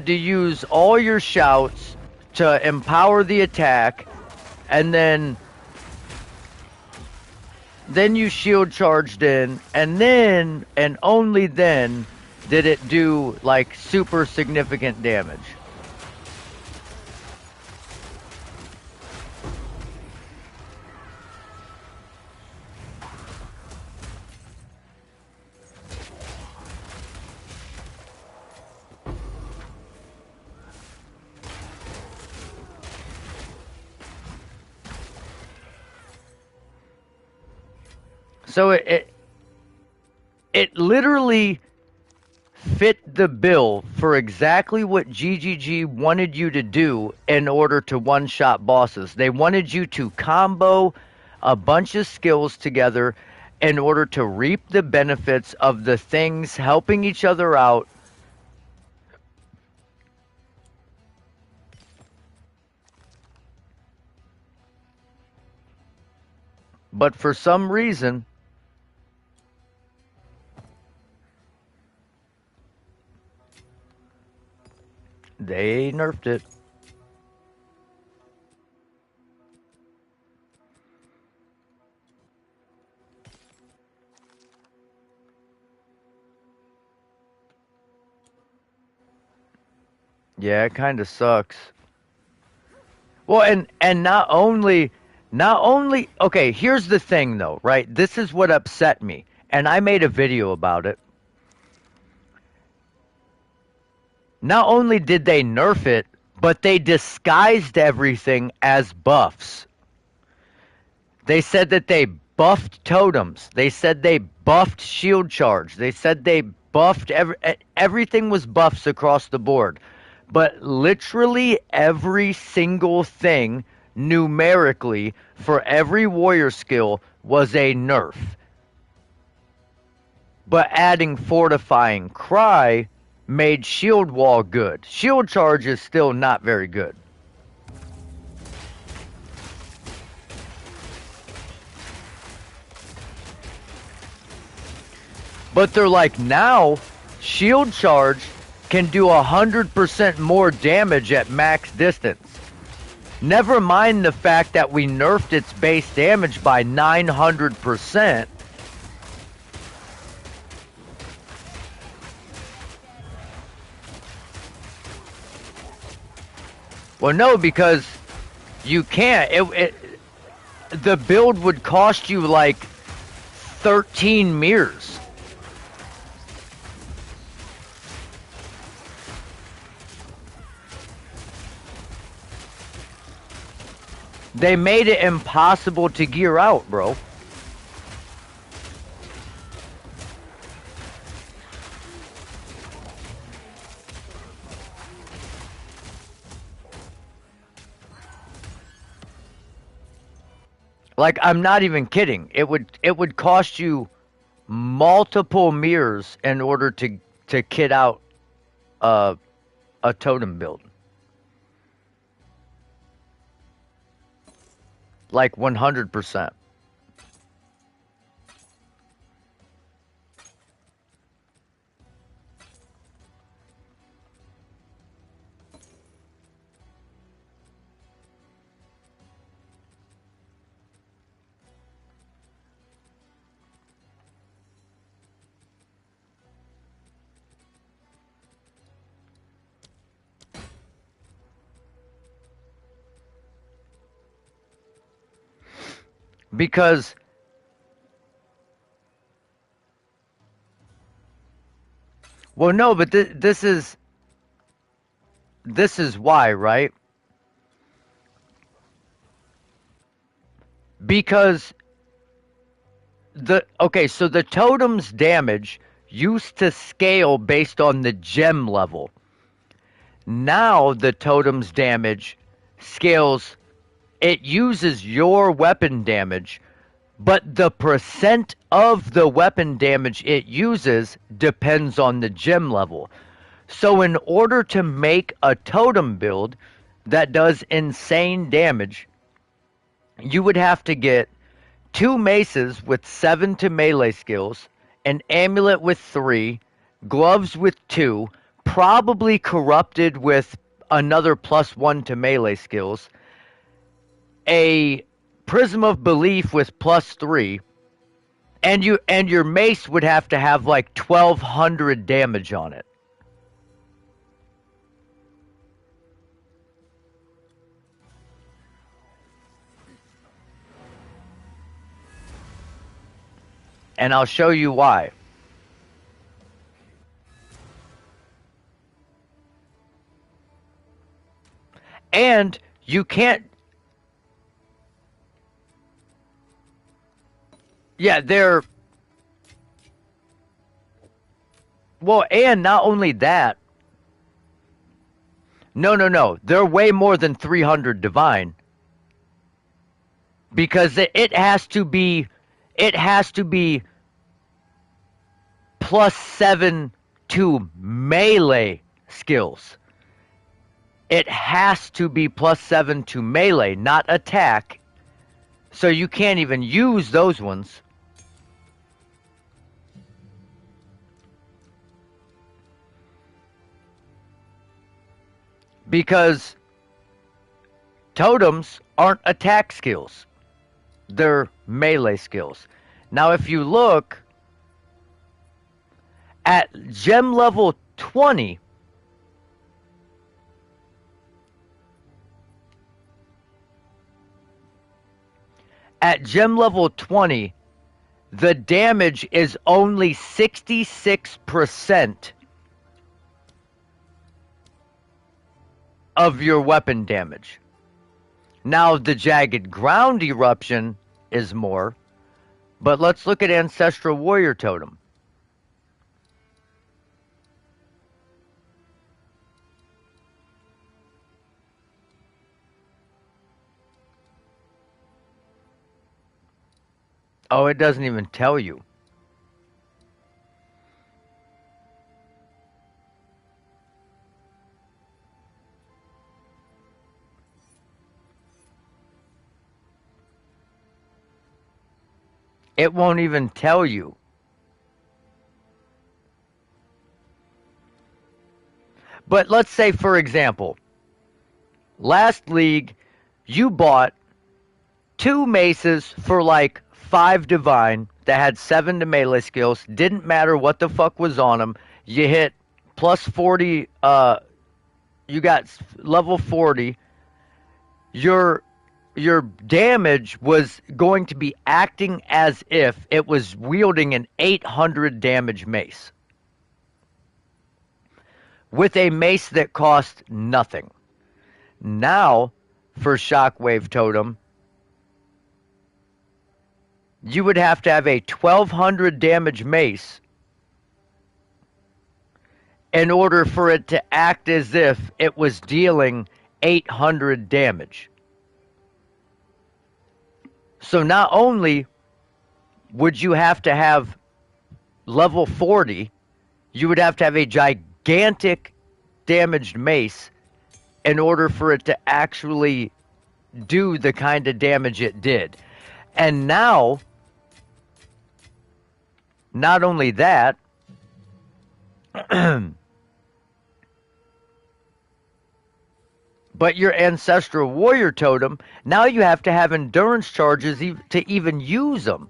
to use all your shouts to empower the attack, and then you shield charged in, and then and only then did it do like super significant damage. So it literally fit the bill for exactly what GGG wanted you to do in order to one-shot bosses. They wanted you to combo a bunch of skills together in order to reap the benefits of the things helping each other out. But for some reason, they nerfed it. Yeah, it kind of sucks. Well, and not only okay, here's the thing though, right? This is what upset me, and I made a video about it. Not only did they nerf it, but they disguised everything as buffs. They said that they buffed totems. They said they buffed shield charge. They said they buffed everything was buffs across the board. But literally every single thing numerically for every warrior skill was a nerf. But adding fortifying cry made shield wall good. Shield charge is still not very good. But they're like, now shield charge can do 100% more damage at max distance. Never mind the fact that we nerfed its base damage by 900%. Well, no, because you can't. The build would cost you like 13 mirrors. They made it impossible to gear out, bro. Like, I'm not even kidding. It would cost you multiple mirrors in order to kit out a totem build. Like 100%. Because well, no, but this is why, right? Because so the totem's damage used to scale based on the gem level. Now the totem's damage scales, it uses your weapon damage, but the percent of the weapon damage it uses depends on the gem level. So in order to make a totem build, that does insane damage, you would have to get 2 maces with 7 to melee skills, an amulet with 3, gloves with 2, probably corrupted with another +1 to melee skills, a prism of belief with +3, and your mace would have to have like 1200 damage on it. And I'll show you why. And you can't. Yeah, they're. Well, and not only that. No. They're way more than 300 divine. Because it has to be. It has to be +7 to melee skills. It has to be +7 to melee, not attack. So you can't even use those ones. Because totems aren't attack skills. They're melee skills. Now if you look at gem level 20, at gem level 20, the damage is only 66% of your weapon damage. Now the jagged ground eruption is more, but let's look at Ancestral Warrior Totem. Oh, it doesn't even tell you. It won't even tell you. But let's say, for example, last league, you bought 2 maces for like 5 divine that had 7 to melee skills. Didn't matter what the fuck was on them. You hit +40, you got level 40. Your damage was going to be acting as if it was wielding an 800 damage mace. With a mace that cost nothing. Now, for Shockwave Totem, you would have to have a 1200 damage mace in order for it to act as if it was dealing 800 damage. So not only would you have to have level 40, you would have to have a gigantic damaged mace in order for it to actually do the kind of damage it did. And now, not only that, but your Ancestral Warrior Totem, now you have to have endurance charges to even use them.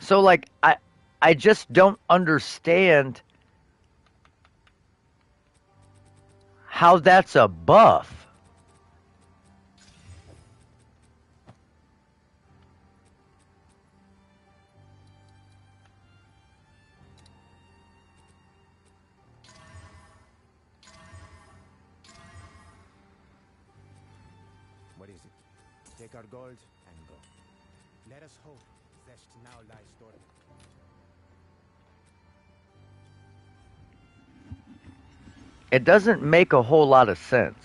So, like, I just don't understand how that's a buff. What is it? Take our gold and go. Let us hope Zest now lies dormant. It doesn't make a whole lot of sense.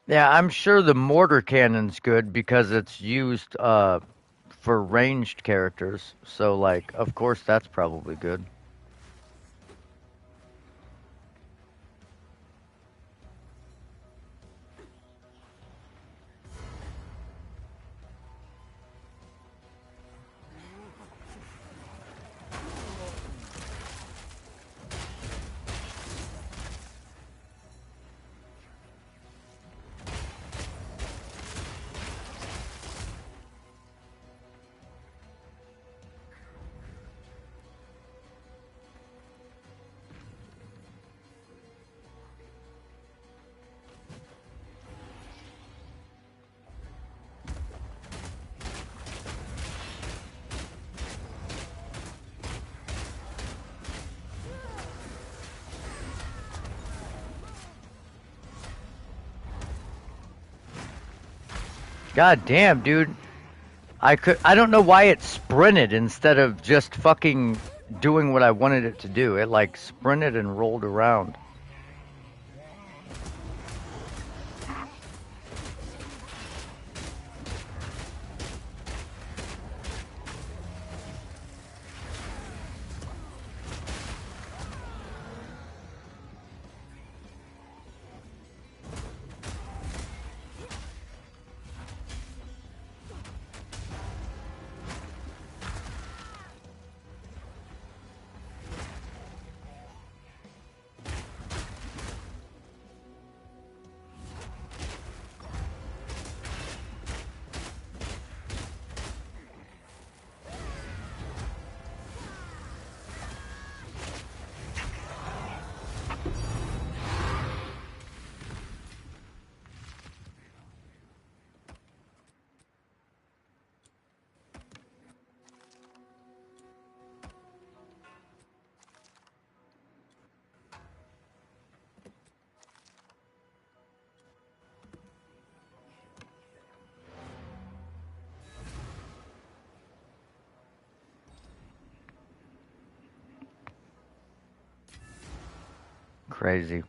Yeah, I'm sure the mortar cannon's good because it's used for ranged characters. So like, of course that's probably good. God damn, dude. I don't know why it sprinted instead of just fucking doing what I wanted it to do. It like sprinted and rolled around. Crazy.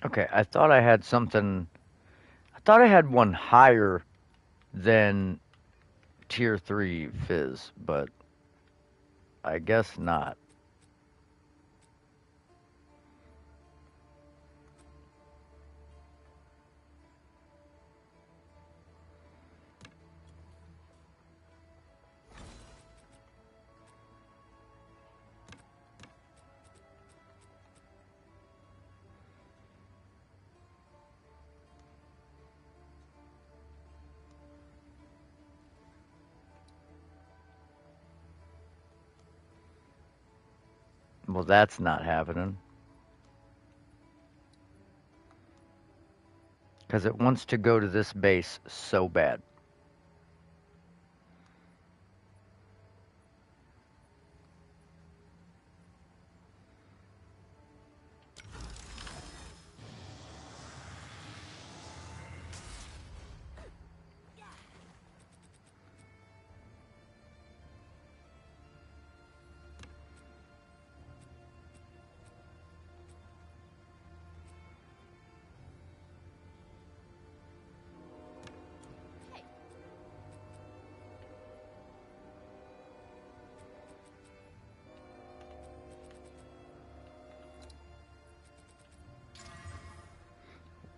Okay, I thought I had something. I thought I had one higher than tier 3 fizz, but I guess not. Well, that's not happening. Because it wants to go to this base so bad.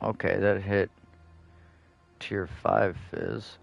Okay, that hit tier 5 fizz.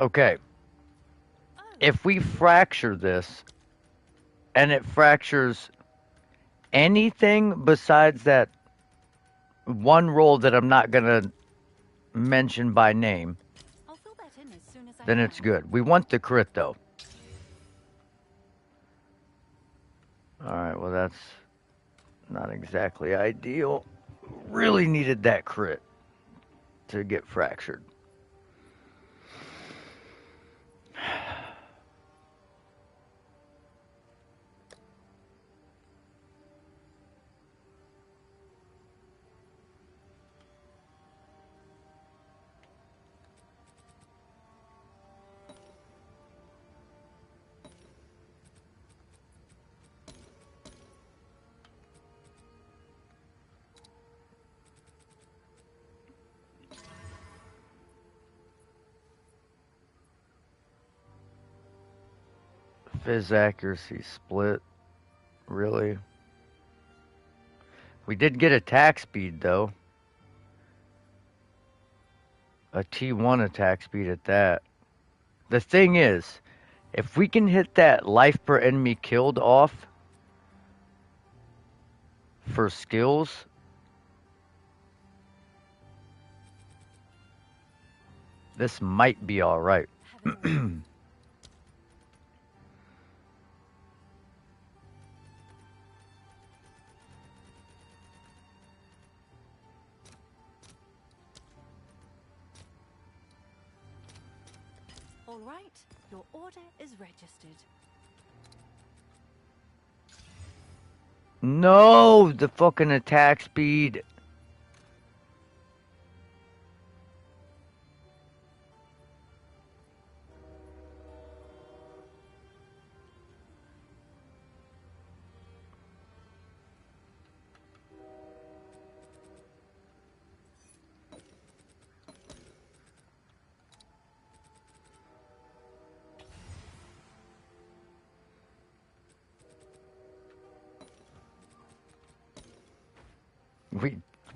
Okay. If we fracture this, and it fractures anything besides that one roll that I'm not going to mention by name, I'll fill that in as soon as I then can. it's good. We want the crit, though. Alright, well, that's not exactly ideal. Really needed that crit to get fractured. Fizz accuracy split. Really? We did get attack speed, though. A T1 attack speed at that. The thing is, if we can hit that life per enemy killed off for skills, this might be alright. All right, your order is registered. No, the fucking attack speed.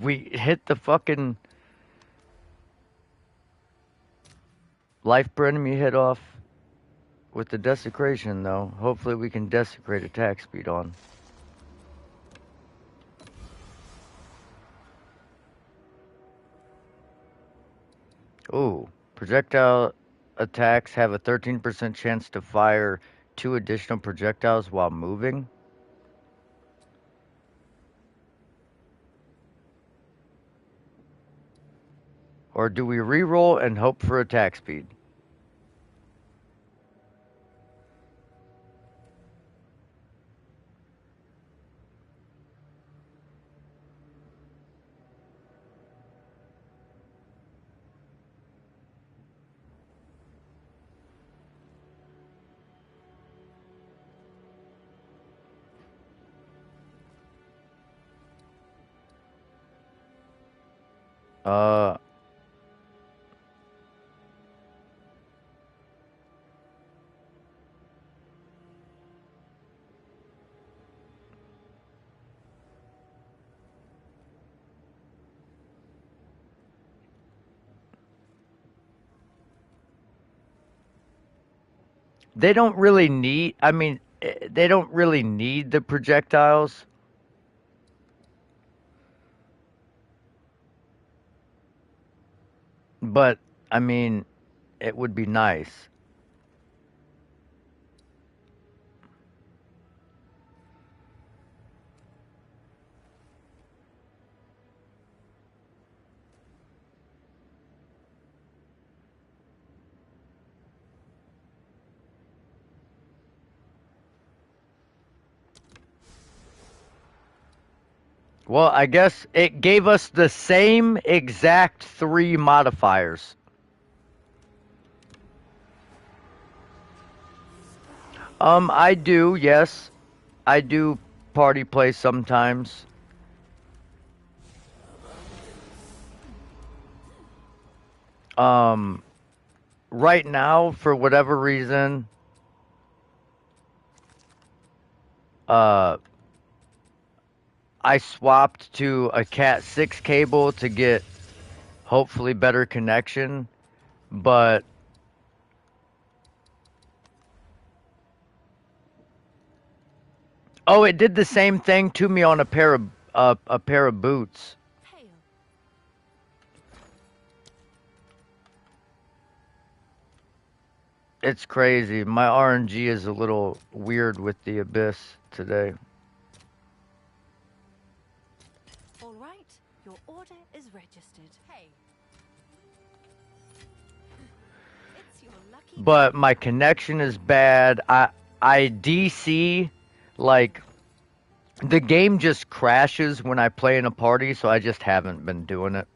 We hit the fucking life per enemy hit off with the desecration, though. Hopefully we can desecrate attack speed on. Ooh, projectile attacks have a 13% chance to fire 2 additional projectiles while moving. Or do we re-roll and hope for attack speed? Uh, they don't really need, I mean, they don't really need the projectiles. But, I mean, it would be nice. Well, I guess it gave us the same exact 3 modifiers. I do, yes. I do party play sometimes. Um, right now, for whatever reason, uh, I swapped to a Cat 6 cable to get hopefully better connection, but oh, it did the same thing to me on a pair of boots. Hail. It's crazy. My RNG is a little weird with the Abyss today. All right, your order is registered. Hey. It's your lucky But my connection is bad. I DC, like, the game just crashes when I play in a party, so I just haven't been doing it.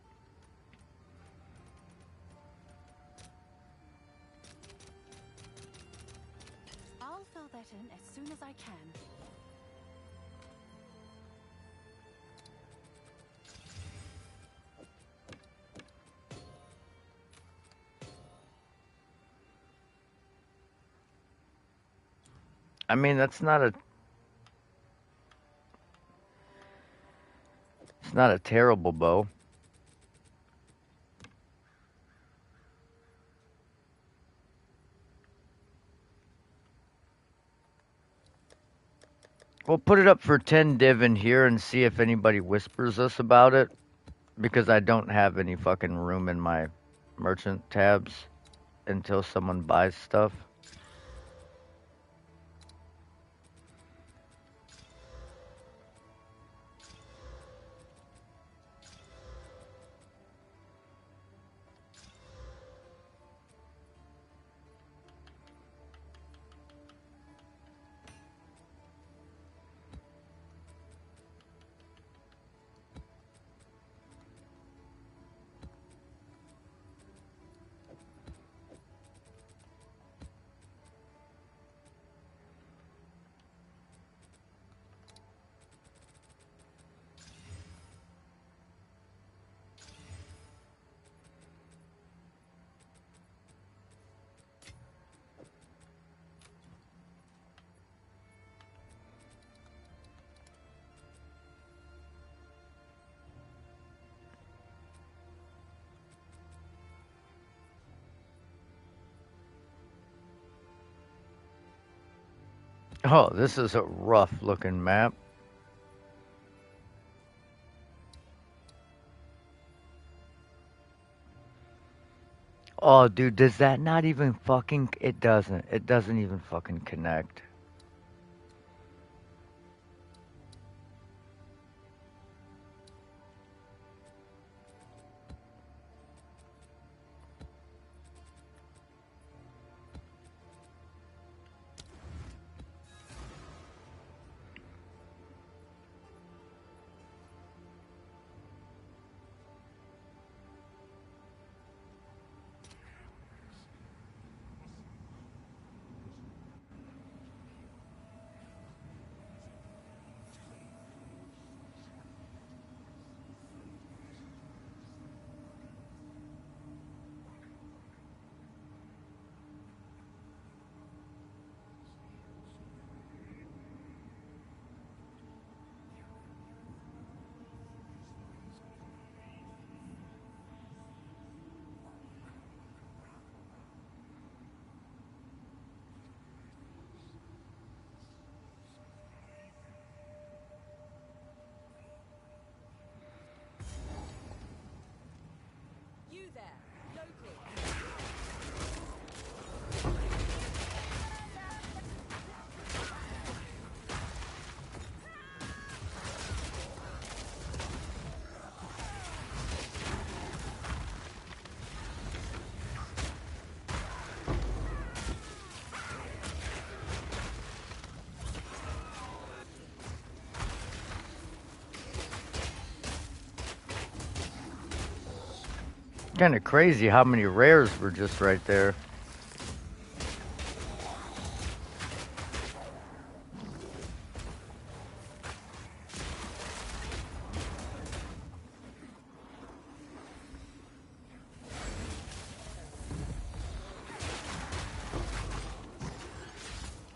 I'll fill that in as soon as I can. I mean, it's not a terrible bow. We'll put it up for 10 div in here and see if anybody whispers us about it, because I don't have any fucking room in my merchant tabs until someone buys stuff. Oh, this is a rough looking map. Oh, dude, does that not even fucking... It doesn't. It doesn't even fucking connect. Kind of crazy how many rares were just right there.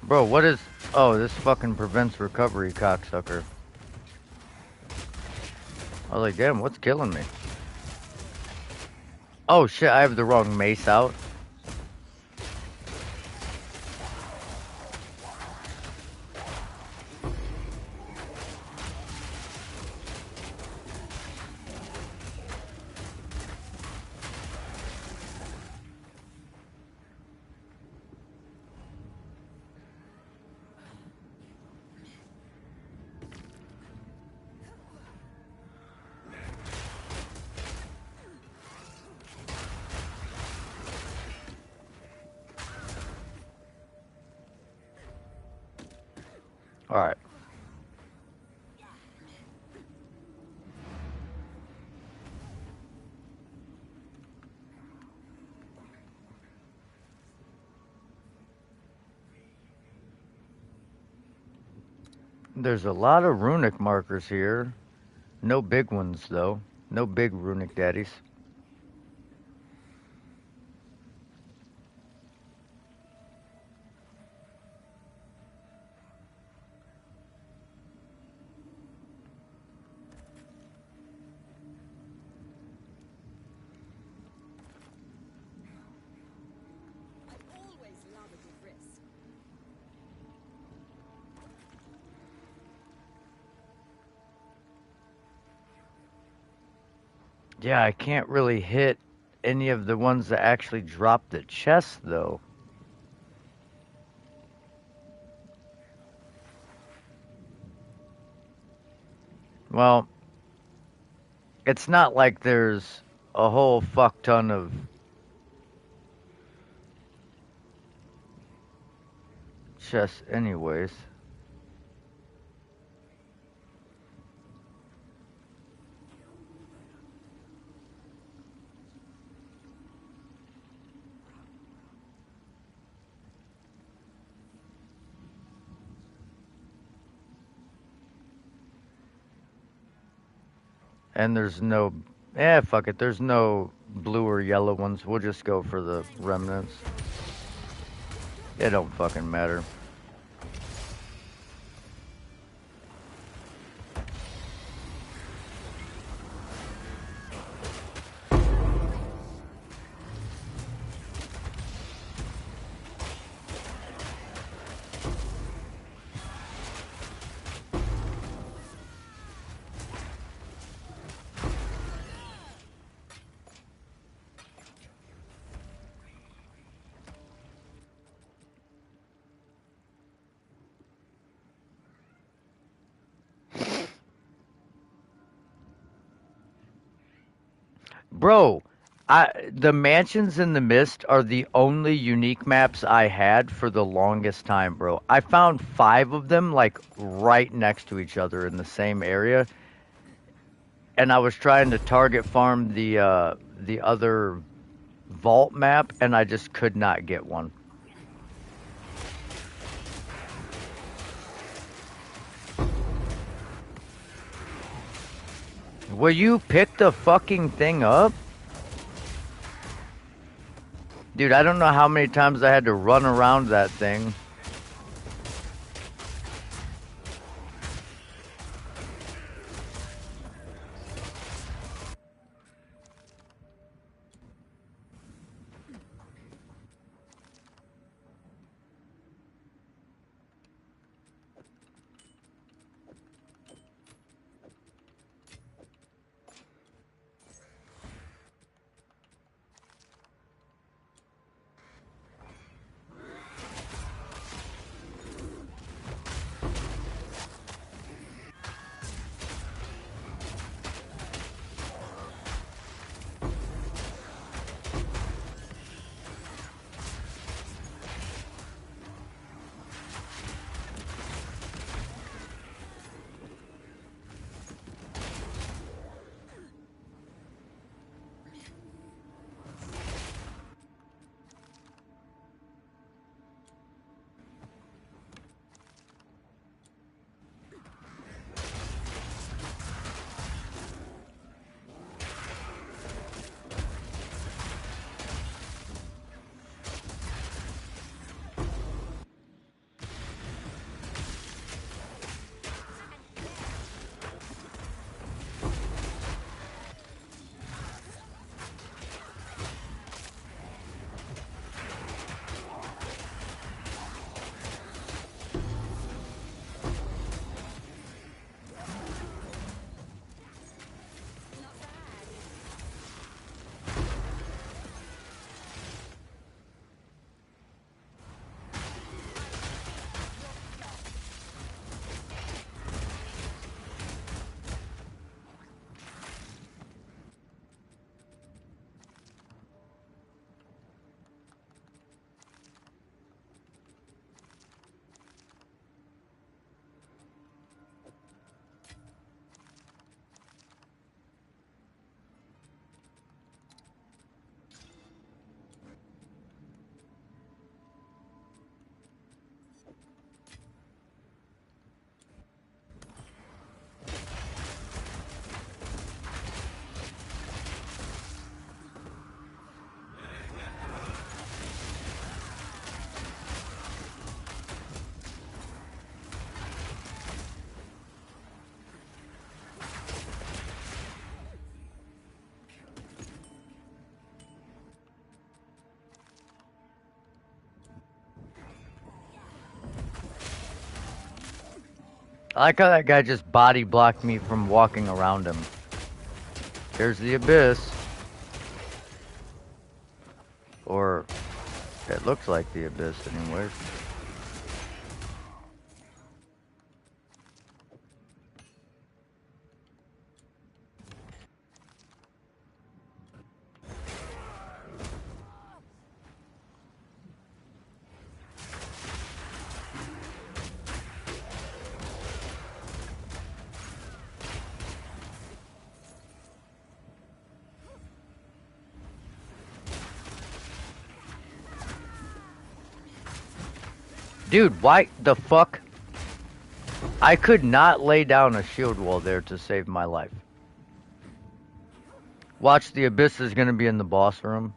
Bro, what is... Oh, this fucking prevents recovery, cocksucker. I was like, damn, what's killing me? Oh shit, I have the wrong mace out. Alright. There's a lot of runic markers here. No big ones, though. No big runic daddies. Yeah, I can't really hit any of the ones that actually drop the chest, though. Well, it's not like there's a whole fuck ton of chests anyways. And there's no... fuck it. There's no blue or yellow ones. We'll just go for the remnants. It don't fucking matter. Bro, the mansions in the mist are the only unique maps I had for the longest time, bro. I found 5 of them like right next to each other in the same area, and I was trying to target farm the other vault map, and I just could not get one. Will you pick the fucking thing up? Dude, I don't know how many times I had to run around that thing. like how that guy just body blocked me from walking around him. Here's the abyss. Or it looks like the abyss anyways. Dude, why the fuck? I could not lay down a shield wall there to save my life. Watch, the abyss is gonna be in the boss room.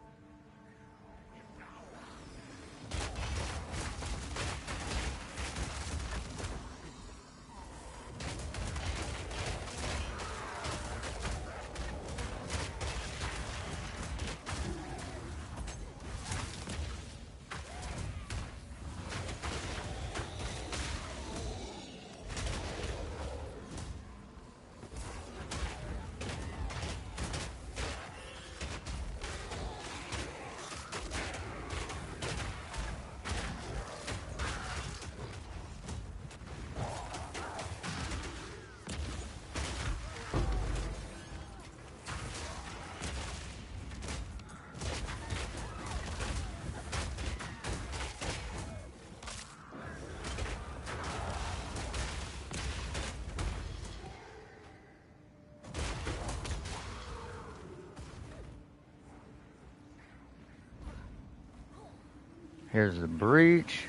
Here's the breach.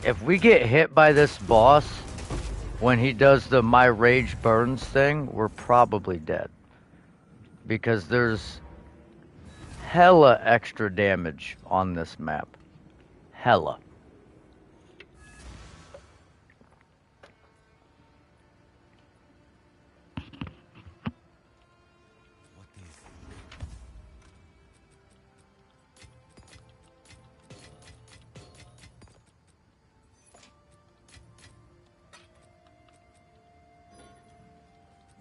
If we get hit by this boss when he does the my rage burns thing, we're probably dead. Because there's hella extra damage on this map. Hella. What is it?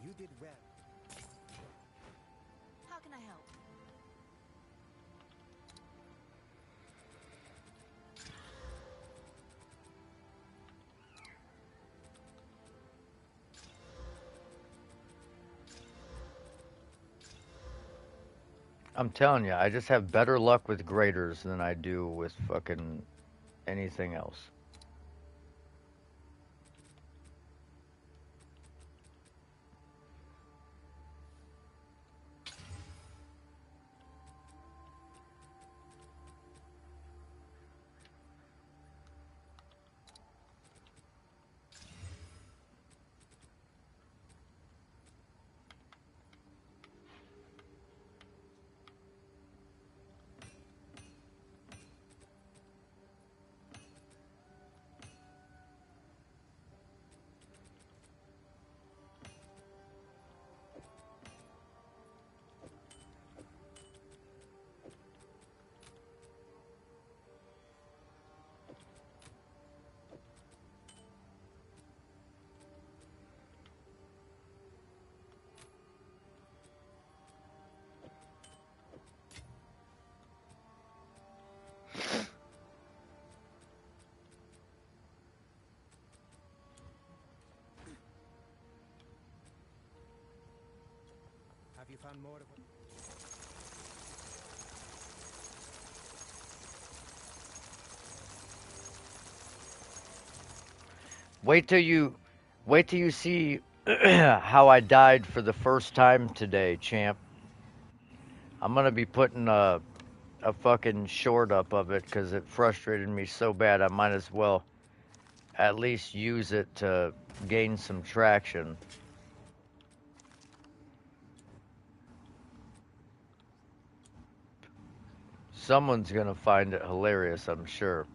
You did well. How can I help? I'm telling you, I just have better luck with graders than I do with fucking anything else. Have you found more of it? Wait till you see how I died for the first time today, champ. I'm gonna be putting a fucking short up of it because it frustrated me so bad. I might as well at least use it to gain some traction. Someone's gonna find it hilarious, I'm sure.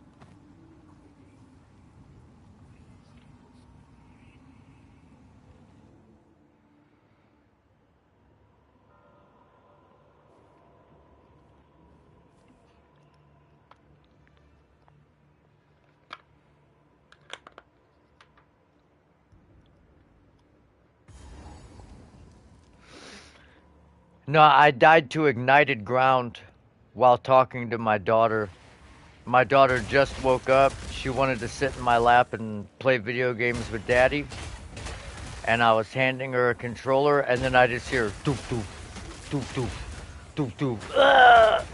No, I died to ignited ground while talking to my daughter. My daughter just woke up. She wanted to sit in my lap and play video games with daddy. And I was handing her a controller, and then I just hear doop doop, doop doop, doop doop.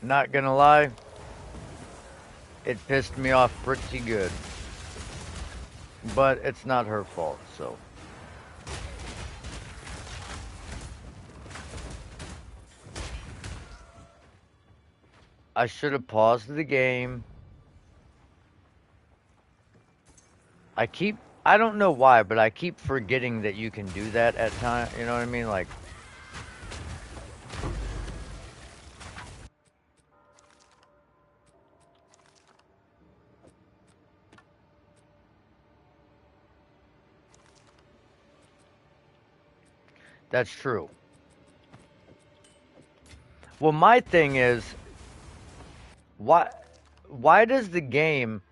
Not gonna lie, it pissed me off pretty good. But it's not her fault, so. I should have paused the game. I don't know why, but I keep forgetting that you can do that at times. You know what I mean? Like, that's true. Well, my thing is, why, why does the game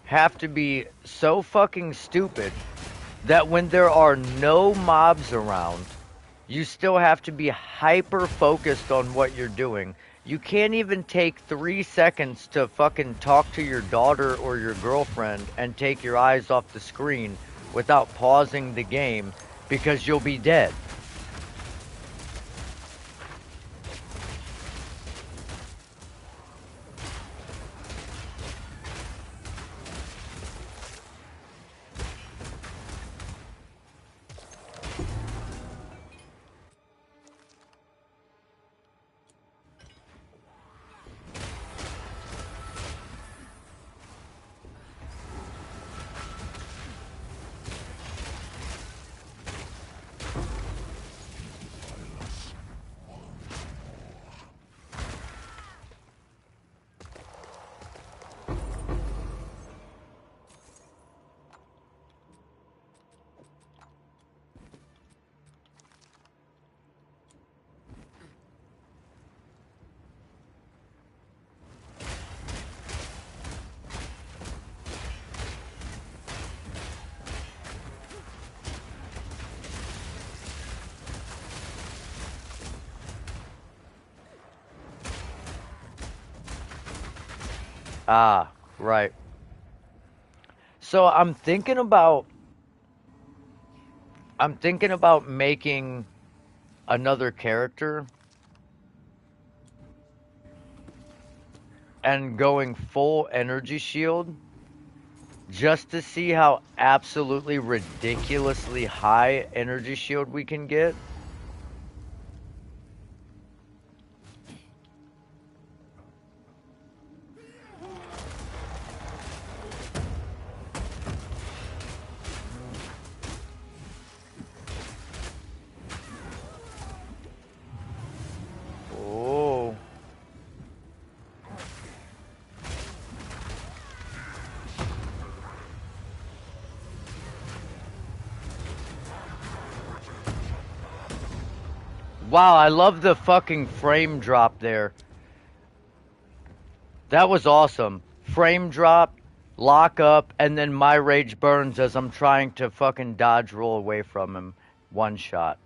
have to be so fucking stupid that when there are no mobs around, you still have to be hyper focused on what you're doing? You can't even take 3 seconds to fucking talk to your daughter or your girlfriend and take your eyes off the screen without pausing the game because you'll be dead. Ah, right. So I'm thinking about making another character and going full energy shield just to see how absolutely ridiculously high energy shield we can get. Oh. Wow, I love the fucking frame drop there. That was awesome. Frame drop, lock up, and then my rage burns as I'm trying to fucking dodge roll away from him. One shot.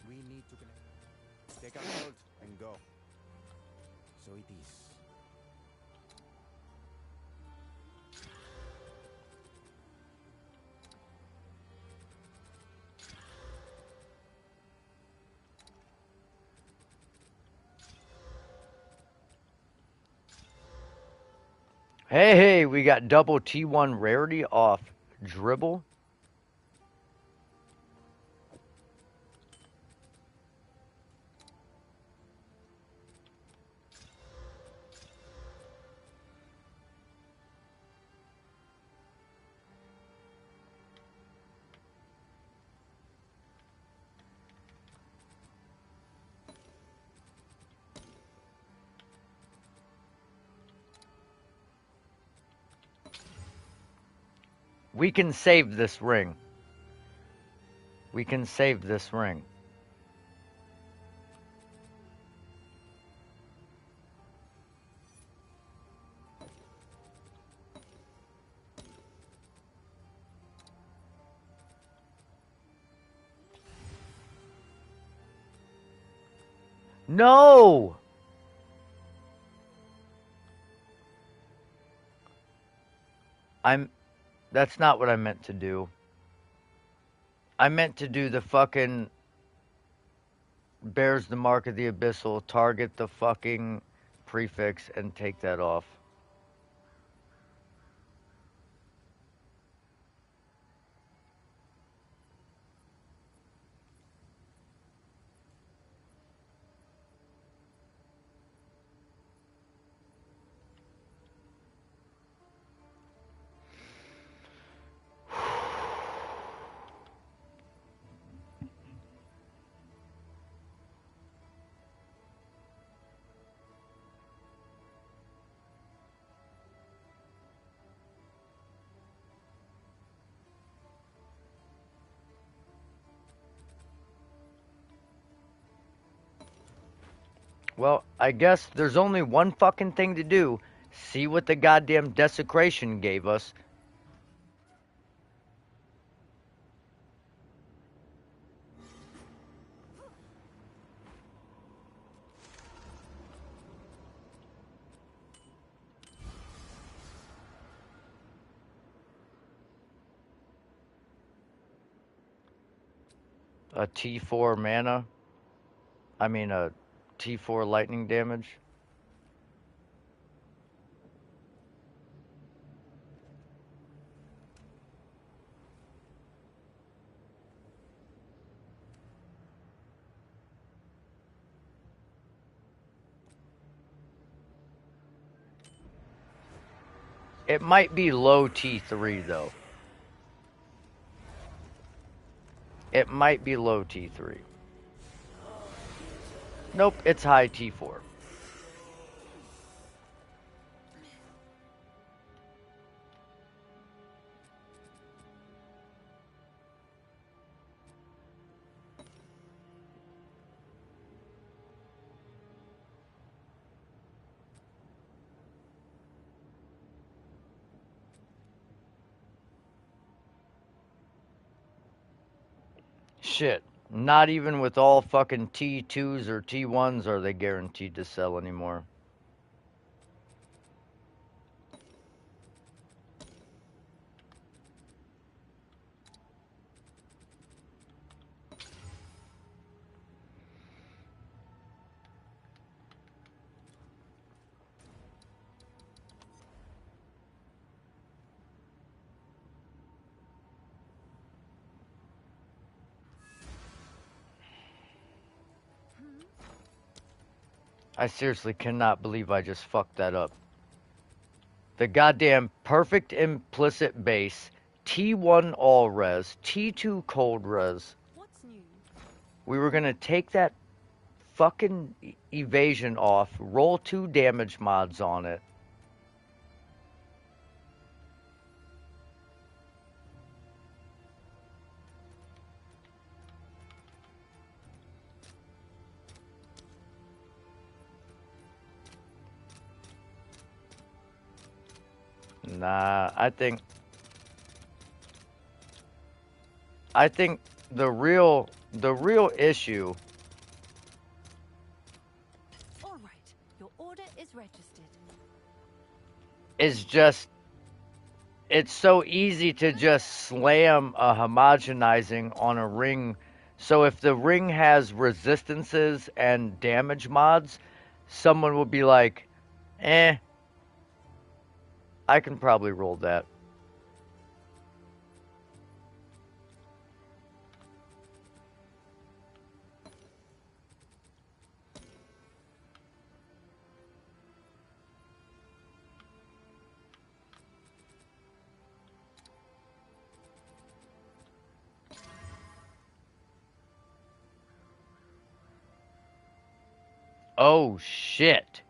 We need to connect. Take our gold and go. So it is. Hey, hey, we got double T1 rarity off dribble. We can save this ring. We can save this ring. No! That's not what I meant to do. I meant to do the fucking bears the mark of the abyssal, target the fucking prefix, and take that off. Well, I guess there's only one fucking thing to do. See what the goddamn desecration gave us. A T4 mana. I mean, a T4 lightning damage. It might be low T3 though. It might be low T3. Nope, it's high T4. Shit. Not even with all fucking T2s or T1s are they guaranteed to sell anymore. I seriously cannot believe I just fucked that up. The goddamn perfect implicit base, T1 all res, T2 cold res. What's new? We were gonna take that fucking evasion off, roll 2 damage mods on it. Nah, I think the real issue All right, your order is registered. is just it's so easy to just slam a homogenizing on a ring. So if the ring has resistances and damage mods, someone will be like, I can probably roll that. Oh shit.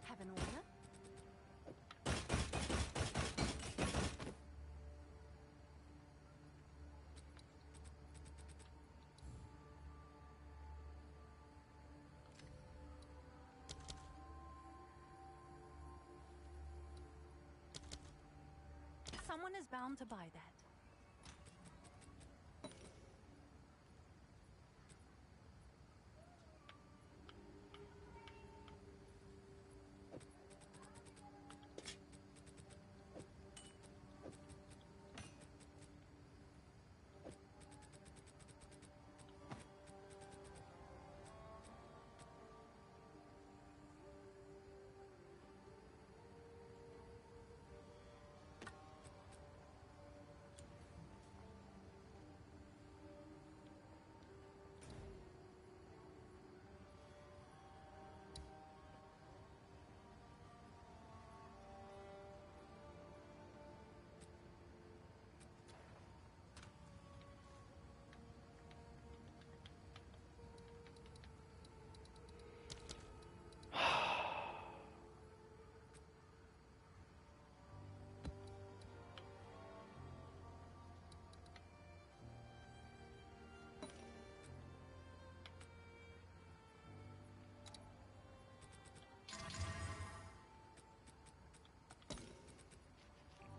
Have an order? Someone is bound to buy that.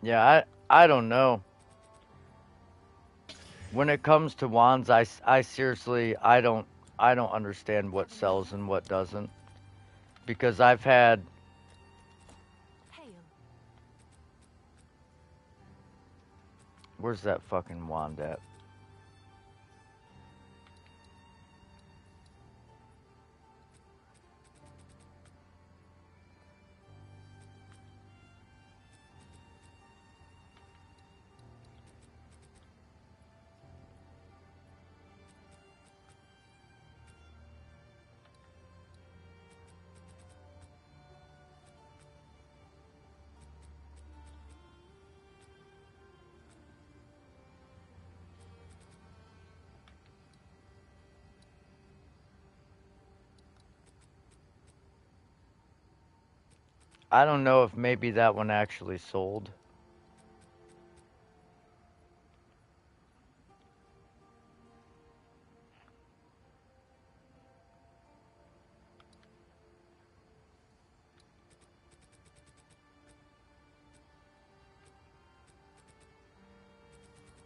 Yeah, I don't know. When it comes to wands, I seriously I don't understand what sells and what doesn't, because I've had Hail. where's that fucking wand at? I don't know if maybe that one actually sold.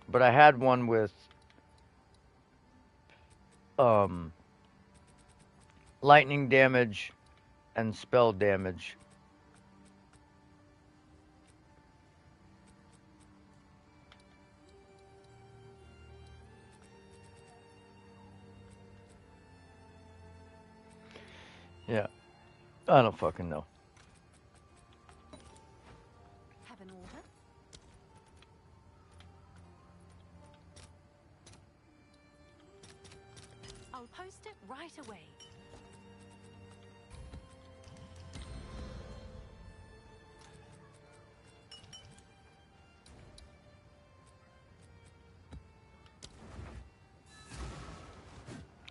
But I had one with um, lightning damage and spell damage. Yeah, I don't fucking know. Have an order? I'll post it right away.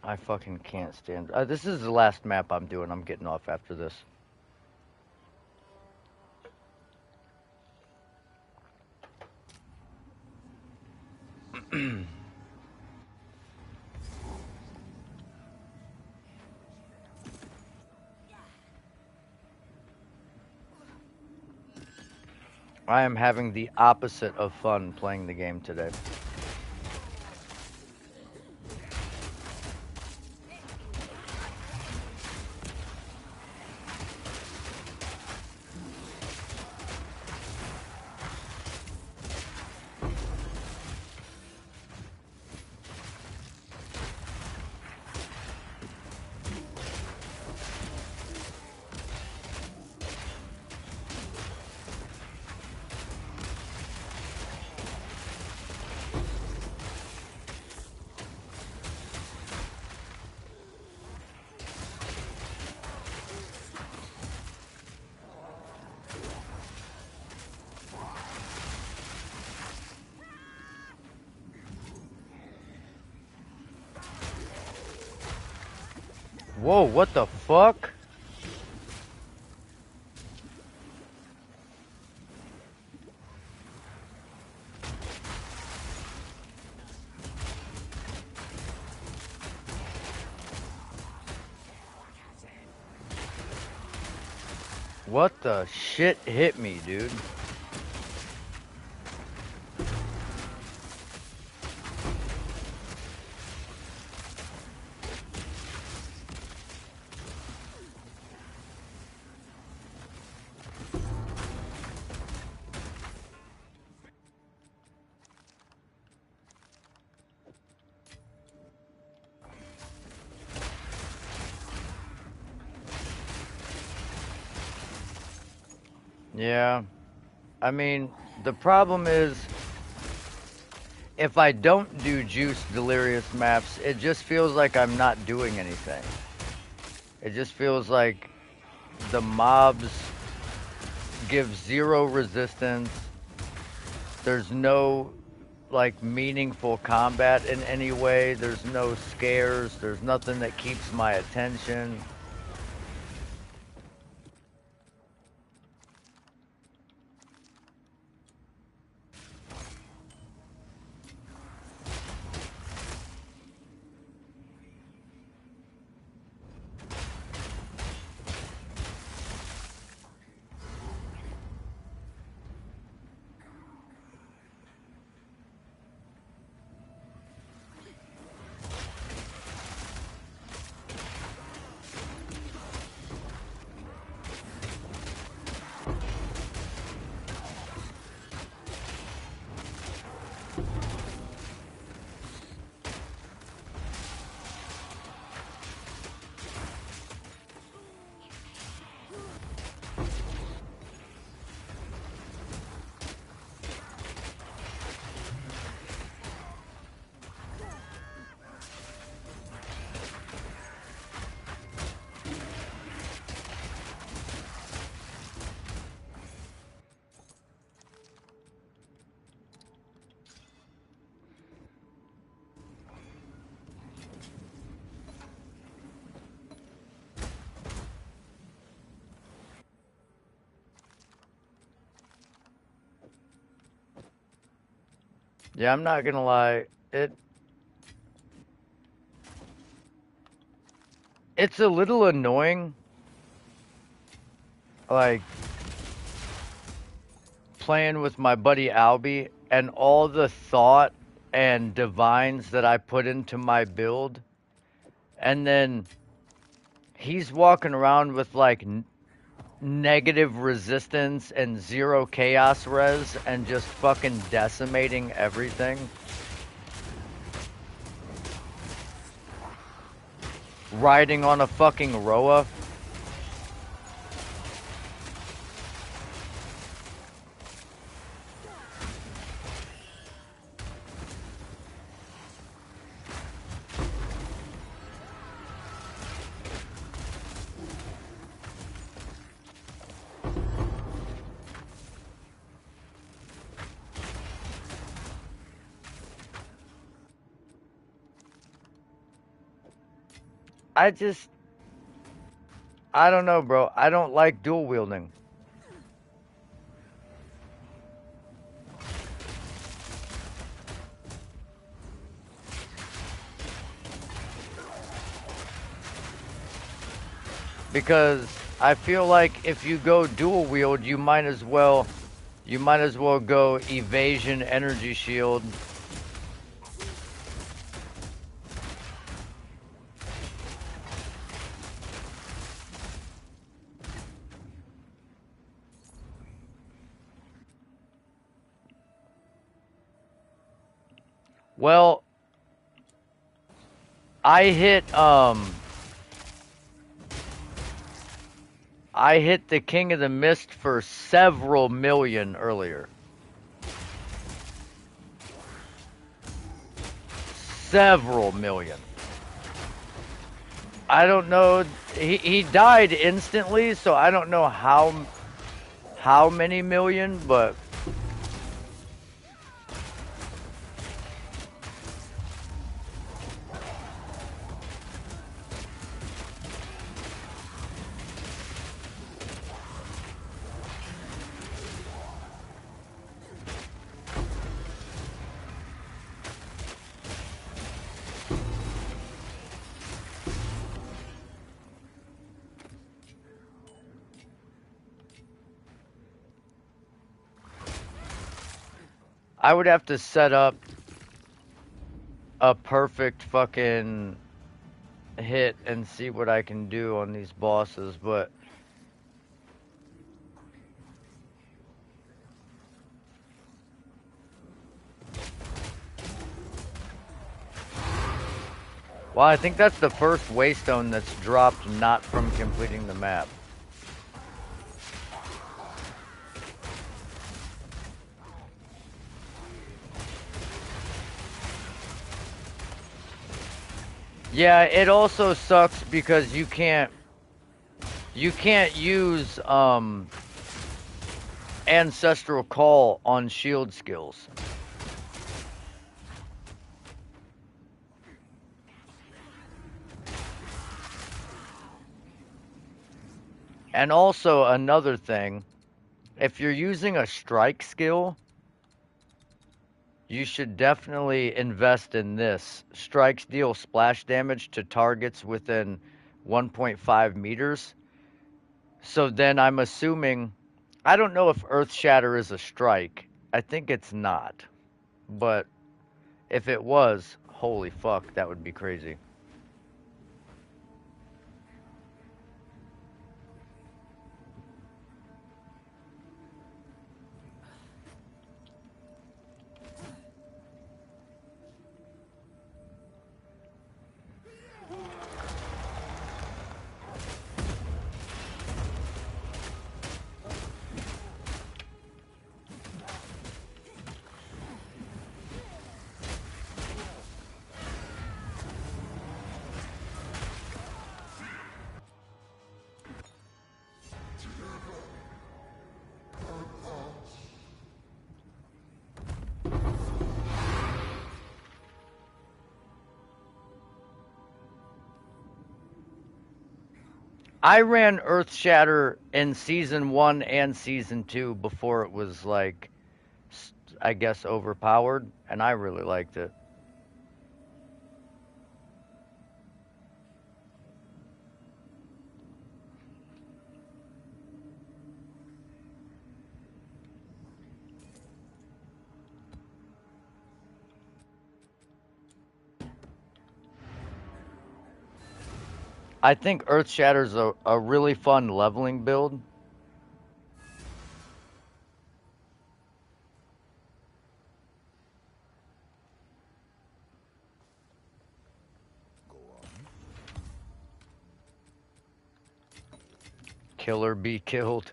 I fucking can't stand. This is the last map I'm doing. I'm getting off after this. I am having the opposite of fun playing the game today. Whoa, what the fuck? What the shit hit me, dude? Yeah. I mean, the problem is, if I don't do Juice Delirious maps, it just feels like I'm not doing anything. It just feels like the mobs give zero resistance. There's no, like, meaningful combat in any way. There's no scares. There's nothing that keeps my attention. Yeah, I'm not gonna lie. It's a little annoying, like playing with my buddy Albie and all the thought and divines that I put into my build, and then he's walking around with like negative resistance and zero chaos res and just fucking decimating everything. Riding on a fucking Roa. I just, I don't know, bro. I don't like dual wielding. Because I feel like if you go dual wield, you might as well go evasion, energy shield. Well, I hit the King of the Mist for several million earlier. Several million. I don't know. He died instantly, so I don't know how many million, but I would have to set up a perfect fucking hit and see what I can do on these bosses, but well, I think that's the first waystone that's dropped not from completing the map. Yeah, it also sucks because you can't use ancestral call on shield skills. And also another thing, if you're using a strike skill, you should definitely invest in this. Strikes deal splash damage to targets within 1.5 meters. So then I'm assuming, I don't know if Earth Shatter is a strike. I think it's not. But if it was, holy fuck, that would be crazy. I ran Earth Shatter in season 1 and season 2 before it was like I guess, overpowered, and I really liked it. I think Earth Shatter's a really fun leveling build. Kill or be killed.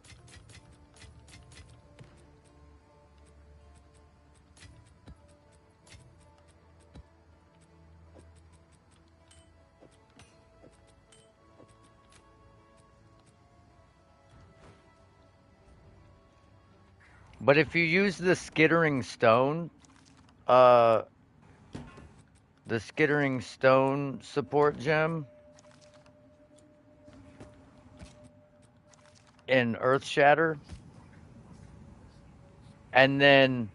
But if you use the skittering stone, uh, the skittering stone support gem in Earth Shatter, and then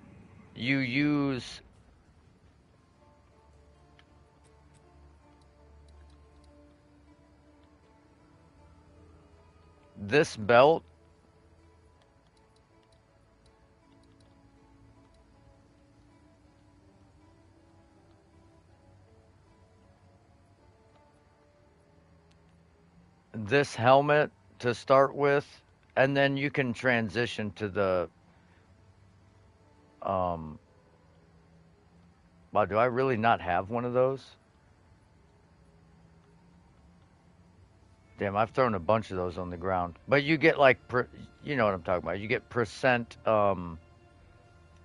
you use this belt, this helmet to start with, and then you can transition to the wow, do I really not have one of those? Damn, I've thrown a bunch of those on the ground. But you get like you know what I'm talking about. You get percent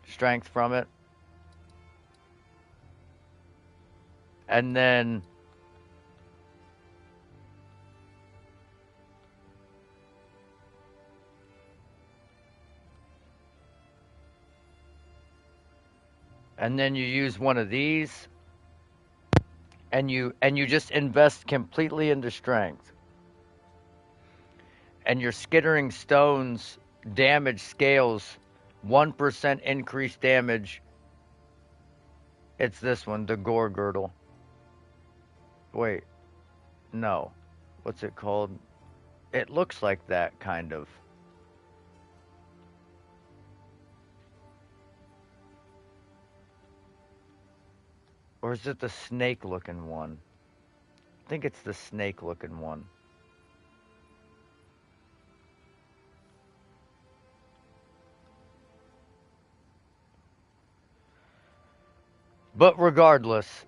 strength from it. And then you use one of these, and you just invest completely into strength. And your skittering stones damage scales 1% increased damage. It's this one, the Gore Girdle. Wait, no. What's it called? It looks like that, kind of. Or is it the snake-looking one? I think it's the snake-looking one. But regardless,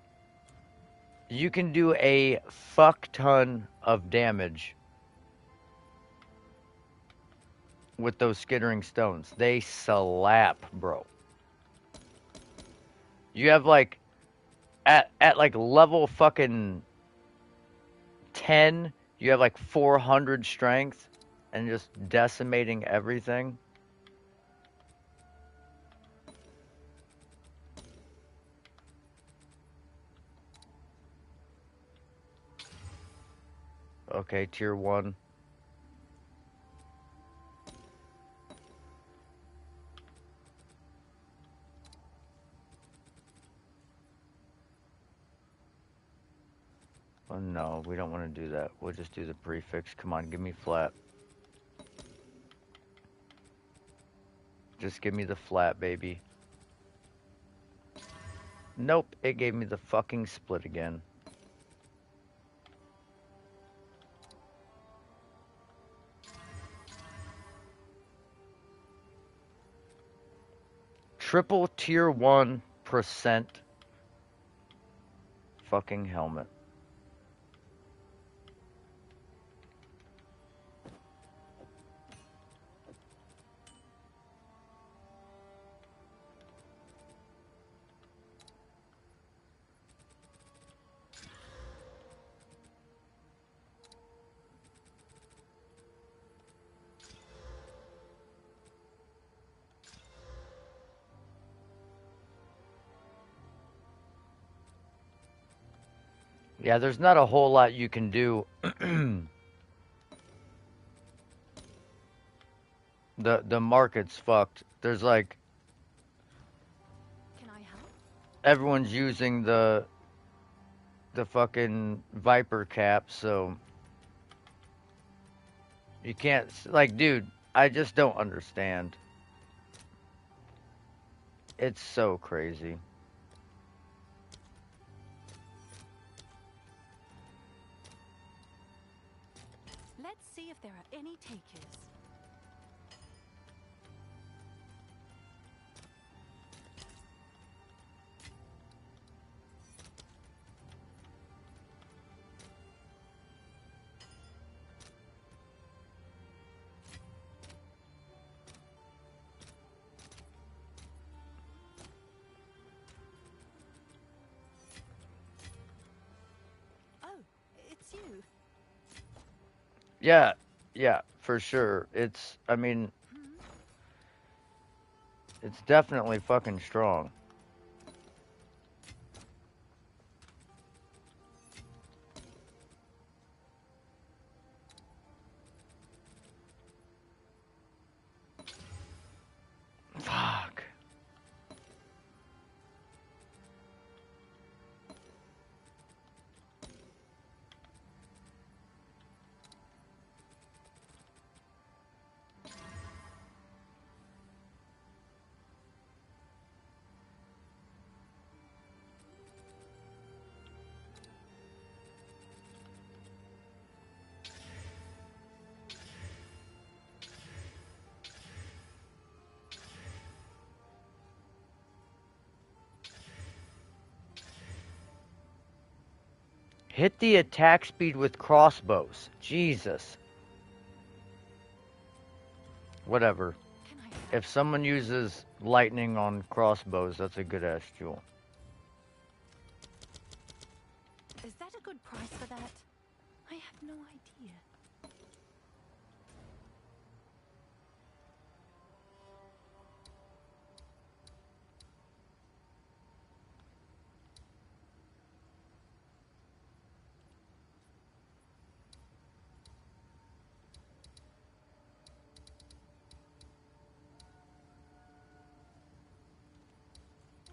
you can do a fuck ton of damage with those skittering stones. They slap, bro. You have like at like level fucking 10, you have like 400 strength and just decimating everything. Okay, tier 1. Oh, no, we don't want to do that. We'll just do the prefix. Come on, give me flat. Just give me the flat, baby. Nope, it gave me the fucking split again. Triple tier 1% fucking helmet. Yeah, there's not a whole lot you can do. The market's fucked. There's like help? everyone's using the fucking Viper cap, so you can't like, dude. I just don't understand. It's so crazy. Let's see if there are any takers. Oh, it's you. Yeah, yeah, for sure. I mean, it's definitely fucking strong. Fuck. Hit the attack speed with crossbows. Jesus. Whatever. Can I help? If someone uses lightning on crossbows, that's a good ass jewel. Is that a good price for that? I have no idea.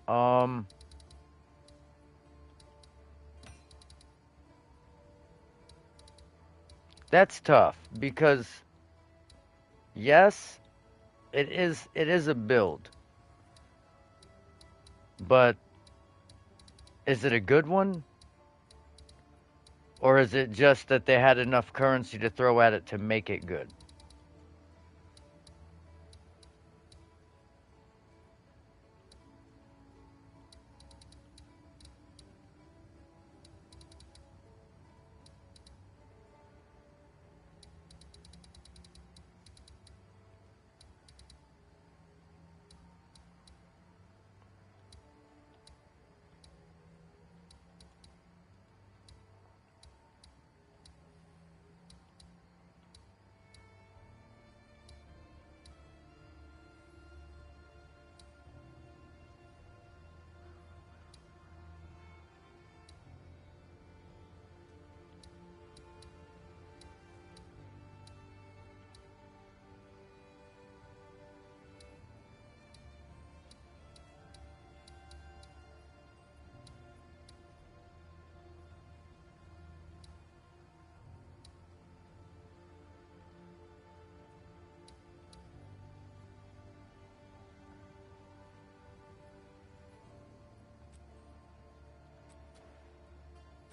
Um, that's tough because yes, it is a build. But is it a good one? Or is it just that they had enough currency to throw at it to make it good?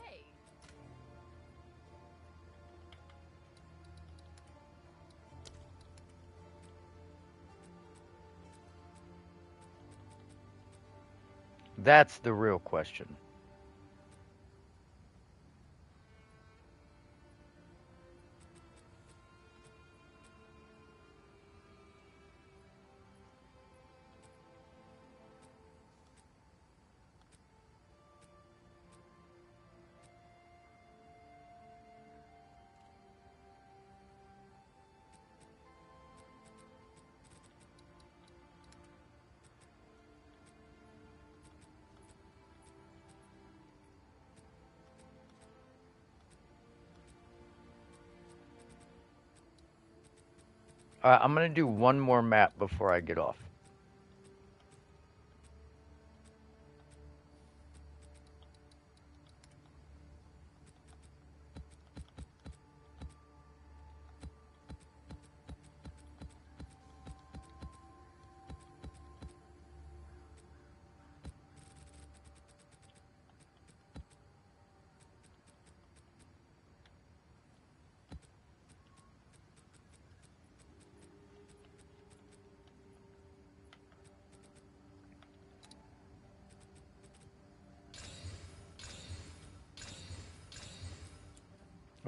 Hey, That's the real question. Alright, I'm gonna do one more map before I get off.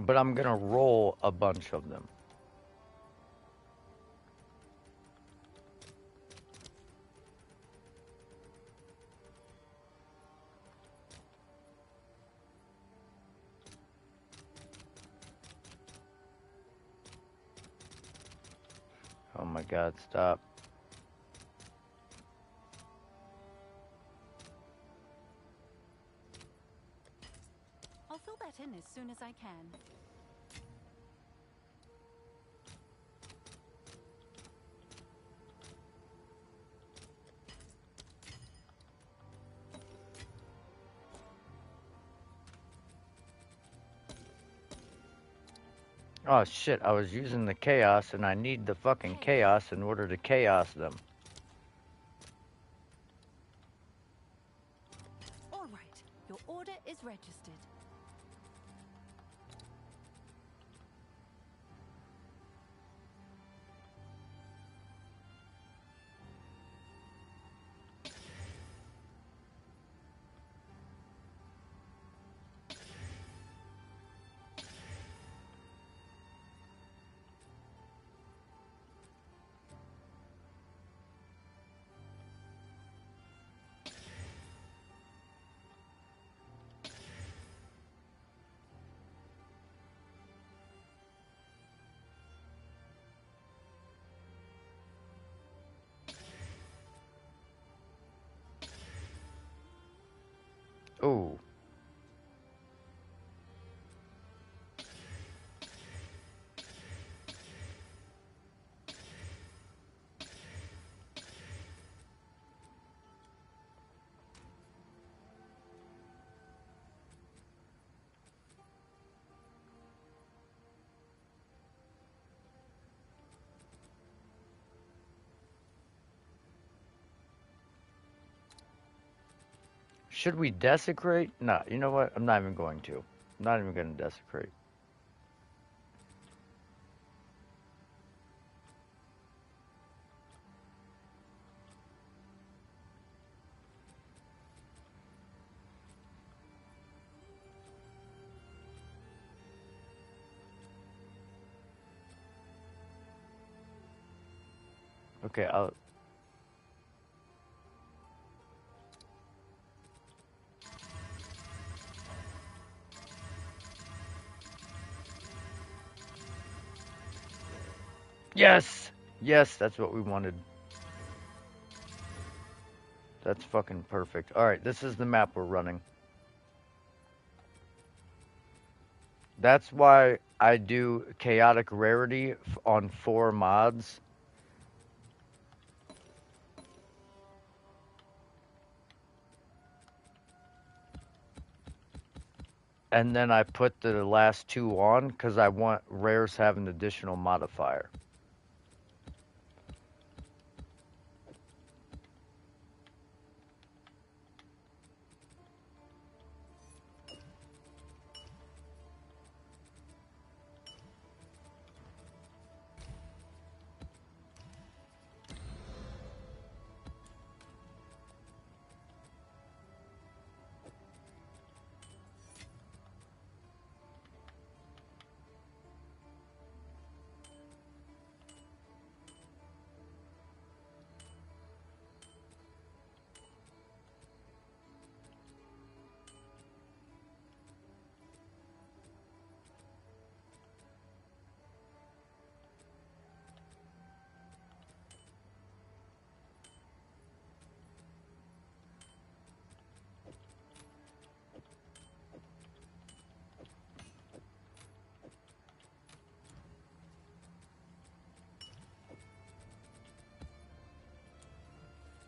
but I'm gonna roll a bunch of them. Oh my god, stop. I'll fill that in as soon as I can. Oh shit, I was using the chaos and I need the fucking chaos in order to chaos them. All right, your order is registered. Ooh. Should we desecrate? No, you know what? I'm not even going to. I'm not even going to desecrate. Okay, I'll... Yes! Yes, that's what we wanted. That's fucking perfect. Alright, this is the map we're running. That's why I do chaotic rarity on 4 mods. And then I put the last 2 on because I want rares to have an additional modifier.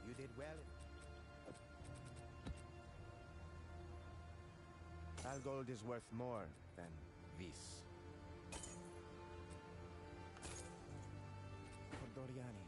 You did well. All gold is worth more than this. For Doriani.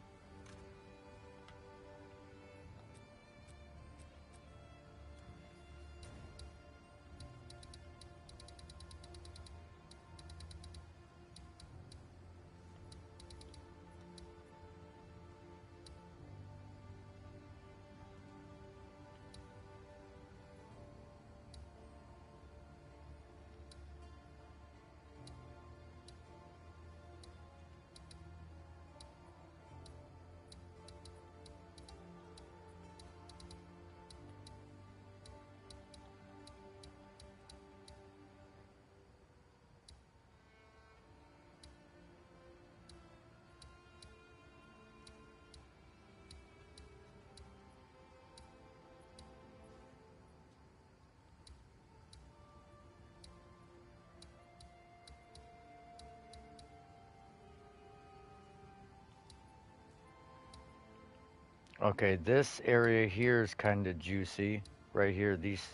Okay, this area here is kind of juicy. Right here, these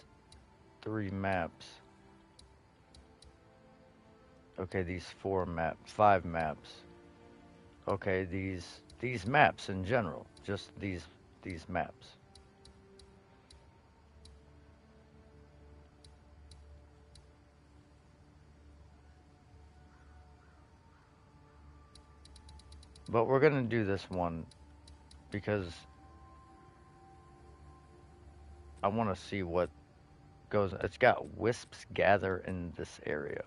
3 maps. Okay, these 5 maps. Okay, these maps in general, just these maps. But we're gonna do this one because I want to see what goes. It's got wisps gather in this area.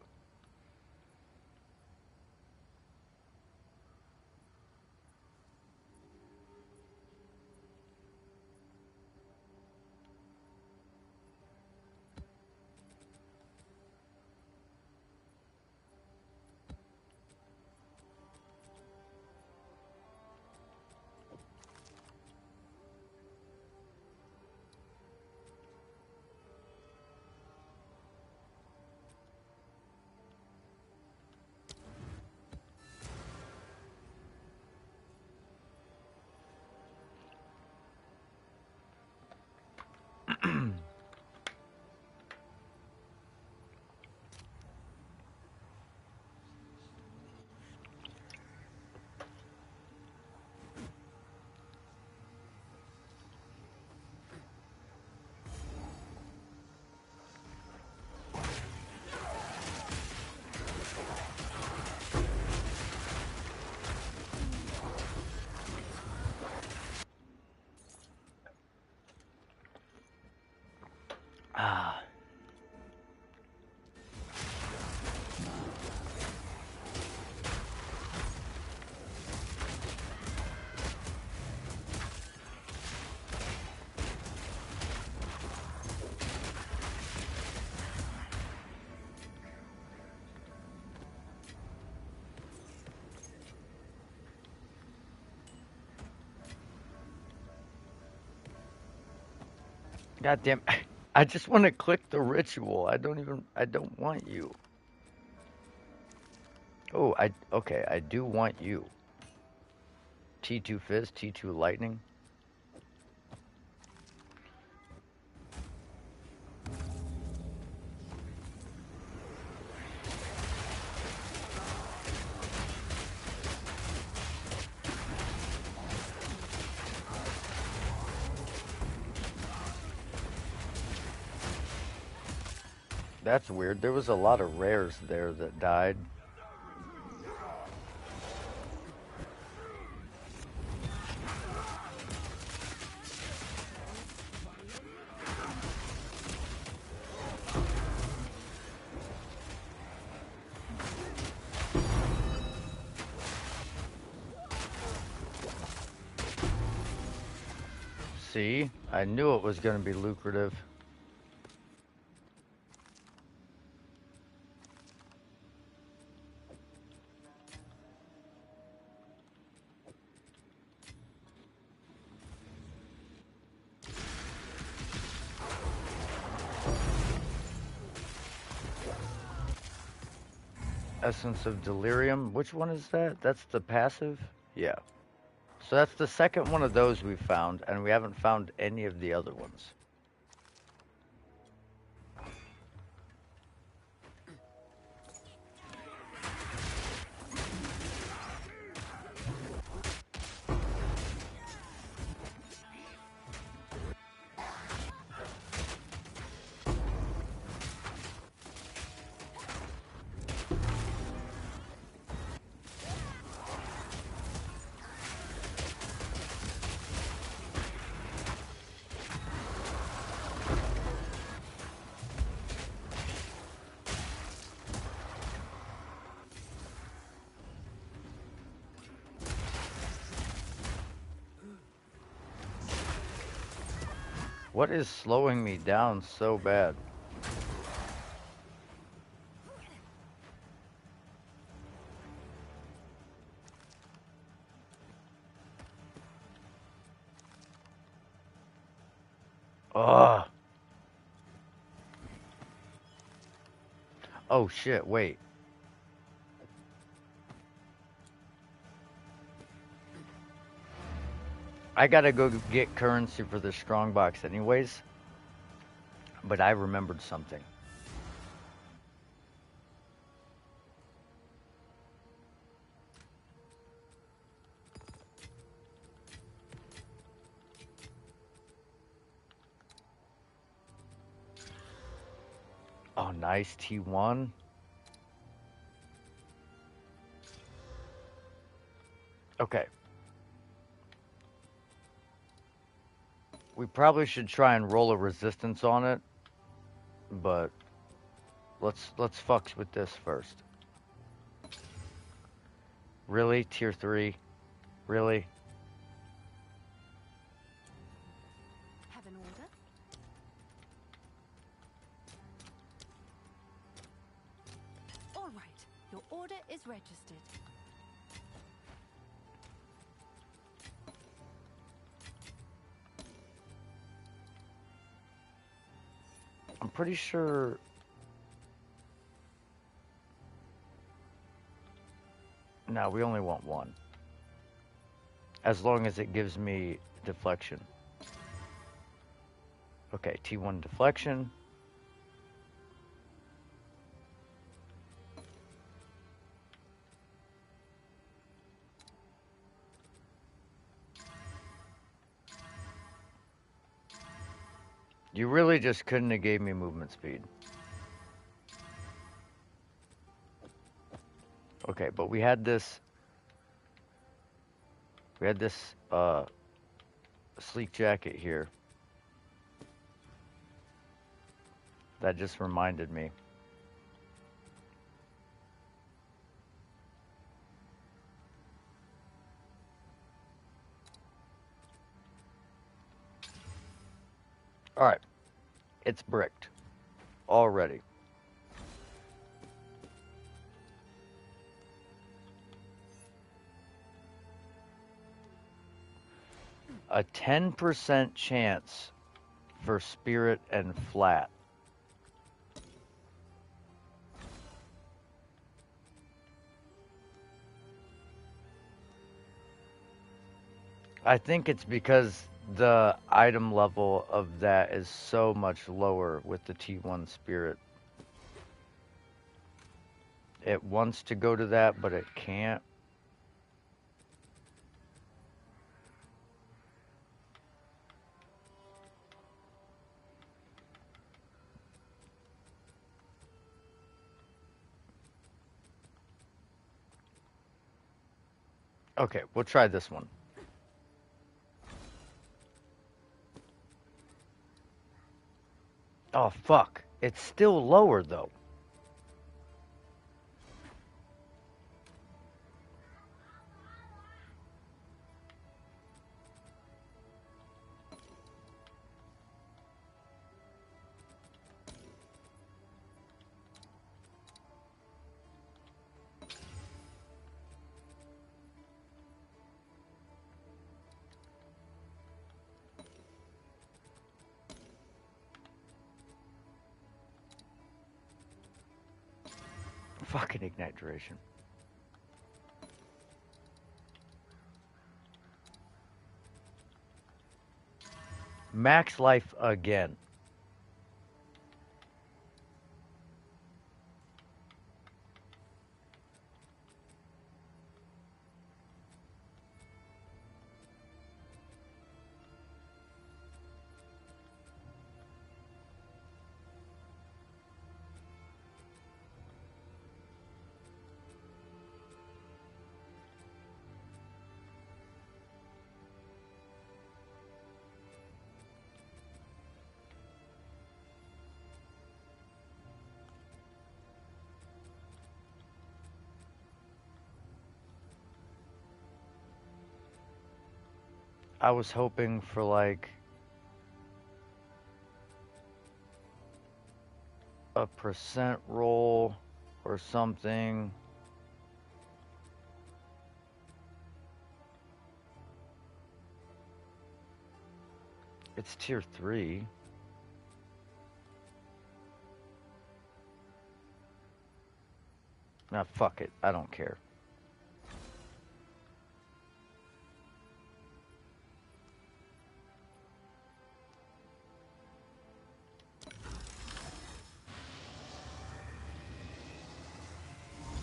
Ah, God damn! I just want to click the ritual. I don't want you. Oh, okay. I do want you. T2 Fizz, T2 Lightning. That's weird. There was a lot of rares there that died. See? I knew it was going to be lucrative. Essence of Delirium. Which one is that? That's the passive? Yeah. So that's the second one of those we've found, and we haven't found any of the other ones. What is slowing me down so bad? Ugh. Oh shit, wait. I gotta go get currency for the strong box anyways, but I remembered something. Oh, nice T1. Okay. We probably should try and roll a resistance on it, but let's fucks with this first. Really? Tier 3? Really? Have an order? All right. Your order is registered. I'm pretty sure... No, we only want one. As long as it gives me deflection. Okay, T1 deflection. You really just couldn't have gave me movement speed. Okay, but we had this sleek jacket here. That just reminded me. Alright. It's bricked. Already. A 10% chance for spirit and flat. I think it's because the item level of that is so much lower with the T1 spirit. It wants to go to that, but it can't. Okay, we'll try this one. Oh, fuck. It's still lower, though. Fucking ignite duration. Max life again. I was hoping for like a percent roll or something. It's tier 3. Nah, fuck it. I don't care.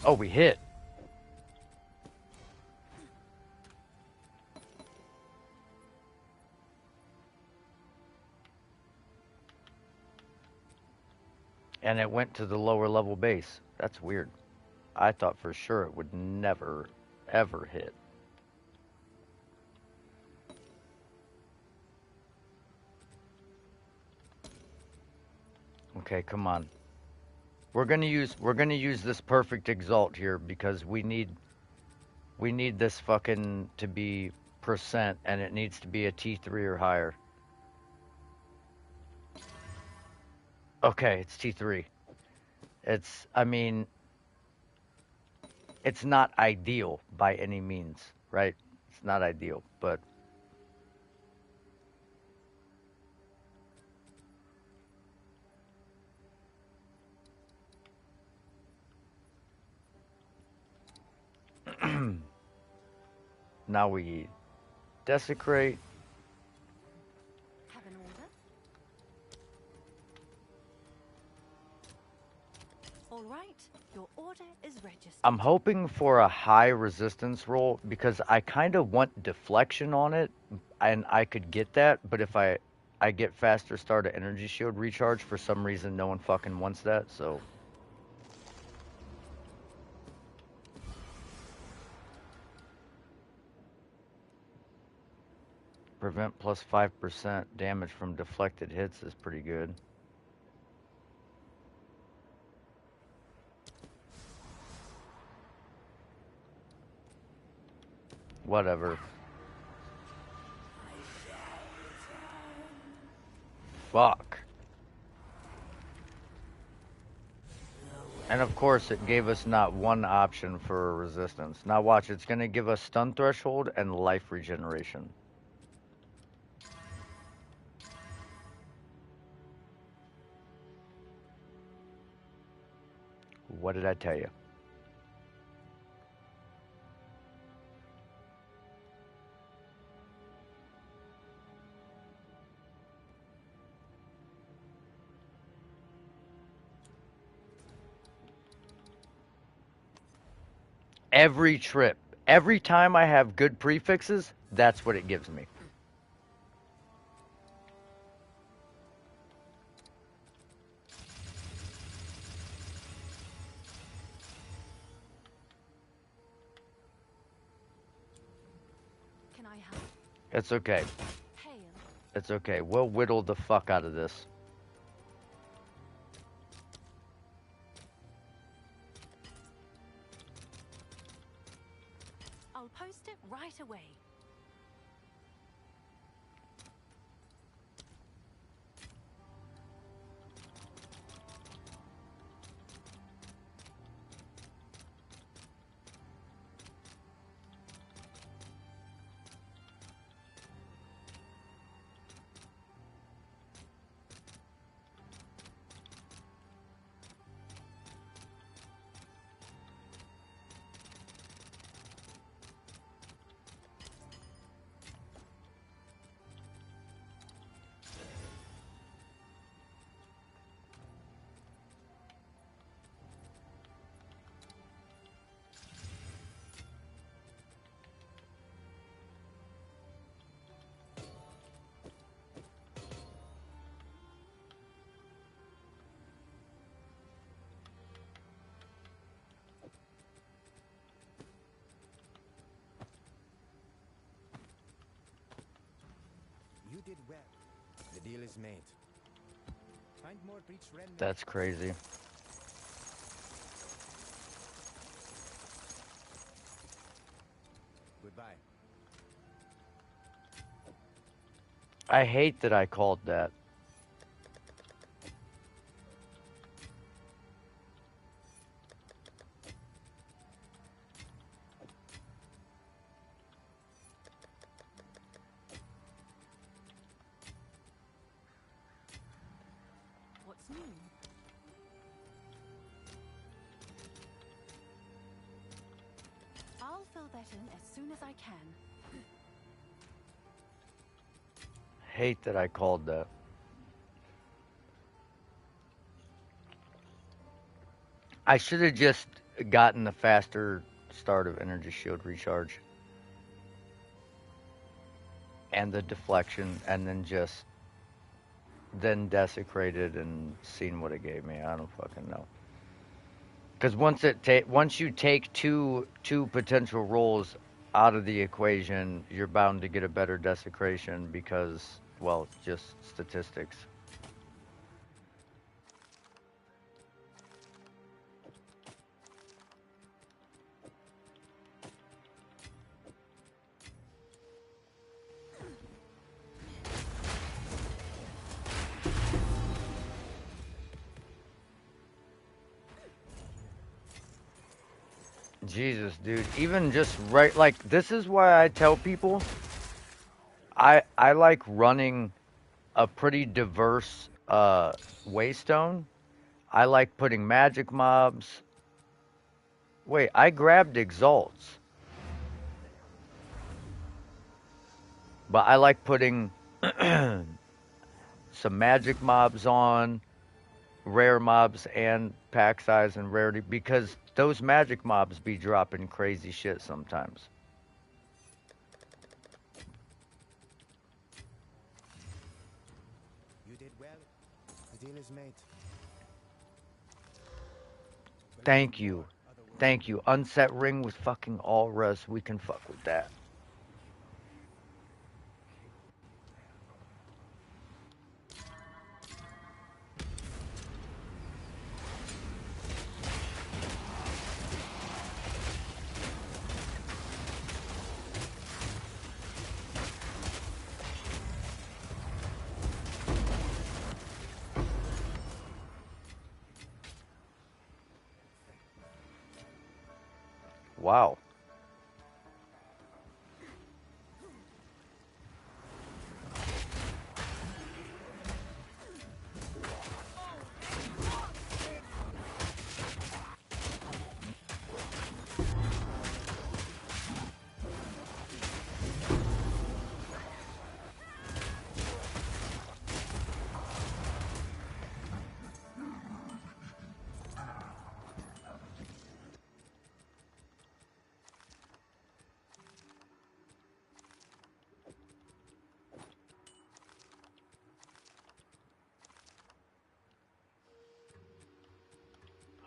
Oh, we hit. And it went to the lower level base. That's weird. I thought for sure it would never, ever hit. Okay, come on. We're gonna use this perfect exalt here because we need this fucking to be percent, and it needs to be a T3 or higher. Okay, it's T3. I mean, it's not ideal by any means, right? It's not ideal, but now we desecrate. Have an order? All right, your order is registered. I'm hoping for a high resistance roll because I kind of want deflection on it, and I could get that, but if I get faster start of energy shield recharge, for some reason no one fucking wants that, so. Prevent plus 5% damage from deflected hits is pretty good. Whatever. Fuck. And of course it gave us not one option for resistance. Now watch, it's going to give us stun threshold and life regeneration. What did I tell you? Every trip, every time I have good prefixes, that's what it gives me. Can I help? It's okay. Hail. It's okay. We'll whittle the fuck out of this. I'll post it right away. You did well. The deal is made. Find more breach remnants. That's crazy. Goodbye. I hate that I called that. What's new? I'll fill that in as soon as I can. Hate that I called that. I should have just gotten the faster start of energy shield recharge. And the deflection, and then desecrated and seen what it gave me. I don't fucking know. Because once you take two potential rolls out of the equation, you're bound to get a better desecration because, well, just statistics. Jesus, dude. Even just right, like, this is why I tell people I like running a pretty diverse waystone. I like putting magic mobs. Wait, I grabbed exalts. But I like putting some magic mobs on, rare mobs and pack size and rarity, because those magic mobs be dropping crazy shit sometimes. You did well. The deal is made. Thank you. Thank you. Unset ring with fucking all res. We can fuck with that. Wow.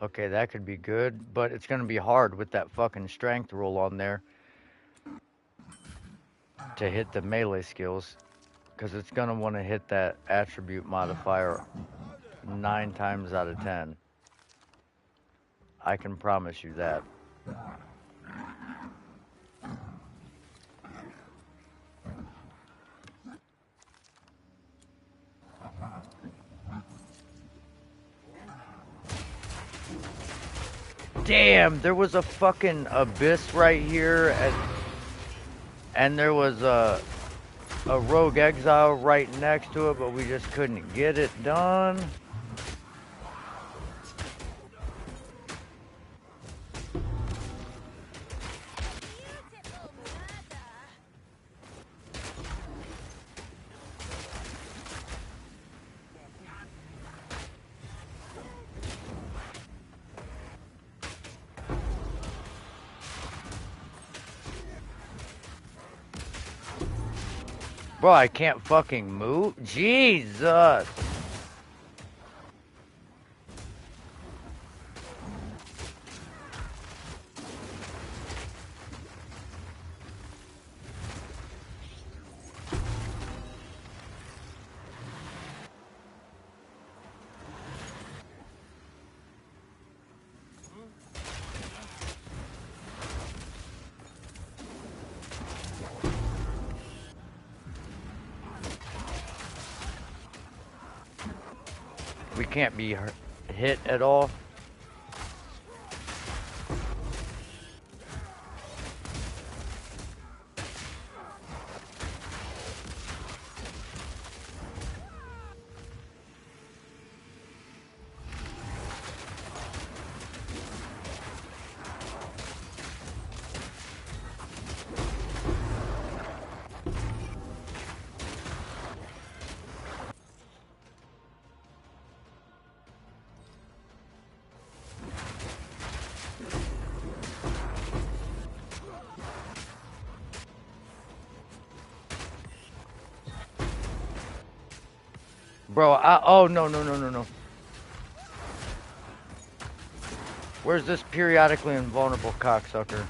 Okay, that could be good, but it's going to be hard with that fucking strength roll on there to hit the melee skills, because it's going to want to hit that attribute modifier 9 times out of 10. I can promise you that. Damn, there was a fucking abyss right here, and there was a rogue exile right next to it, but we just couldn't get it done. Bro, I can't fucking move. Jesus. We can't be hit at all. Bro, oh, no, no, no, no, no. Where's this periodically invulnerable cocksucker?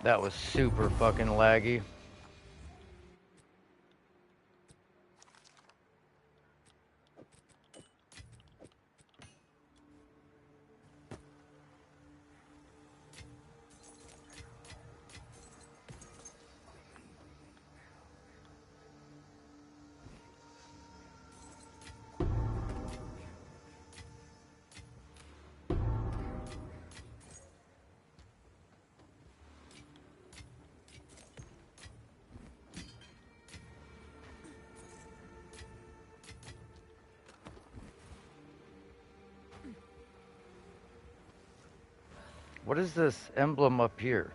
That was super fucking laggy. What is this emblem up here?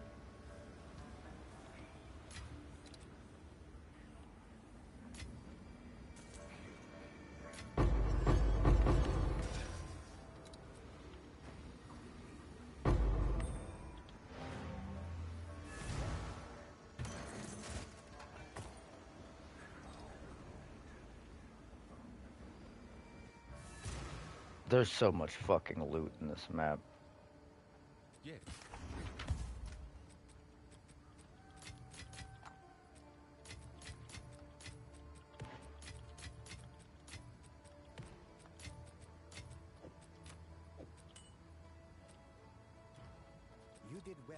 There's so much fucking loot in this map. Yeah. You did well.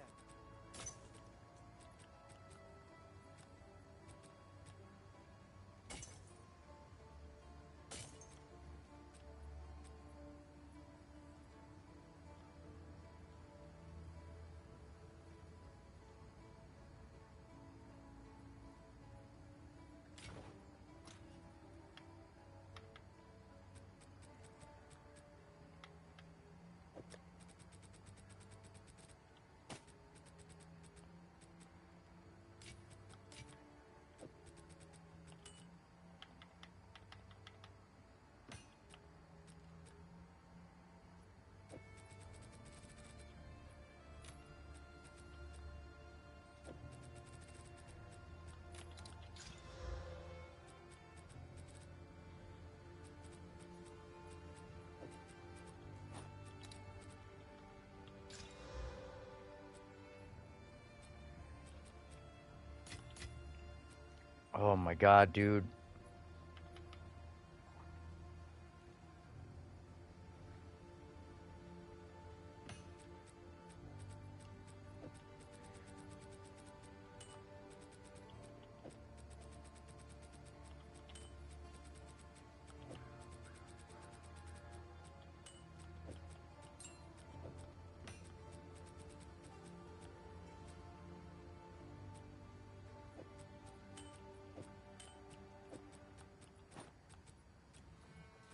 Oh my god, dude.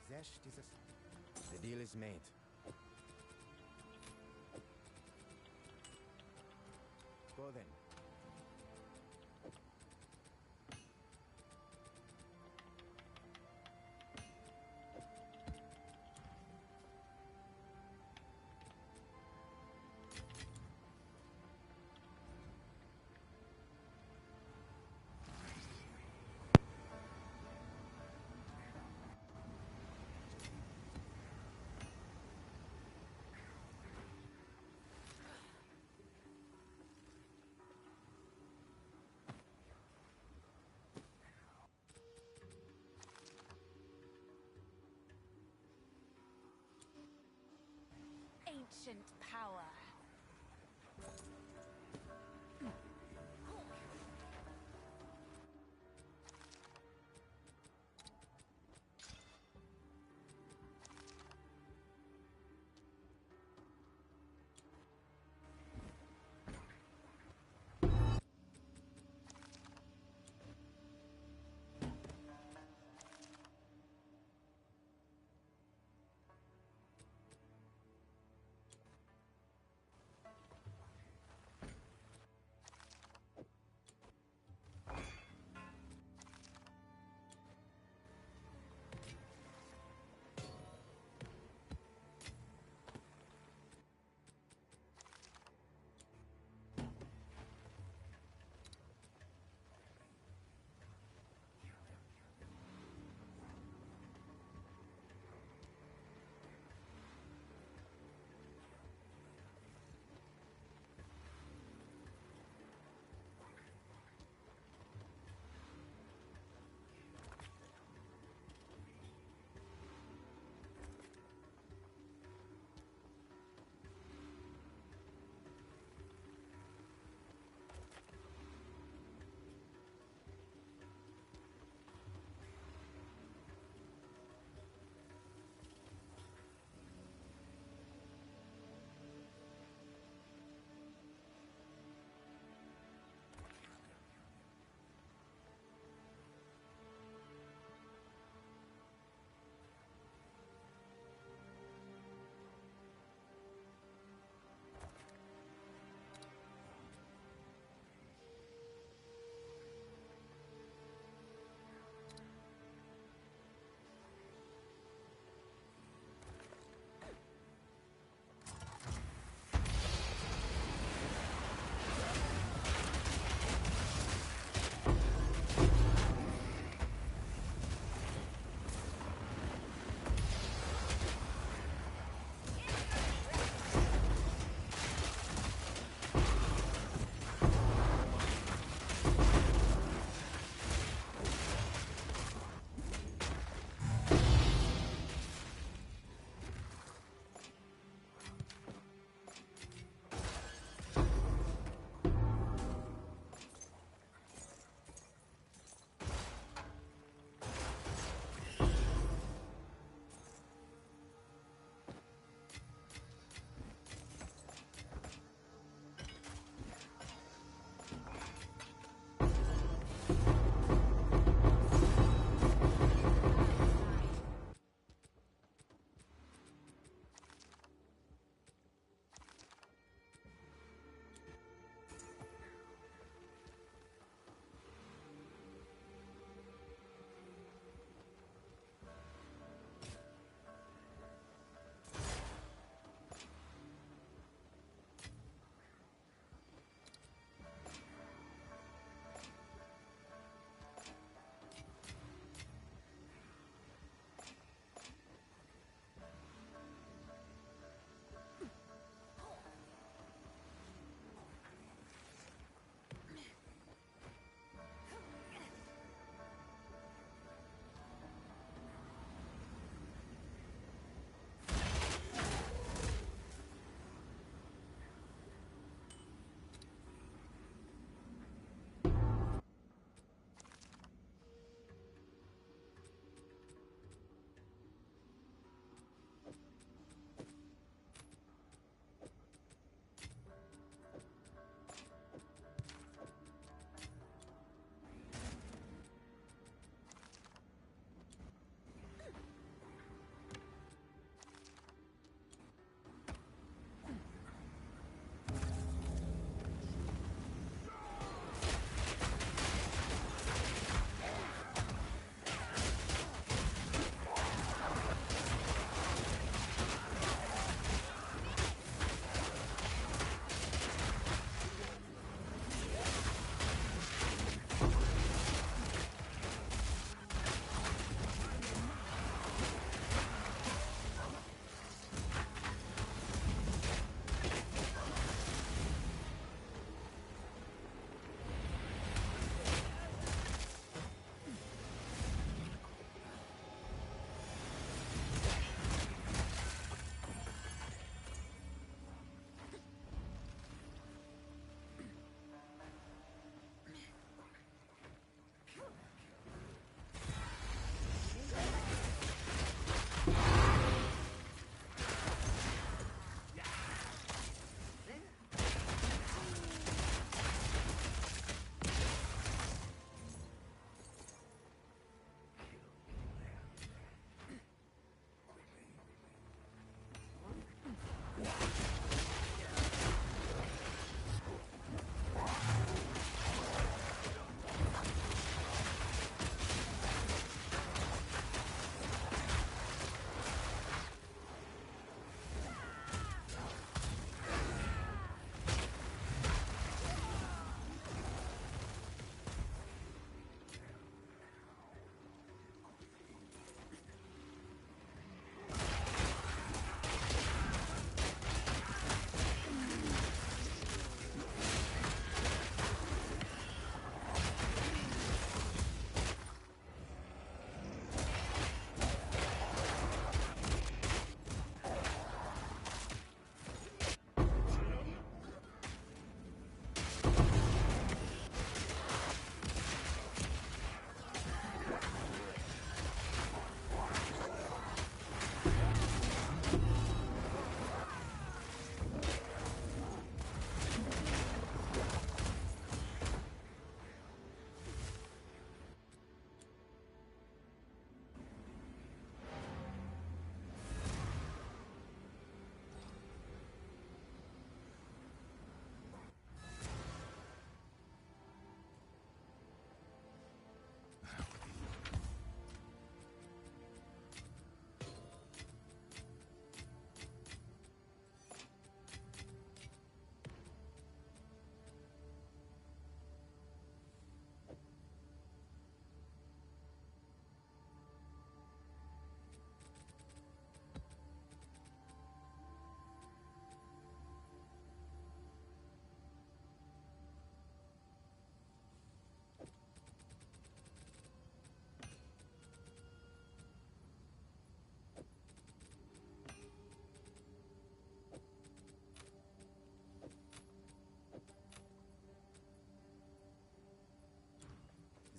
Zesh, dieses. The deal is made. Go then. Ancient power.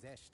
Zest